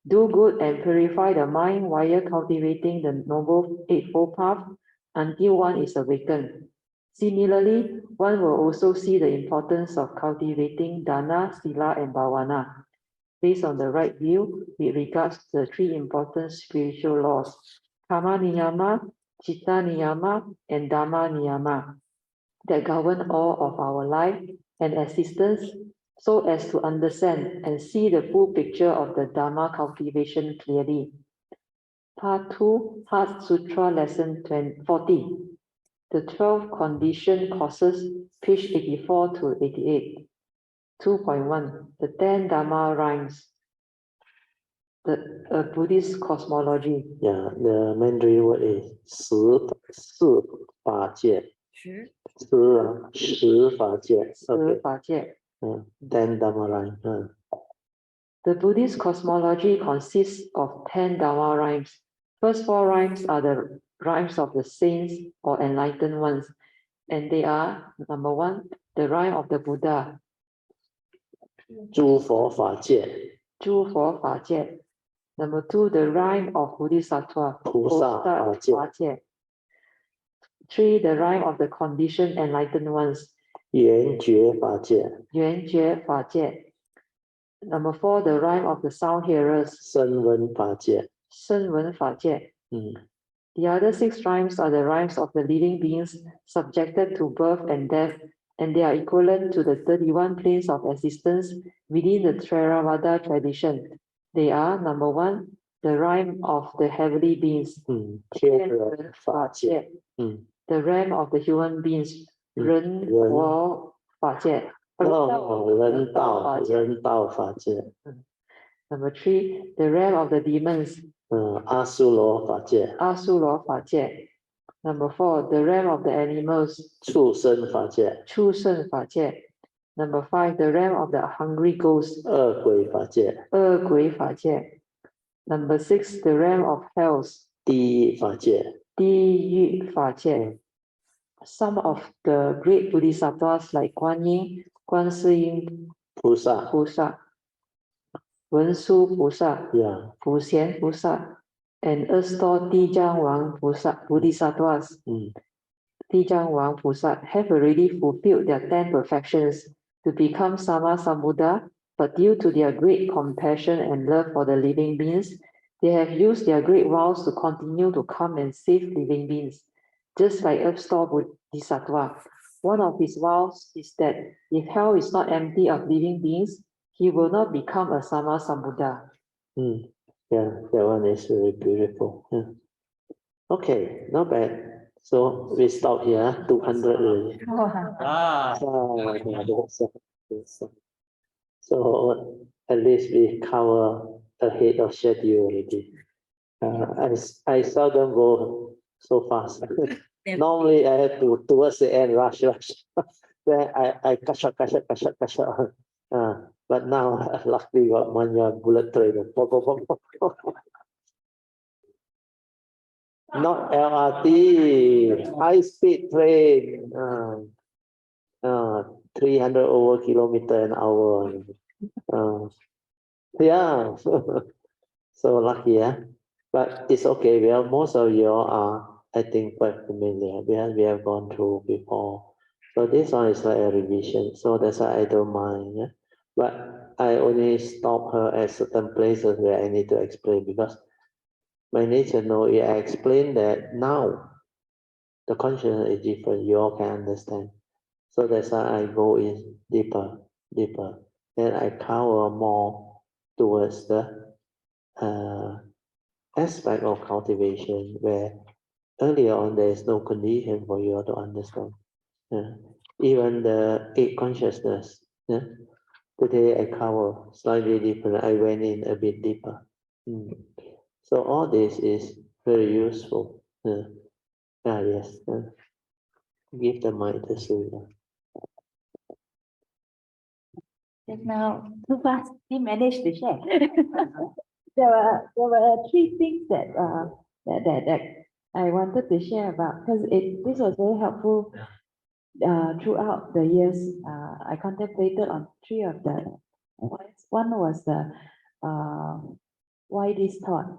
Speaker 3: do good and purify the mind while cultivating the Noble Eightfold Path until one is awakened. Similarly, one will also see the importance of cultivating Dana, Sila, and Bhavana, based on the right view with regards to the 3 important spiritual laws, Karma Niyama, Chitta Niyama, and Dhamma Niyama, that govern all of our life and existence so as to understand and see the full picture of the Dharma cultivation clearly. Part 2, Heart Sutra Lesson 40. The 12 conditioned causes, page 84 to 88. 2.1. The 10 Dharma rhymes. The Buddhist cosmology.
Speaker 1: Yeah, the Mandarin word is 十法界. 十法界. Okay. 10 Dhamma rhymes.
Speaker 3: The Buddhist cosmology consists of 10 Dharma rhymes. First 4 rhymes are the rhymes of the saints or enlightened ones, and they are, number 1, the rhyme of the Buddha.
Speaker 1: 诸佛法界.
Speaker 3: 诸佛法界. Number 2, the rhyme of Bodhisattva.
Speaker 1: 菩萨法界.
Speaker 3: 3, the rhyme of the conditioned enlightened ones.
Speaker 1: 圆觉法界.
Speaker 3: 圆觉法界. Number 4, the rhyme of the sound hearers. 声闻法界. 声闻法界. The other 6 rhymes are the rhymes of the living beings subjected to birth and death, and they are equivalent to the 31 planes of existence within the Theravada tradition. They are, number 1, the rhyme of the heavenly beings. 天人法界. The realm of the human beings. 人佛法界. 人道法界. Number 3, the realm of the demons. 阿修罗法界. 阿修罗法界. Number 4, the realm of the animals. 畜生法界. 畜生法界. Number 5, the realm of the hungry ghosts. 恶鬼法界. 恶鬼法界. Number 6, the realm of hells.
Speaker 1: 地狱法界.
Speaker 3: 地狱法界. Some of the great bodhisattvas like Guan Yin, Guan Shi
Speaker 1: 菩萨.
Speaker 3: 菩萨, Wen Su 菩萨,
Speaker 1: Yeah.
Speaker 3: Fu Xian 菩萨, and Erstwhile Dijang Wang bodhisattvas, Dijang Wang Pusat have already fulfilled their 10 perfections to become Sama Sambuddha, but due to their great compassion and love for the living beings, they have used their great vows to continue to come and save living beings. Just like Erstwhile Bodhisattva, one of his vows is that if hell is not empty of living beings, he will not become a Sama Sambuddha.
Speaker 1: Yeah, that one is very beautiful. Yeah. Okay, not bad. So we stop here, 200 already. So at least we cover ahead of schedule already. I seldom go so fast. Normally I have to towards the end rush. Then I catch up. But now luckily got one bullet train. Not LRT, high speed train. 300 over kilometer an hour. Yeah. So lucky, yeah. But it's okay. Well, most of you are, I think, quite familiar. We have gone through before. So this one is like a revision. So that's why I don't mind. Yeah? But I only stop her at certain places where I need to explain because my nature know it. I explain that now the consciousness is different. You all can understand. So that's why I go in deeper. Then I cover more towards the aspect of cultivation where earlier on there is no condition for you to understand. Even the eight consciousness. Today I cover slightly different. I went in a bit deeper. So all this is very useful. Yes. Give the mic to Sutra.
Speaker 2: Just now, too fast, he managed to share. There were three things that I wanted to share about because this was very helpful throughout the years. I contemplated on three of the points. One was the why this thought?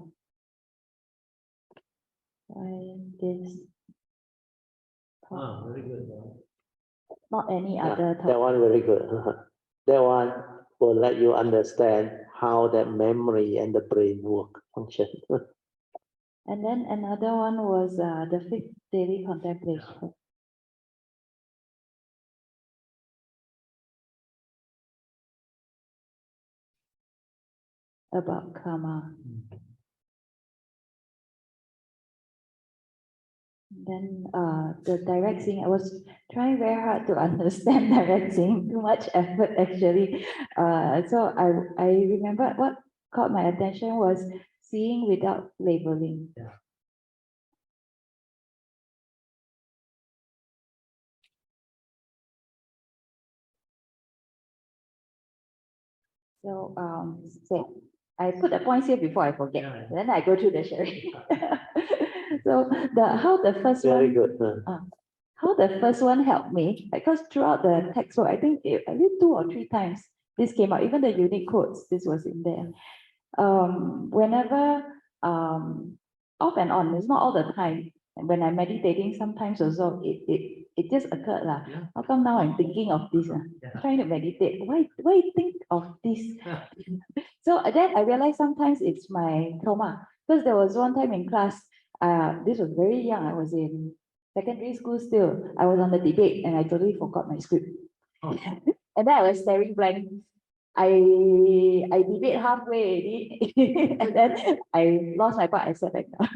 Speaker 2: Why this thought?
Speaker 1: Very good.
Speaker 2: Not any other thought.
Speaker 1: That one very good. That one will let you understand how that memory and the brain function.
Speaker 2: And then another one was the fifth daily contemplation. About karma. Then the direct seeing, I was trying very hard to understand direct seeing, too much effort actually. So I remember what caught my attention was seeing without labeling.
Speaker 1: Yeah.
Speaker 2: So I put the points here before I forget.
Speaker 1: Yeah.
Speaker 2: Then I go through the sharing. So how the first
Speaker 1: Very
Speaker 2: one.
Speaker 1: good.
Speaker 2: How the first one helped me, because throughout the textbook, I think at least 2 or 3 times this came out, even the unique quotes, this was in there. Whenever, off and on, it's not all the time. And when I'm meditating, sometimes also it just occurred lah. How come now I'm thinking of this? Trying to meditate. Why think of this? So then I realized sometimes it's my trauma. Because there was one time in class, this was very young, I was in secondary school still. I was on the debate and I totally forgot my script.
Speaker 1: Oh.
Speaker 2: And then I was staring blank. I debate halfway already, and then I lost my part. I sat back down,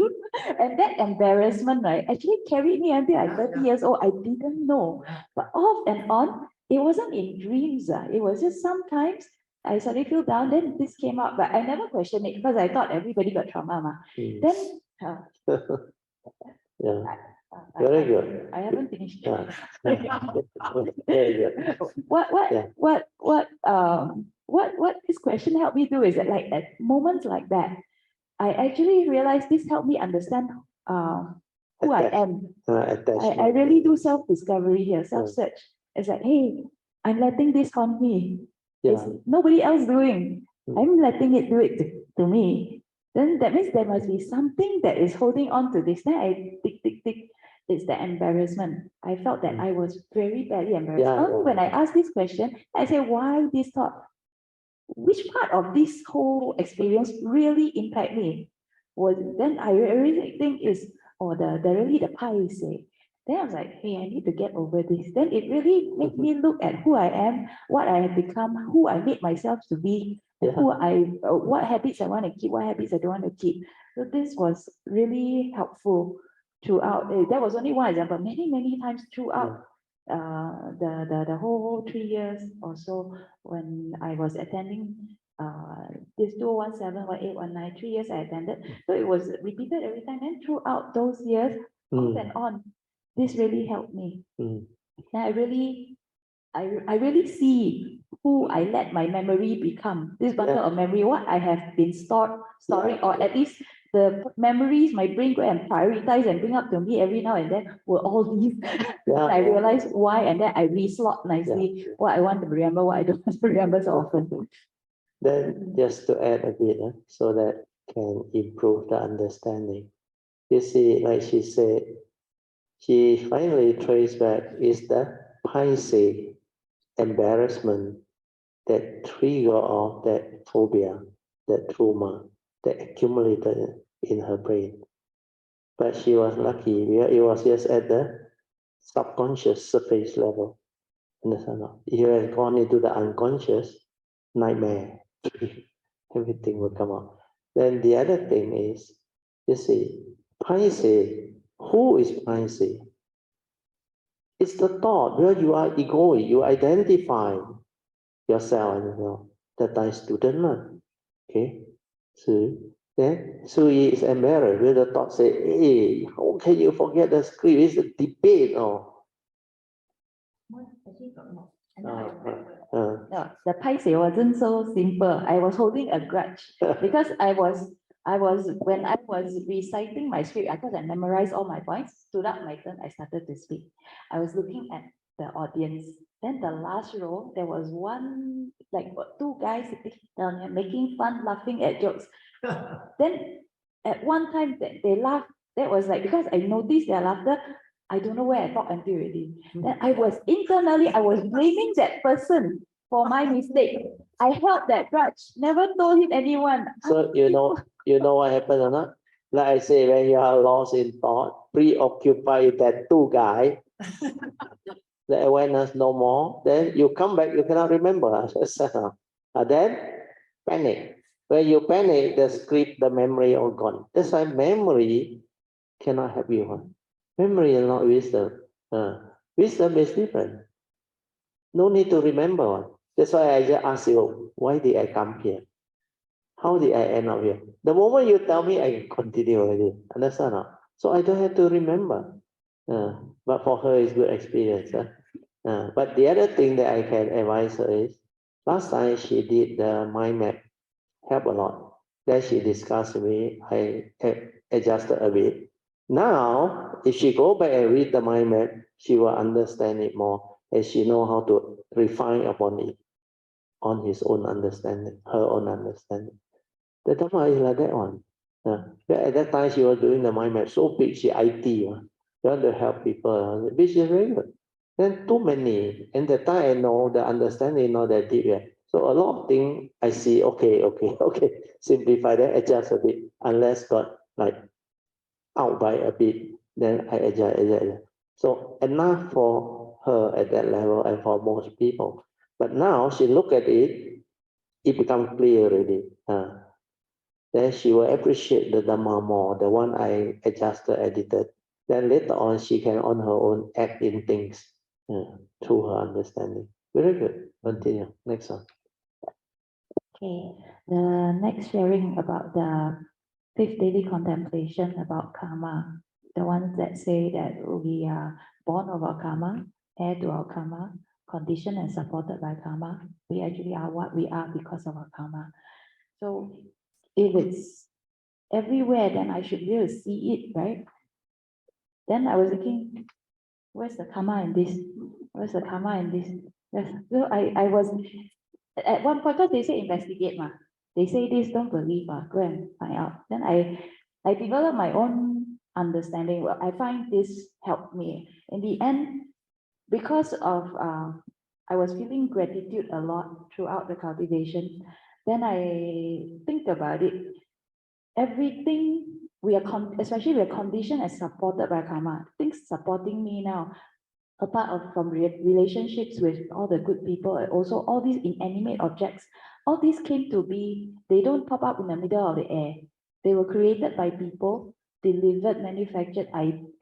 Speaker 2: and that embarrassment, right, actually carried me until I'm 30 years old. I didn't know, but off and on, it wasn't in dreams. It was just sometimes I suddenly feel down. Then this came up, but I never questioned it because I thought everybody got trauma, ma. Then.
Speaker 1: Yeah. Very good.
Speaker 2: I haven't finished.
Speaker 1: Yeah. Very good.
Speaker 2: What this question helped me do is that like at moments like that, I actually realized this helped me understand who I am. I really do self-discovery here, self-search. It's like, hey, I'm letting this haunt me. It's nobody else doing. I'm letting it do it to me. Then that means there must be something that is holding on to this. Then I tick. It's the embarrassment. I felt that I was very badly embarrassed. Only when I asked this question, I said, why this thought? Which part of this whole experience really impact me? Then I really think is, the Pali say. Then I was like, hey, I need to get over this. Then it really made me look at who I am, what I have become, who I made myself to be, what habits I want to keep, what habits I don't want to keep. So this was really helpful throughout. That was only one example. Many times throughout the whole 3 years or so when I was attending this 2017, 18, 3 years I attended. So it was repeated every time. And throughout those years, off and on, this really helped me. And I really see who I let my memory become. This bundle of memory, what I have been storing, or at least the memories my brain go and prioritize and bring up to me every now and then were all these. I realized why, and then I reslot nicely what I want to remember, what I don't want to remember so often.
Speaker 1: Then just to add a bit, so that can improve the understanding. You see, like she said, she finally traced back is the Pisces embarrassment that trigger of that phobia, that trauma that accumulated in her brain. But she was lucky. It was just at the subconscious surface level. Understand? If you had gone into the unconscious, nightmare, everything will come out. Then the other thing is, you see, Pisces, who is Pisces? It's the thought where you are egoic, you identify yourself, that I student, okay? So then Sui is embarrassed with the thought say, hey, how can you forget the script? It's a debate,
Speaker 2: No, the Pisces wasn't so simple. I was holding a grudge because when I was reciting my script, because I memorized all my points, stood up my turn, I started to speak. I was looking at the audience. Then the last row, there was one, like two guys sitting down here making fun, laughing at jokes. Then at one time they laughed. That was like, because I noticed their laughter, I don't know where I thought until already. Then I was blaming that person for my mistake. I held that grudge, never told him anyone.
Speaker 1: So you know what happened or not? Like I say, when you are lost in thought, preoccupied with that two guy, the awareness no more, then you come back, you cannot remember. Then panic. When you panic, the script, the memory all gone. That's why memory cannot help you. Memory is not wisdom. Wisdom is different. No need to remember. That's why I just ask you, why did I come here? How did I end up here? The moment you tell me, I can continue already. Understand? So I don't have to remember. But for her, it's good experience. But the other thing that I can advise her is, last time she did the mind map, help a lot. Then she discussed with me, I adjusted a bit. Now, if she go back and read the mind map, she will understand it more, and she know how to refine upon it, on his own understanding, her own understanding. The Dhamma is like that one. At that time, she was doing the mind map so big, she IT. She want to help people, which is very good. Then too many, and the time I know the understanding not that deep yet. So a lot of things I see, okay, simplify that, adjust a bit, unless got like out by a bit, then I adjust. So enough for her at that level and for most people. But now she look at it, it becomes clear already. Then she will appreciate the Dhamma more, the one I adjusted, edited. Then later on, she can on her own act in things through her understanding. Very good. Continue. Next one.
Speaker 2: Okay, the next sharing about the fifth daily contemplation about karma, the ones that say that we are born of our karma, heir to our karma, conditioned and supported by karma. We actually are what we are because of our karma. So if it's everywhere, then I should be able to see it, right? Then I was thinking, where's the karma in this? Where's the karma in this? Yes. So I was, at one point, because they say investigate, ma. They say this, don't believe, go and find out. Then I developed my own understanding. Well, I find this helped me. In the end, because of, I was feeling gratitude a lot throughout the cultivation. Then I think about it. Everything we are, especially we are conditioned and supported by karma. Things supporting me now, apart from relationships with all the good people, and also all these inanimate objects, all these came to be, they don't pop up in the middle of the air. They were created by people, delivered, manufactured,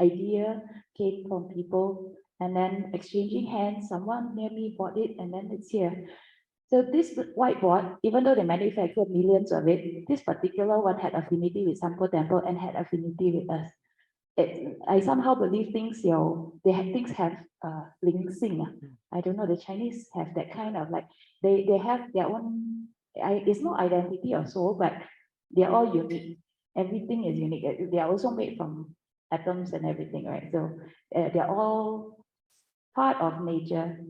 Speaker 2: idea came from people, and then exchanging hands, someone near me bought it, and then it's here. So this whiteboard, even though they manufactured millions of it, this particular one had affinity with Sampo Temple and had affinity with us. I somehow believe things, things have ling sing. I don't know, the Chinese have that kind of like, they have their own, it's not identity or soul, but they're all unique. Everything is unique. They are also made from atoms and everything, right? So they're all part of nature,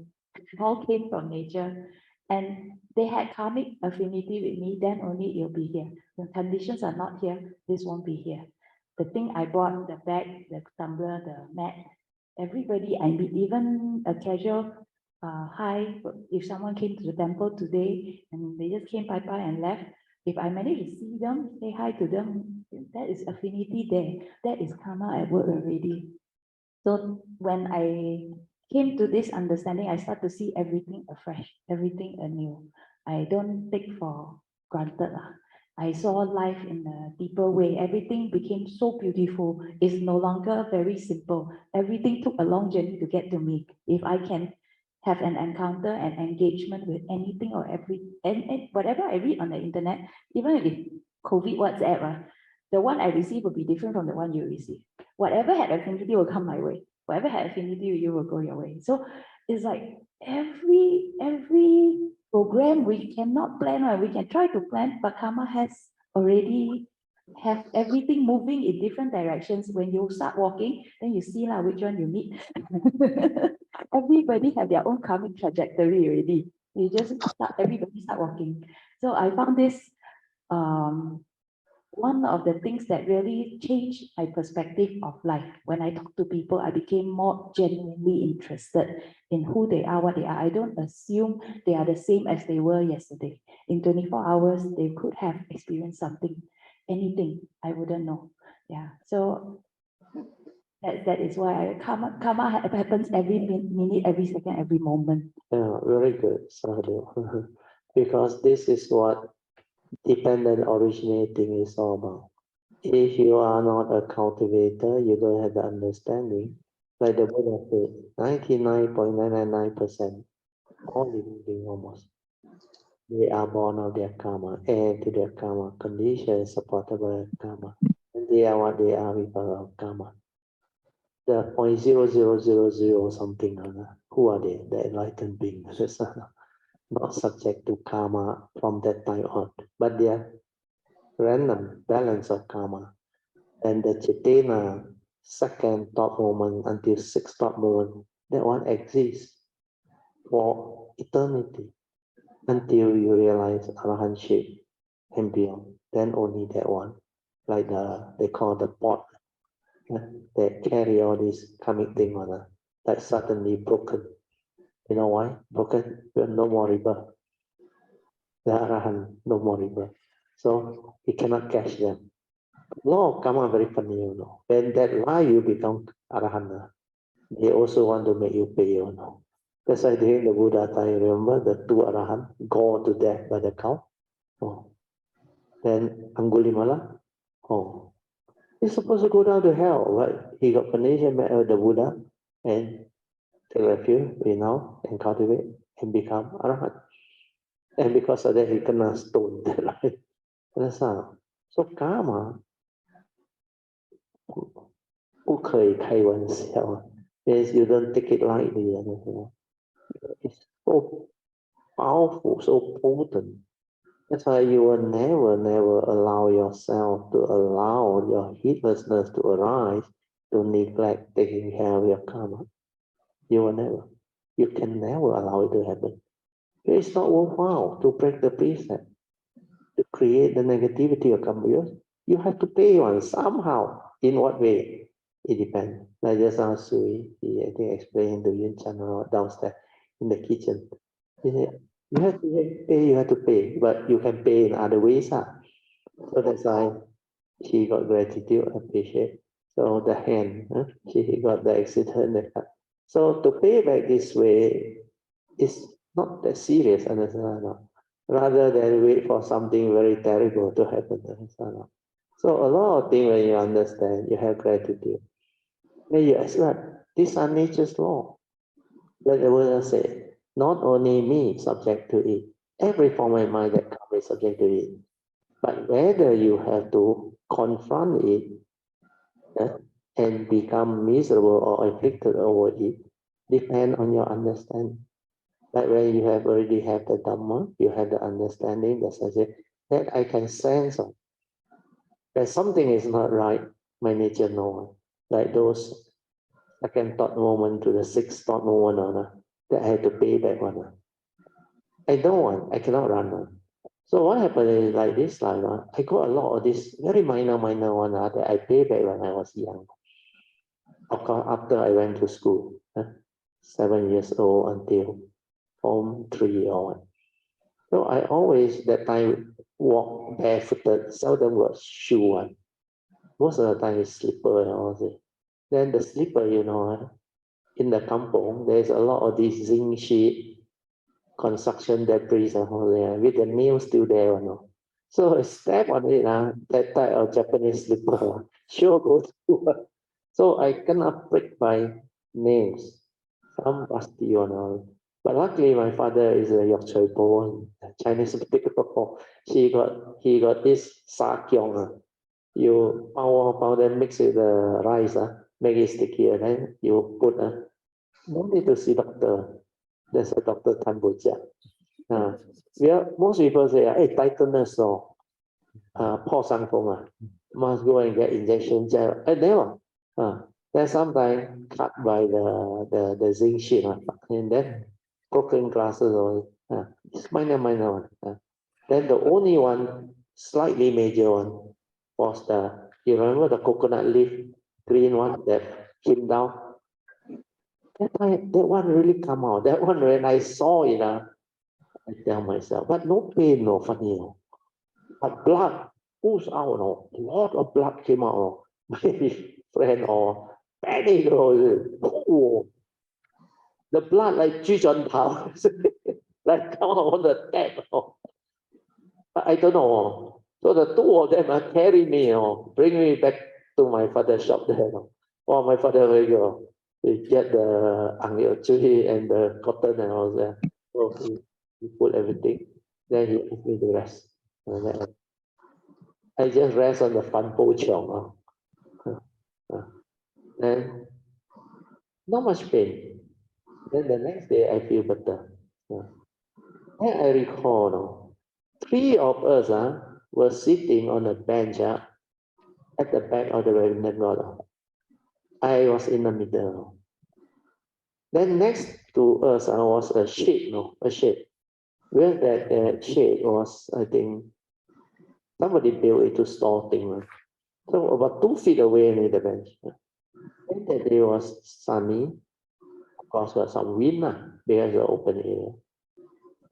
Speaker 2: all came from nature. And they had karmic affinity with me, then only it'll be here. The conditions are not here, this won't be here. The thing I bought, the bag, the tumbler, the mat, everybody I meet, even a casual hi, if someone came to the temple today and they just came by and left, if I manage to see them, say hi to them, that is affinity there. That is karma at work already. So when I came to this understanding, I start to see everything afresh, everything anew. I don't take for granted. I saw life in a deeper way. Everything became so beautiful. It's no longer very simple. Everything took a long journey to get to me. If I can have an encounter and engagement with anything or and whatever I read on the internet, even if COVID WhatsApp, the one I receive will be different from the one you receive. Whatever had affinity will come my way. Whatever had affinity, you will go your way. So it's like every program we cannot plan, or we can try to plan, but karma has already have everything moving in different directions. When you start walking, then you see which one you meet. Everybody have their own karmic trajectory already. You just everybody start walking. So I found this one of the things that really changed my perspective of life. When I talk to people, I became more genuinely interested in who they are, what they are. I don't assume they are the same as they were yesterday. In 24 hours, they could have experienced something, anything, I wouldn't know. Yeah, so that is why karma happens every minute, every second, every moment.
Speaker 1: Yeah, very good, Sadhu. Because this is what dependent originating is all about. If you are not a cultivator, you don't have the understanding. Like the Buddha said, 99.999% all living beings almost, they are born of their karma, and to their karma conditions supported by karma. And they are what they are because of karma. The 0.0000 something, who are they? The enlightened beings. Not subject to karma from that time on, but they are random balance of karma. And the Chetena, second thought moment until sixth thought moment, that one exists for eternity until you realize arahantship and beyond. Then only that one, like they call the pot, that carry all this karmic thing on, that suddenly broken. You know why? Broken, no more river. The arahant, no more river. So he cannot catch them. Law of karma very funny, you know. When that lie you become arahant, they also want to make you pay, you know. That's why during the Buddha time, remember the two arahant go to death by the cow? Oh. Then Angulimala, oh. He's supposed to go down to hell, but he got permission met the Buddha and take refuge, renounce and cultivate and become arahant. And because of that, he kena stoned, right? That's how. So karma 不可以开玩笑. Yes, you don't take it lightly. It's so powerful, so potent. That's why you will never allow yourself to allow your heedlessness to arise, to neglect taking care of your karma. You will never. You can never allow it to happen. It's not worthwhile to break the precept, to create the negativity of karma. You have to pay one somehow. In what way? It depends. Like just now, Sui, he I think explained to Yun Chan downstairs in the kitchen. He said, you have to pay, but you can pay in other ways. So that's why she got gratitude, appreciate. So the hand, she got the accident. So to pay back this way is not that serious, understand? Rather than wait for something very terrible to happen. Understand? So a lot of things when you understand, you have gratitude. Then you accept these are nature's law. Like the Buddha said, not only me subject to it, every form of mind that comes is subject to it. But whether you have to confront it and become miserable or afflicted over it, depend on your understanding. Like when you have already have the Dhamma, you have the understanding, the sensation, that I can sense that something is not right, my nature knows. Like those second thought moment to the sixth thought moment, that I have to pay back one. I don't want, I cannot run one. So what happened is like this, like, I got a lot of this very minor one that I pay back when I was young. Of course, after I went to school, 7 years old until Form 3 or so I always that time walk barefooted, seldom got shoe one. Most of the time is slipper and all that. Then the slipper, in the kampong, there's a lot of these zinc sheet, construction debris and all there, with the nails still there, So I step on it, that type of Japanese slipper, sure go through. So I cannot break my nails, some rusty one. But luckily, my father is a Yorkshire born Chinese people. He got this sa kiong. You powder mix with the rice, make it sticky, and then you put. No need to see doctor. There's a doctor Tan Bojia. Most people say, hey, tighteners or Paul Sang must go and get injection gel. Never. Then sometimes cut by the zinc sheet, and then broken glasses or it's minor one. Then the only one, slightly major one, was you remember the coconut leaf, green one that came down? That one really come out. That one when I saw it, I tell myself, but no pain, no funny, but blood oozed out, a lot of blood came out. My friend or panic, oh, the blood like Jujuan like come out on the tap. But I don't know. So the two of them carry me, bring me back to my father's shop there. Oh, my father will go. We get the angyo chui and the cotton and all that. So he put everything. Then he asked me to rest. I just rest on the fan po chong. Then not much pain. Then the next day I feel better. Then I recall, three of us were sitting on a bench at the back of the Mangala. I was in the middle. Then next to us was a shade, a shade. Where that shade was, I think, somebody built it to store things. So about 2 feet away near the bench. And that day was sunny. Of course, got some wind because the open area.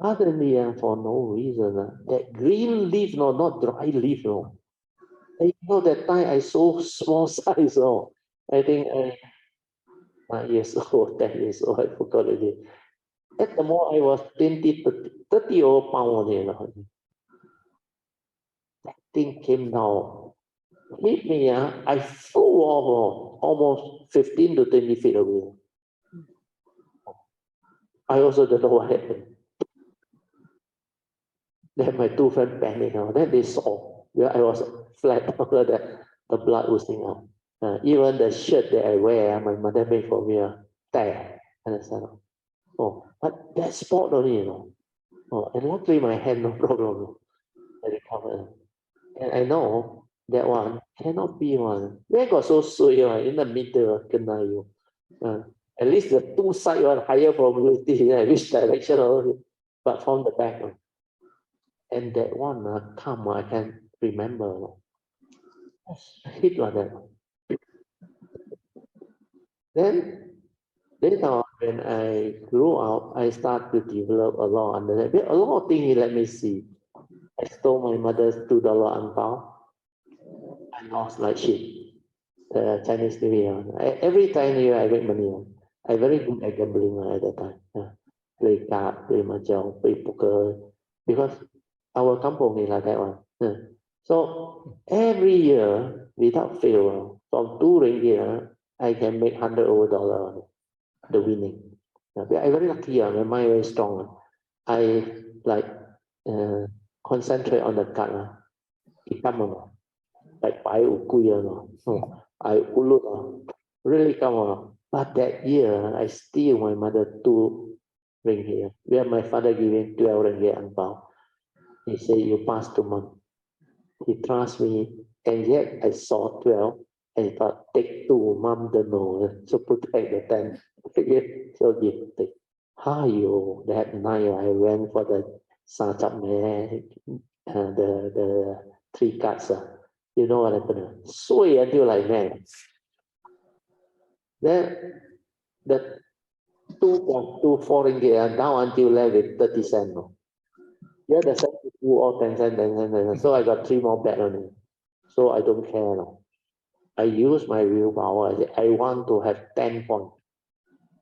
Speaker 1: Suddenly, for no reason, that green leaf, not dry leaf, that time I so small size, I think 9 years old, 10 years old, I forgot already. At the more I was 20, 30 old pound, that thing came down, hit me, I flew off, almost 15 to 20 feet away. I also don't know what happened. Then my two friends panicked, then they saw where I was flat over the blood oozing out. Even the shirt that I wear, my mother made for me, tear. Understand? Oh, but that spot only, and luckily my hand no problem. I recover. And I know that one cannot be one. Where got so sweet one in the middle, kena you. At least the two side one higher probability, which direction also. But from the back one. And that one come, I can remember. Hit like that. Then later on, when I grew up, I start to develop a lot under that. A lot of things he let me see. I stole my mother's $2 angbao. I lost like shit. The Chinese New Year. Every time New Year, I make money. I very good at gambling at that time. Play card, play mahjong, play poker. Because our kampong is like that one. So every year, without fail, from 2 ringgit, I can make $100 over the winning. I very lucky. My mind very strong. I like concentrate on the card. Become like 5 I ulut really come on. But that year I steal my mother 2 ringgit. Where my father giving 12 ringgit angbao. He said, you pass 2 months. He trusts me, and yet I saw 12 and thought, take 2, mom don't know, so protect the 10. So give, take. That night I went for the DHAMMACKAPPAVATTANA, the 3 cards. You know what happened? Sway until like man. Then the 2.24 ringgit down until left with 30 cents. Yeah, the cent is all 10 cents, 10 cents, 10 cents. So I got 3 more bet on it. So I don't care. No. I use my willpower. I say, I want to have 10 points.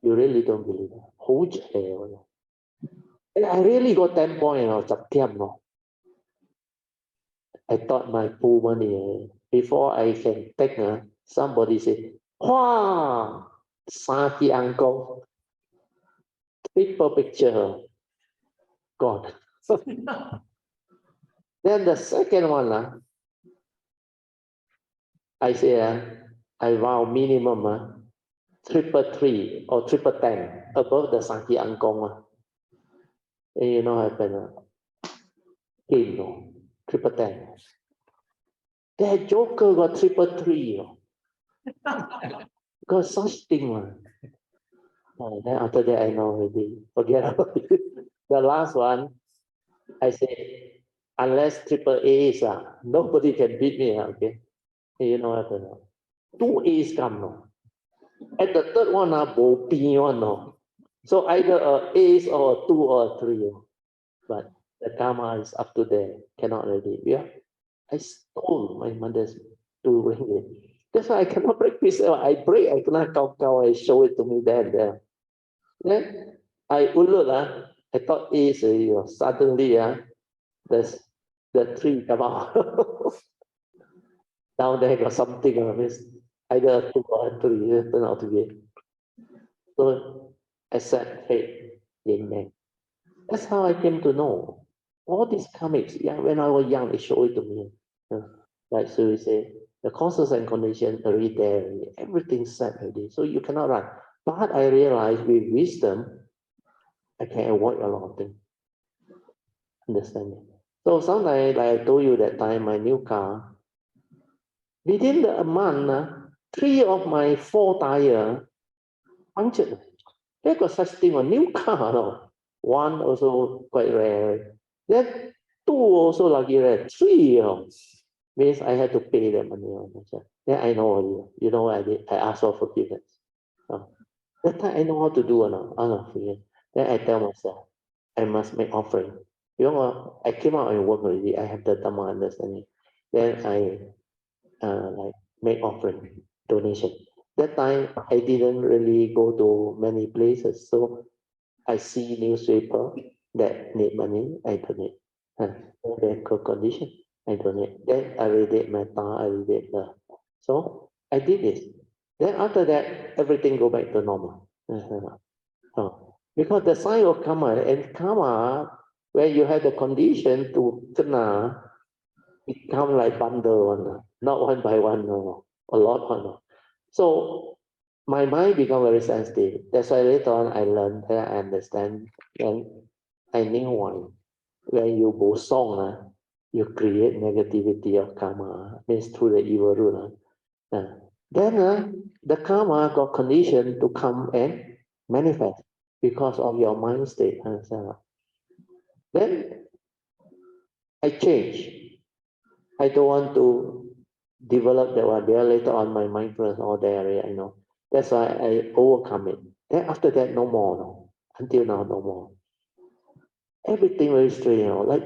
Speaker 1: You really don't believe it. Whole jail. And I really got 10 points. No. I thought my pool money, before I can take, somebody said, wow, Saki Angkong, triple picture, God. Then the second one, I say, I vow minimum 333 or 10 above the Saki Angkong. And you know what happened? Game, no, 10. That joker got 333. Got such thing. Then after that, I know already. Forget about it. The last one, I say, unless triple A's, nobody can beat me. Okay. You know what happened? 2 A's come. No. At the third one, bo pi one. No. So either a A's or a 2 or a 3. But the karma is up to there. Cannot already. Yeah. I stole my mother's 2 ringgit. That's why I cannot break myself. I break, I cannot cow. I show it to me there. Then I ulut, I thought A's suddenly there's the 3 come out. Down there got something either 2 or 3 turn out to be. So I said, hey, amen. That's how I came to know all these comics. Yeah, when I was young, they showed it to me. Like so we say, the causes and conditions already there, everything's set already. So you cannot run. But I realized with wisdom, I can avoid a lot of things. Understanding. So sometimes, like I told you that time, my new car, within a month, 3 of my 4 tires punctured. There got such thing on new car, no? 1 also quite rare. Then 2 also lucky rare. 3 means I had to pay the money. Then I know, you know what I did? I asked for forgiveness. That time I know how to do it now. Then I tell myself, I must make offering. You know what? I came out and work already. I have the Dhamma understanding. Then I like make offering, donation. That time I didn't really go to many places. So I see newspaper that need money, I donate. Medical condition, I donate. Then I read it metta, I read it love. So I did this. Then after that, everything go back to normal. Because the sign of karma, and karma, where you have the condition to kena, it come like bundle, not one by one, no, a lot one. So my mind become very sensitive. That's why later on I learned that I understand. Then I knew why. When you go song, you create negativity of karma, means through the evil root. Then the karma got conditioned to come and manifest because of your mind state. Then I change. I don't want to develop that one. There later on my mindfulness all there, you know. That's why I overcome it. Then after that, no more. No. Until now, no more. Everything very strange, you know, like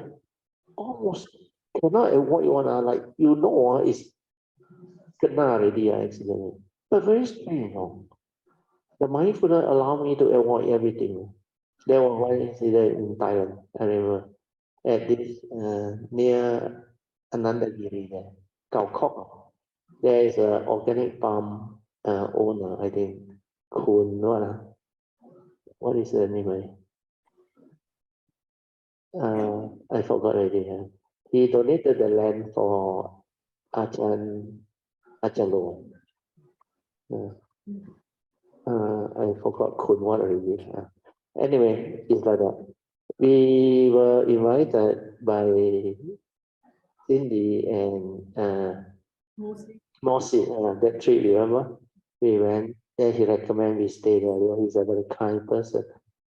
Speaker 1: almost cannot avoid one. Like you know, it's kena already accident. But very strange, you know. The mindfulness allow me to avoid everything. There was one incident in Thailand, I remember, at this near Anandagiri there, Khao Kok. There is an organic farm owner, I think, Kun, what is the name? I forgot already. He donated the land for Achalo. I forgot Kun what already. Anyway, it's like that. We were invited by Cindy and Mossy, that trip, remember? We went there, he recommended we stay there. He's a very kind person.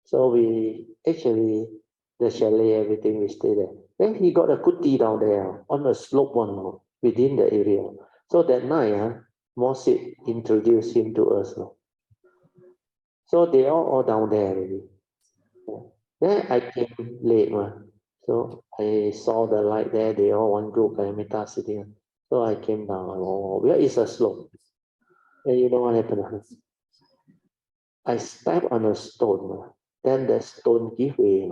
Speaker 1: So we actually, the chalet, everything, we stay there. Then he got a kuti down there on a slope one within the area. So that night, Mossy introduced him to us. So they are all down there already. Then I came late, so I saw the light there. They all one group, Meta sitting. So I came down. Oh, where is a slope? And you know what happened? I stepped on a stone. Then the stone give way.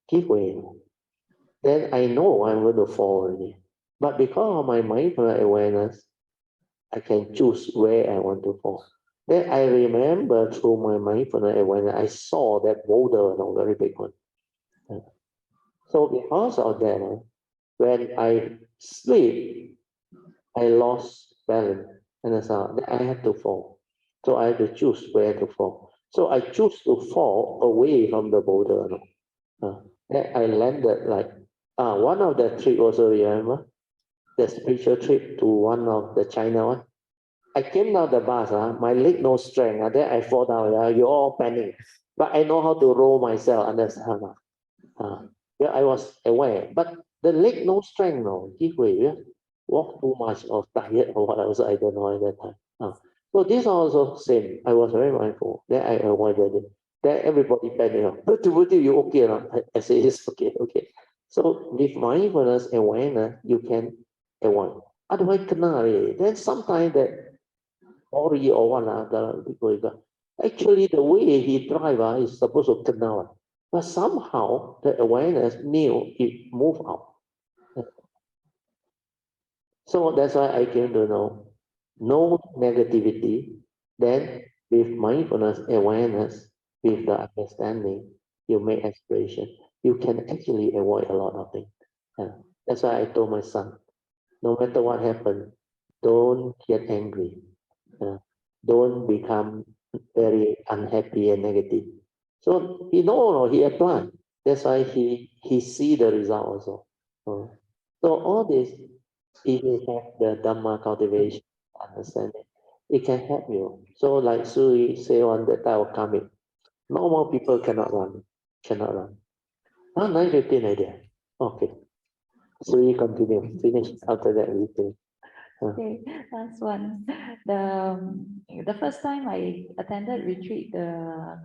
Speaker 1: Give way. Then I know I'm going to fall already. But because of my mindful awareness, I can choose where I want to fall. Then I remember through my mindfulness awareness, I saw that boulder, a very big one. So because of that, when I sleep, I lost balance, and then I had to fall. So I had to choose where to fall. So I choose to fall away from the boulder. Then I landed like one of the trip also, remember? The spiritual trip to one of the China one. I came down the bus, my leg no strength. Then I fall down. You all panic. But I know how to roll myself, understand? Yeah, I was aware. But the leg no strength, give way. Yeah? Walk too much or tired or what else, I don't know at that time. So this also same. I was very mindful. Then I avoided it. Then everybody panic. But you okay? I say it's okay, okay. So with mindfulness awareness, you can avoid. Otherwise, then sometimes that Ori or one actually the way he drive is supposed to turn out. But somehow the awareness knew it move out. So that's why I came to know no negativity. Then with mindfulness awareness, with the understanding, you make aspiration. You can actually avoid a lot of things. That's why I told my son, no matter what happens, don't get angry. Don't become very unhappy and negative. So he applied. That's why he see the result also. So all this, if you have the Dhamma cultivation, understanding, it can help you. So like Sui say on that type of coming, normal people cannot run, cannot run. 9:15 idea. Okay. Sui continue, finish after that we finish.
Speaker 2: Okay, last one. The first time I attended retreat, the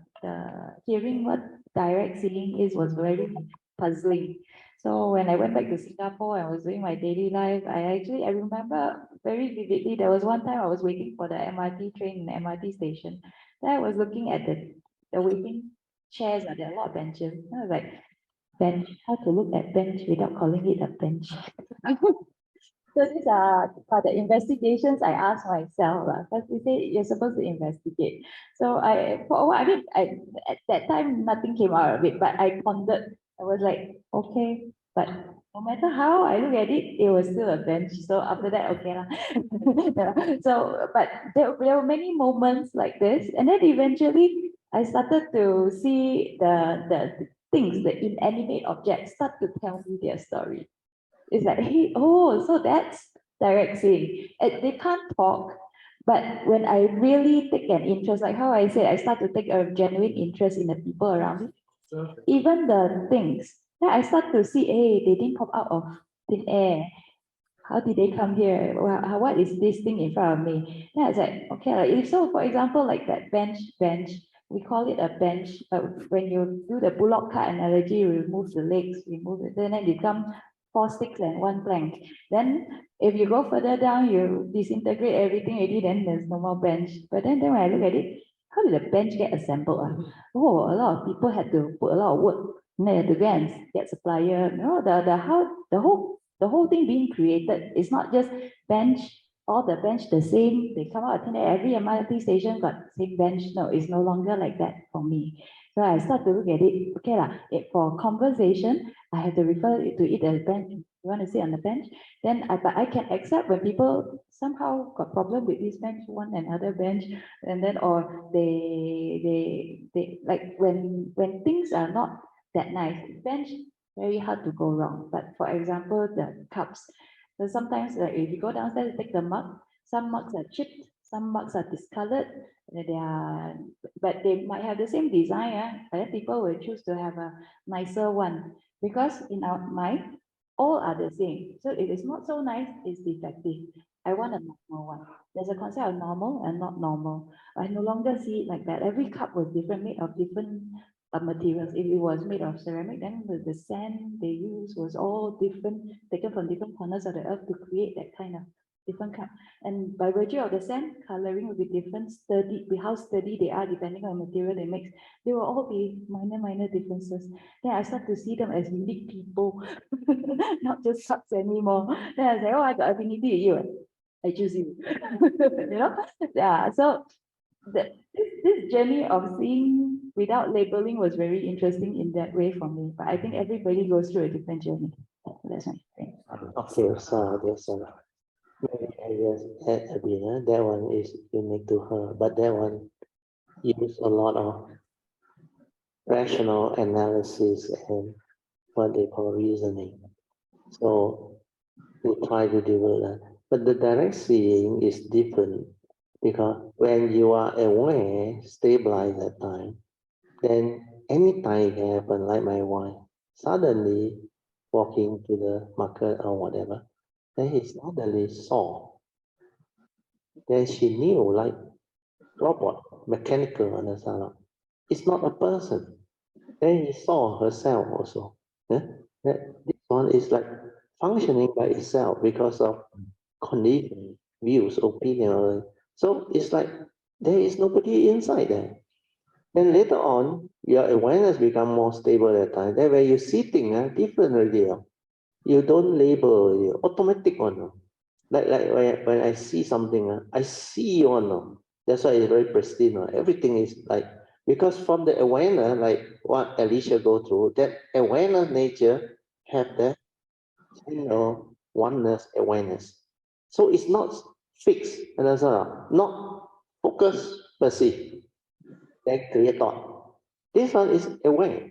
Speaker 2: hearing what direct seeing is was very puzzling. So when I went back to Singapore and was doing my daily life, I remember very vividly. There was one time I was waiting for the MRT train in the MRT station. Then I was looking at the waiting chairs. There are a lot of benches. I was like, bench, how to look at bench without calling it a bench. So these are the investigations I ask myself, because they say you're supposed to investigate. So for a while, at that time, nothing came out of it, but I pondered. I was like, okay, but no matter how I look at it, it was still a bench. So after that, okay lah. Yeah. So, but there were many moments like this, and then eventually I started to see the things, the inanimate objects start to tell me their story. It's like, hey, oh, so that's direct seeing. They can't talk, but when I really take an interest, like how I said, I start to take a genuine interest in the people around me, even the things. Then I start to see, hey, they didn't pop out of thin air. How did they come here? What is this thing in front of me? Then I was like, okay, like if so, for example, like that bench, we call it a bench. When you do the bullock cart analogy, you remove the legs, remove it, then it becomes 4 sticks and 1 plank. Then if you go further down, you disintegrate everything already, then there's no more bench. But then when I look at it, how did the bench get assembled? Oh, a lot of people had to put a lot of work. And they had to go and get supplier. The whole thing being created is not just bench, all the bench the same. They come out, I think every MRT station got same bench. No, it's no longer like that for me. So I start to look at it. Okay, for conversation, I have to refer to it as bench. You want to sit on the bench? Then but I can accept when people somehow got problem with this bench, one another bench, and then or they like when things are not that nice, bench very hard to go wrong. But for example, the cups. So sometimes if you go downstairs take the mug, some mugs are chipped, some mugs are discolored. But they might have the same design, but then people will choose to have a nicer one because in our mind, all are the same. So if it's not so nice, it's defective. I want a normal one. There's a concept of normal and not normal. I no longer see it like that. Every cup was different, made of different materials. If it was made of ceramic, then the sand they used was all different, taken from different corners of the earth to create that kind of different cup. And by virtue of the sand, coloring will be different, how sturdy they are depending on the material they mix. They will all be minor differences. Then I start to see them as unique people, not just cups anymore. Then I say, oh, I got affinity with you. I choose you. Yeah. So this journey of seeing without labeling was very interesting in that way for me. But I think everybody goes through a different journey. That's my thing.
Speaker 1: Okay, so there's maybe I just add a bit. That one is unique to her, but that one use a lot of rational analysis and what they call reasoning. So we try to develop that. But the direct seeing is different because when you are aware, stabilized at time, then anytime can happen, like my wife, suddenly walking to the market or whatever, then he suddenly saw. Then she knew, like robot, mechanical, understand? It's not a person. Then he saw herself also. Yeah? That this one is like functioning by itself because of condition, views, opinion. So it's like there is nobody inside there. Then later on, your awareness become more stable at that time. Then when you see things different already. You don't label, you automatic one. Like when I see something, I see one. That's why it's very pristine. Everything is like, because from the awareness, like what Alicia go through, that awareness nature have that oneness awareness. So it's not fixed, not focus per se, then create thought. This one is aware.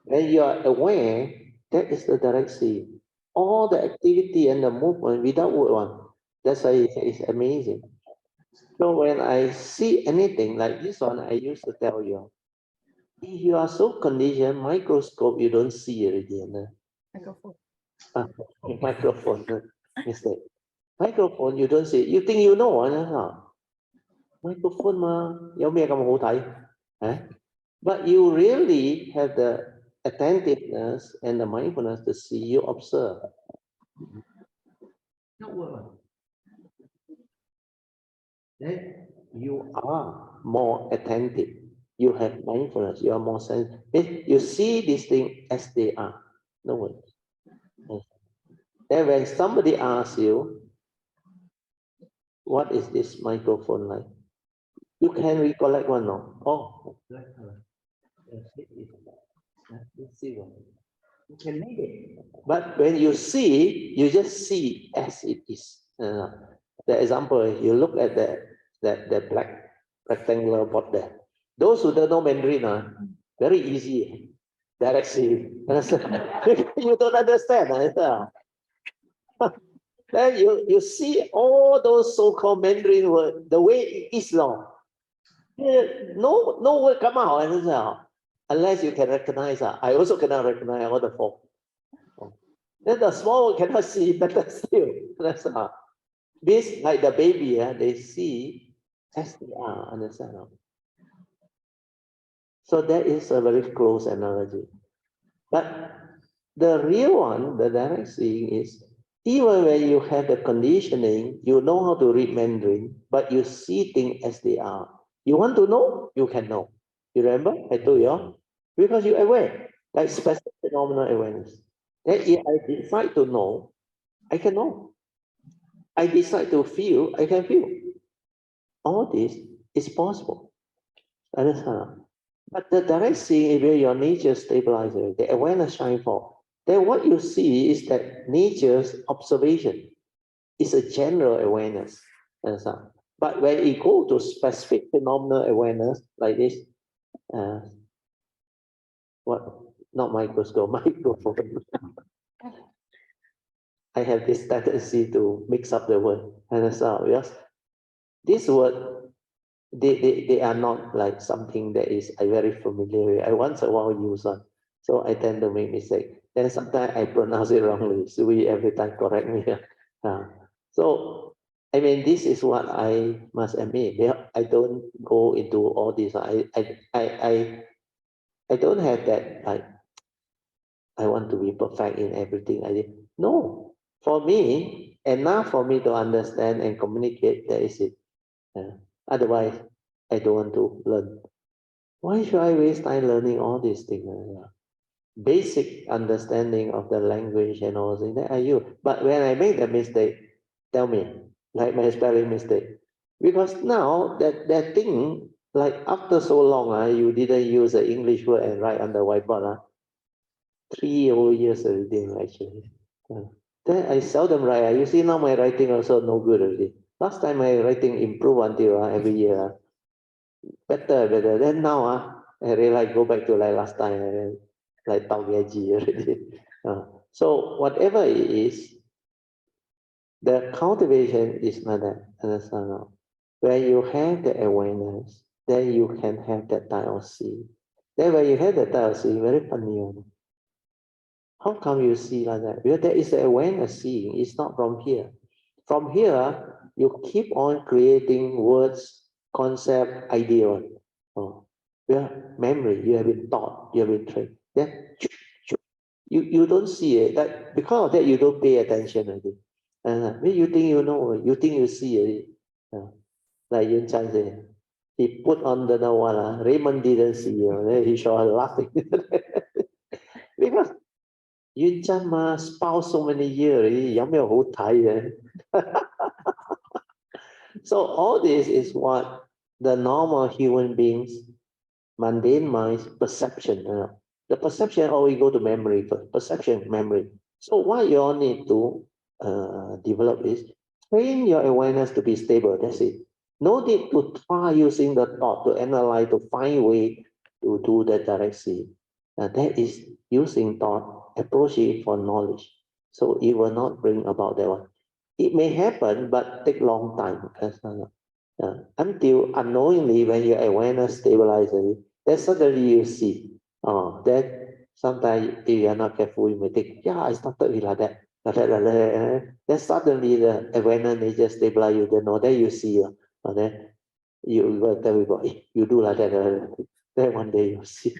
Speaker 1: When you are aware, that is the direct seeing. All the activity and the movement without word one. That's why it's amazing. So when I see anything like this one, I used to tell you, if you are so conditioned, microscope, you don't see already. Microphone, mistake. Microphone, you don't see. You think you know, microphone 嘛，有咩咁好睇？But you really have the attentiveness and the mindfulness to see, you observe. Then you are more attentive. You have mindfulness. You are more sensitive. You see these things as they are. No words. Then when somebody asks you, what is this microphone like? You can recollect one, no? Oh, black color. You can make it. But when you see, you just see as it is. The example, you look at the black rectangular board there. Those who don't know Mandarin, very easy. Direct see. You don't understand. Then you see all those so-called Mandarin words the way it is now. No word come out unless you can recognize. I also cannot recognize all the four. Then the small one cannot see better still. That's this like the baby, they see as they are, understand? So that is a very close analogy. But the real one, the direct seeing is even when you have the conditioning, you know how to read Mandarin, but you see things as they are. You want to know, you can know. You remember I told you, because you're aware, like specific phenomenal awareness. Then if I decide to know, I can know. I decide to feel, I can feel. All this is possible. Understand? But the direct seeing is where your nature stabilizes, the awareness shines forth. Then what you see is that nature's observation is a general awareness. Understand? But when you go to specific phenomenal awareness like this, what? Not microscope, microphone. I have this tendency to mix up the word. Understand? Yes. This word, they are not like something that is I very familiar with. I once a while use one, so I tend to make mistake. Then sometimes I pronounce it wrongly. So we every time correct me. So I mean, this is what I must admit. I don't go into all this. I don't have that like I want to be perfect in everything I did. No, for me, enough for me to understand and communicate. That is it. Otherwise, I don't want to learn. Why should I waste time learning all these things? Basic understanding of the language and all things that I use. But when I make the mistake, tell me, like my spelling mistake. Because now that thing, like after so long, you didn't use the English word and write on the whiteboard. 3 whole years already, actually. Then I seldom write. You see now my writing also no good already. Last time my writing improved until every year. Better. Then now I realize go back to like last time, like Tao already. So whatever it is, the cultivation is not that. Understand? When you have the awareness, then you can have that type of see. Then when you have that type of see, very funny. How come you see like that? Because there is the awareness seeing. It's not from here. From here, you keep on creating words, concept, idea. Yeah, memory. You have been taught. You have been trained. Then you don't see it. That because of that you don't pay attention already. When you think you know, you think you see it. Like Yun Chan said, he put on the one. Raymond didn't see. Then he showed laughing because Yun Chan spouse so many years already, 有没有好睇 So all this is what the normal human beings, mundane minds, perception. The perception always go to memory first. Perception, memory. So what you all need to develop is train your awareness to be stable. That's it. No need to try using the thought to analyze, to find way to do the direct seeing. That is using thought, approach it for knowledge. So it will not bring about that one. It may happen, but take long time. Until unknowingly, when your awareness stabilizes, then suddenly you see. Then sometimes if you are not careful, you may think, yeah, I started with like that. Then suddenly the awareness nature stabilize, you don't know, then you see. Then you will tell people, you do like that. Then one day you see.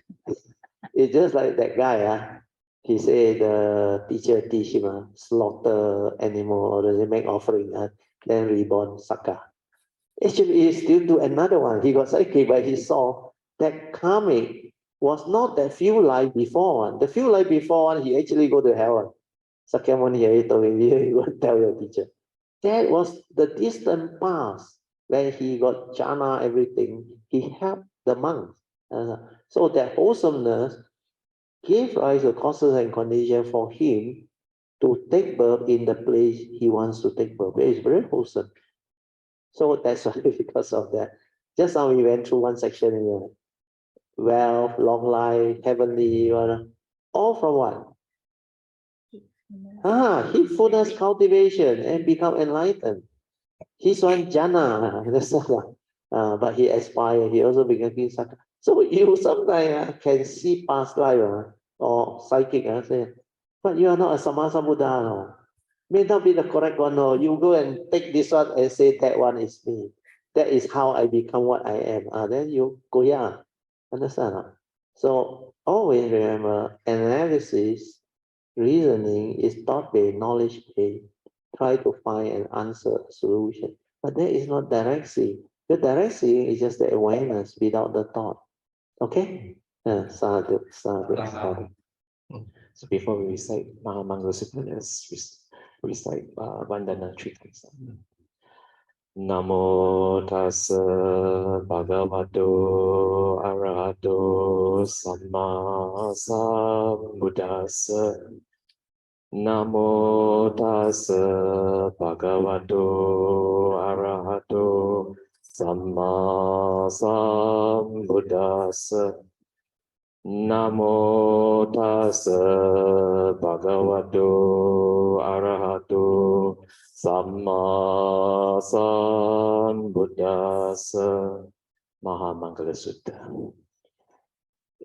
Speaker 1: It's just like that guy. He said the teacher teach him slaughter animal or they make offering, then reborn sucker. Actually, he still do another one. He got psychic, but he saw that karmic was not that few life before one. The few life before one, he actually go to hell. Second one, he told him, you go tell your teacher. That was the distant past when he got jhana, everything. He helped the monks. So that wholesomeness gave rise to causes and conditions for him to take birth in the place he wants to take birth. It is very wholesome. So that's why because of that. Just now we went through one section here. Wealth, long life, heavenly, all from what? Heedfulness cultivation and become enlightened. He's one jhana, that's all. But he aspired, he also became king Saka. So you sometimes can see past life or psychic, say, but you are not a Samasa Buddha. No. May not be the correct one. No. You go and take this one and say that one is me. That is how I become what I am. Then you go, yeah. Understand? So always remember, analysis, reasoning is thought based, knowledge based. Try to find an answer, a solution. But that is not direct seeing. The direct seeing is just the awareness without the thought. Okay? Sadhu, sadhu, sadhu.
Speaker 4: So before we recite Maha Mangala Sutta, let's recite Vandana 3 times. Namo tassa bhagavato arahato samma sambuddhassa. Namo tassa bhagavato arahato samma sambuddhassa. Namo tassa bhagavato arahato samma sambuddhassa. Maha Mangala Sutta.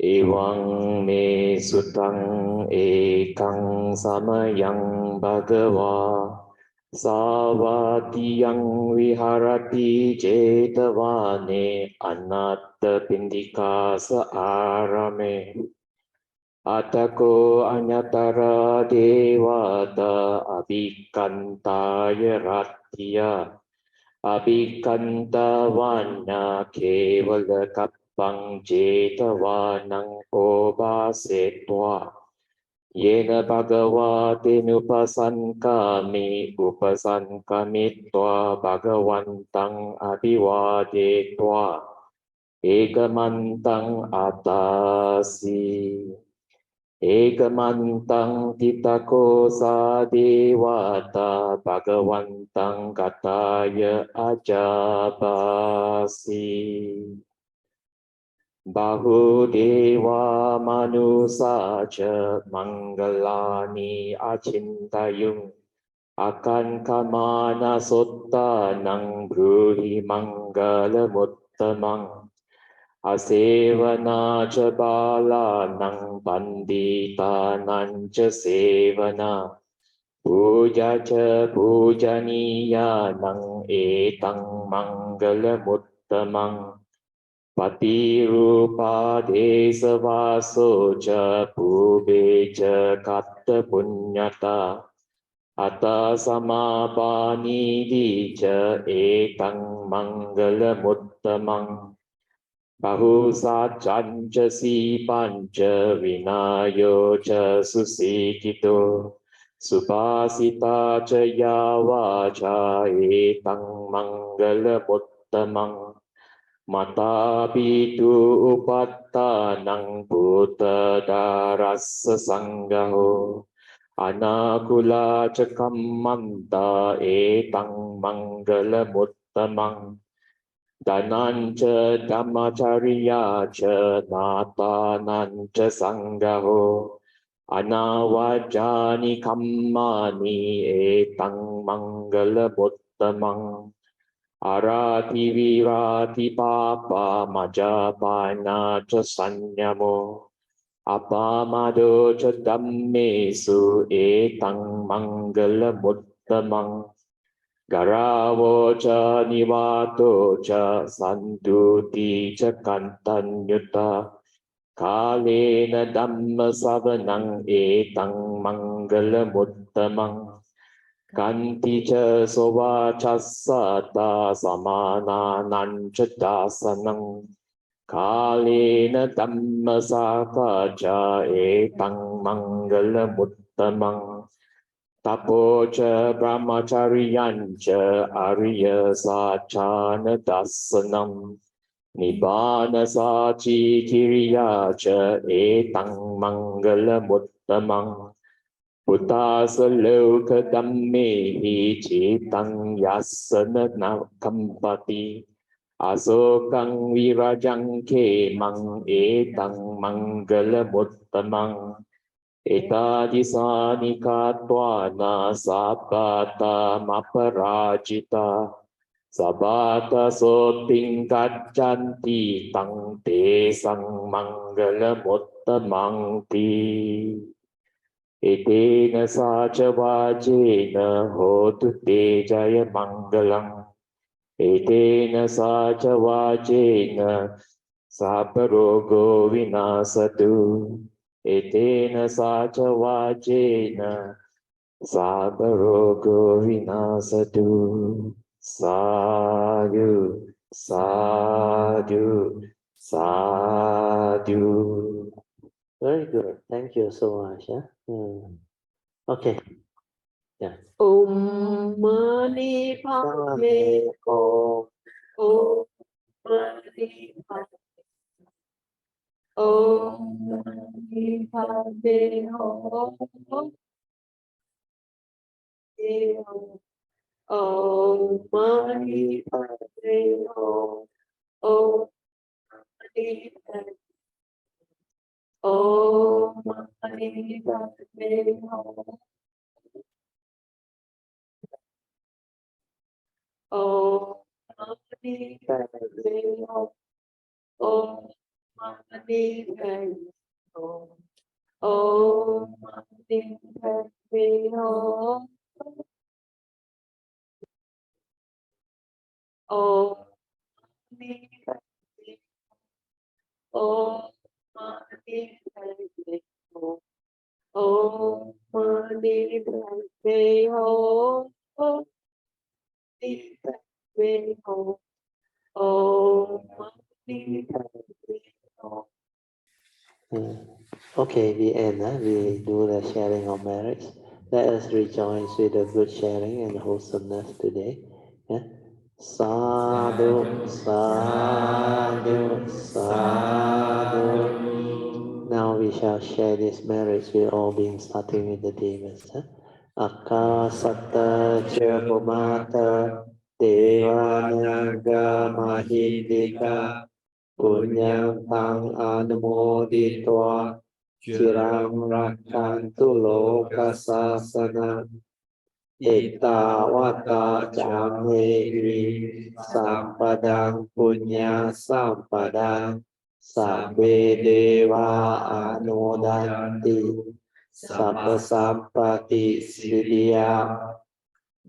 Speaker 4: Ewang me sutang ekang samayang bhagava savatiyang viharati jetavane anatta pindika sa arame atako anyatara devata abhikantaya rattiya abhikantavana kevala kappang jetavanang obasetva yena bhagavatenupasankami upasankamitva bhagavantang abhivadetva ekamantang atasi ekamantang titako sadevata bhagavantang kataya ajabasi Bahudeva manusaca mangalani acintayung akan kamana sutta nang bruhi mangala muttamang asevana ca bala nang pandita nang ca sevana puja ca pujaniya nang etang mangala muttamang Patirupa desavaso ca pube ca katta punyata Ata samapani di ca etang mangala muttamang Bahusaccan ca sipan ca vinayo ca susikito Supasita ca yawa ca etang mangala muttamang Mata pitu upattanang puta darassa sanggaho anakula cakammanta etang manggala muttamang dananca dhammacariya ca natananca sanggaho anawajani kammani etang manggala muttamang Arati virati papa majapana ca sanyamo apamado ca dhammesu etang manggala muttamang garavo ca nivato ca santuti ca kantanyutta kalena dhamma savanang etang manggala muttamang Kanti ca sova cassata samananam ca dasanam kalena dhamma saka ca etang manggala muttamang tapo ca brahmacariyan ca arya sacana dasanam nibbana saci kiriya ca etang manggala muttamang Puttasa loka dhammehi citang yasana kampati asokang virajang ke mang etang manggala muttamang Etadisani katwana sabata maparajita sabata soting gachanti tang te sang mangala muttamangti etena sacha vajena hotu te jaya mangalam etena sacha vajena saparogo vinasatu etena sacha vajena saparogo vinasatu sadhu sadhu sadhu.
Speaker 1: Very good. Thank you so much. Okay. Yeah.
Speaker 3: Om Mani Padme
Speaker 1: Om.
Speaker 3: Om Mani Padme Om Mani Padme Om Mani Padme Om Mani Padme Om Mani Padme Om Mani Padme Om Mani Padme Om Mani Padme Om Mani Padme Om Mani Padme Om Mani Padme Om Mani Padme Om Mani Padme
Speaker 1: Okay, we end. We do the sharing of merits. Let us rejoice with the good sharing and wholesomeness today. Yeah? Sadhu, sadhu, sadhu. Now we shall share these merits with all beings, starting with the demons. Akasata Chirpumata Devanaga Mahindika Punyang Tang Anumoditwa Chiram Rakantu Lokasasana Etawata Jamhehi Sampadang Punya Sampadang Sabbe Deva Anudanti Sabba Sampati Siddhya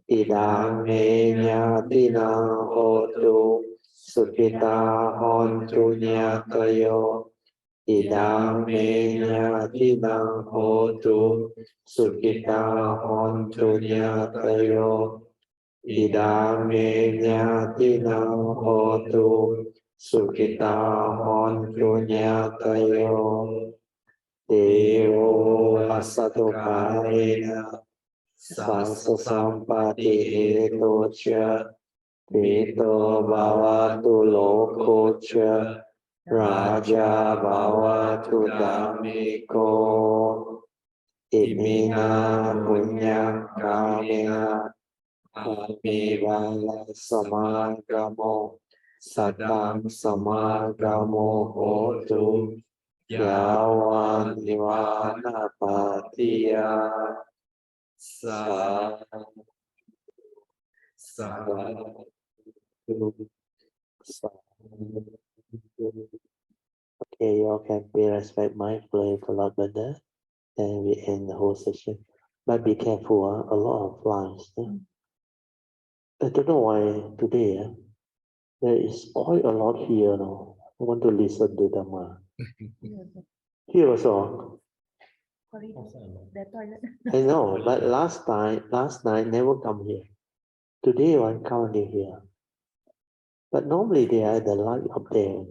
Speaker 1: Idang Menyadina Hotu Sukita Hontu Nyatayo Idang Menyadina Hotu Sukita Hontu Nyatayo Idang Menyadina Hotu Sukita Hontu Nyatayo Devo Asatu Karena Sangsa Sampati Hetocha Vito Bhavatu Lokocha Raja Bhavatu Dhammiko Imina Punyam Kamena Amivala Samagamo Satam Samagamo Hotu Yawan Nivana Patiya Sadhu. Okay, you all can pay respect mindfully to Lord Buddha, and we end the whole session. But be careful, a lot of flies. I don't know why today there is quite a lot here now. I want to listen to Dhamma. Here also. I know, but last night never come here. Today one coming here. But normally they are the light up there,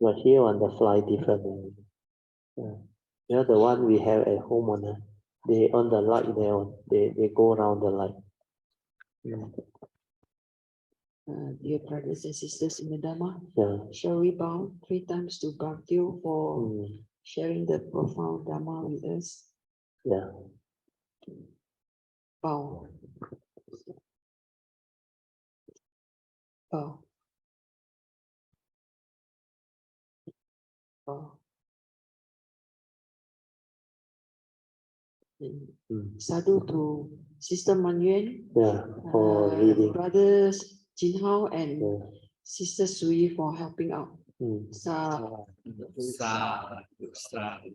Speaker 1: But here on the fly different. The one we have at home they on the light there, they go around the light.
Speaker 3: Dear brothers and sisters in the Dhamma,
Speaker 1: Shall
Speaker 3: we bow 3 times to Bhakti for sharing the profound Dhamma with us?
Speaker 1: Yeah.
Speaker 3: Bow. Bow. Bow. Sadhu to Sister Man Yuan,
Speaker 1: Yeah, for reading.
Speaker 3: brothers Jin Hao and
Speaker 1: Yeah.
Speaker 3: Sister Sui for helping out.
Speaker 1: Mm.
Speaker 3: Sa
Speaker 5: Sadhu, sadhu.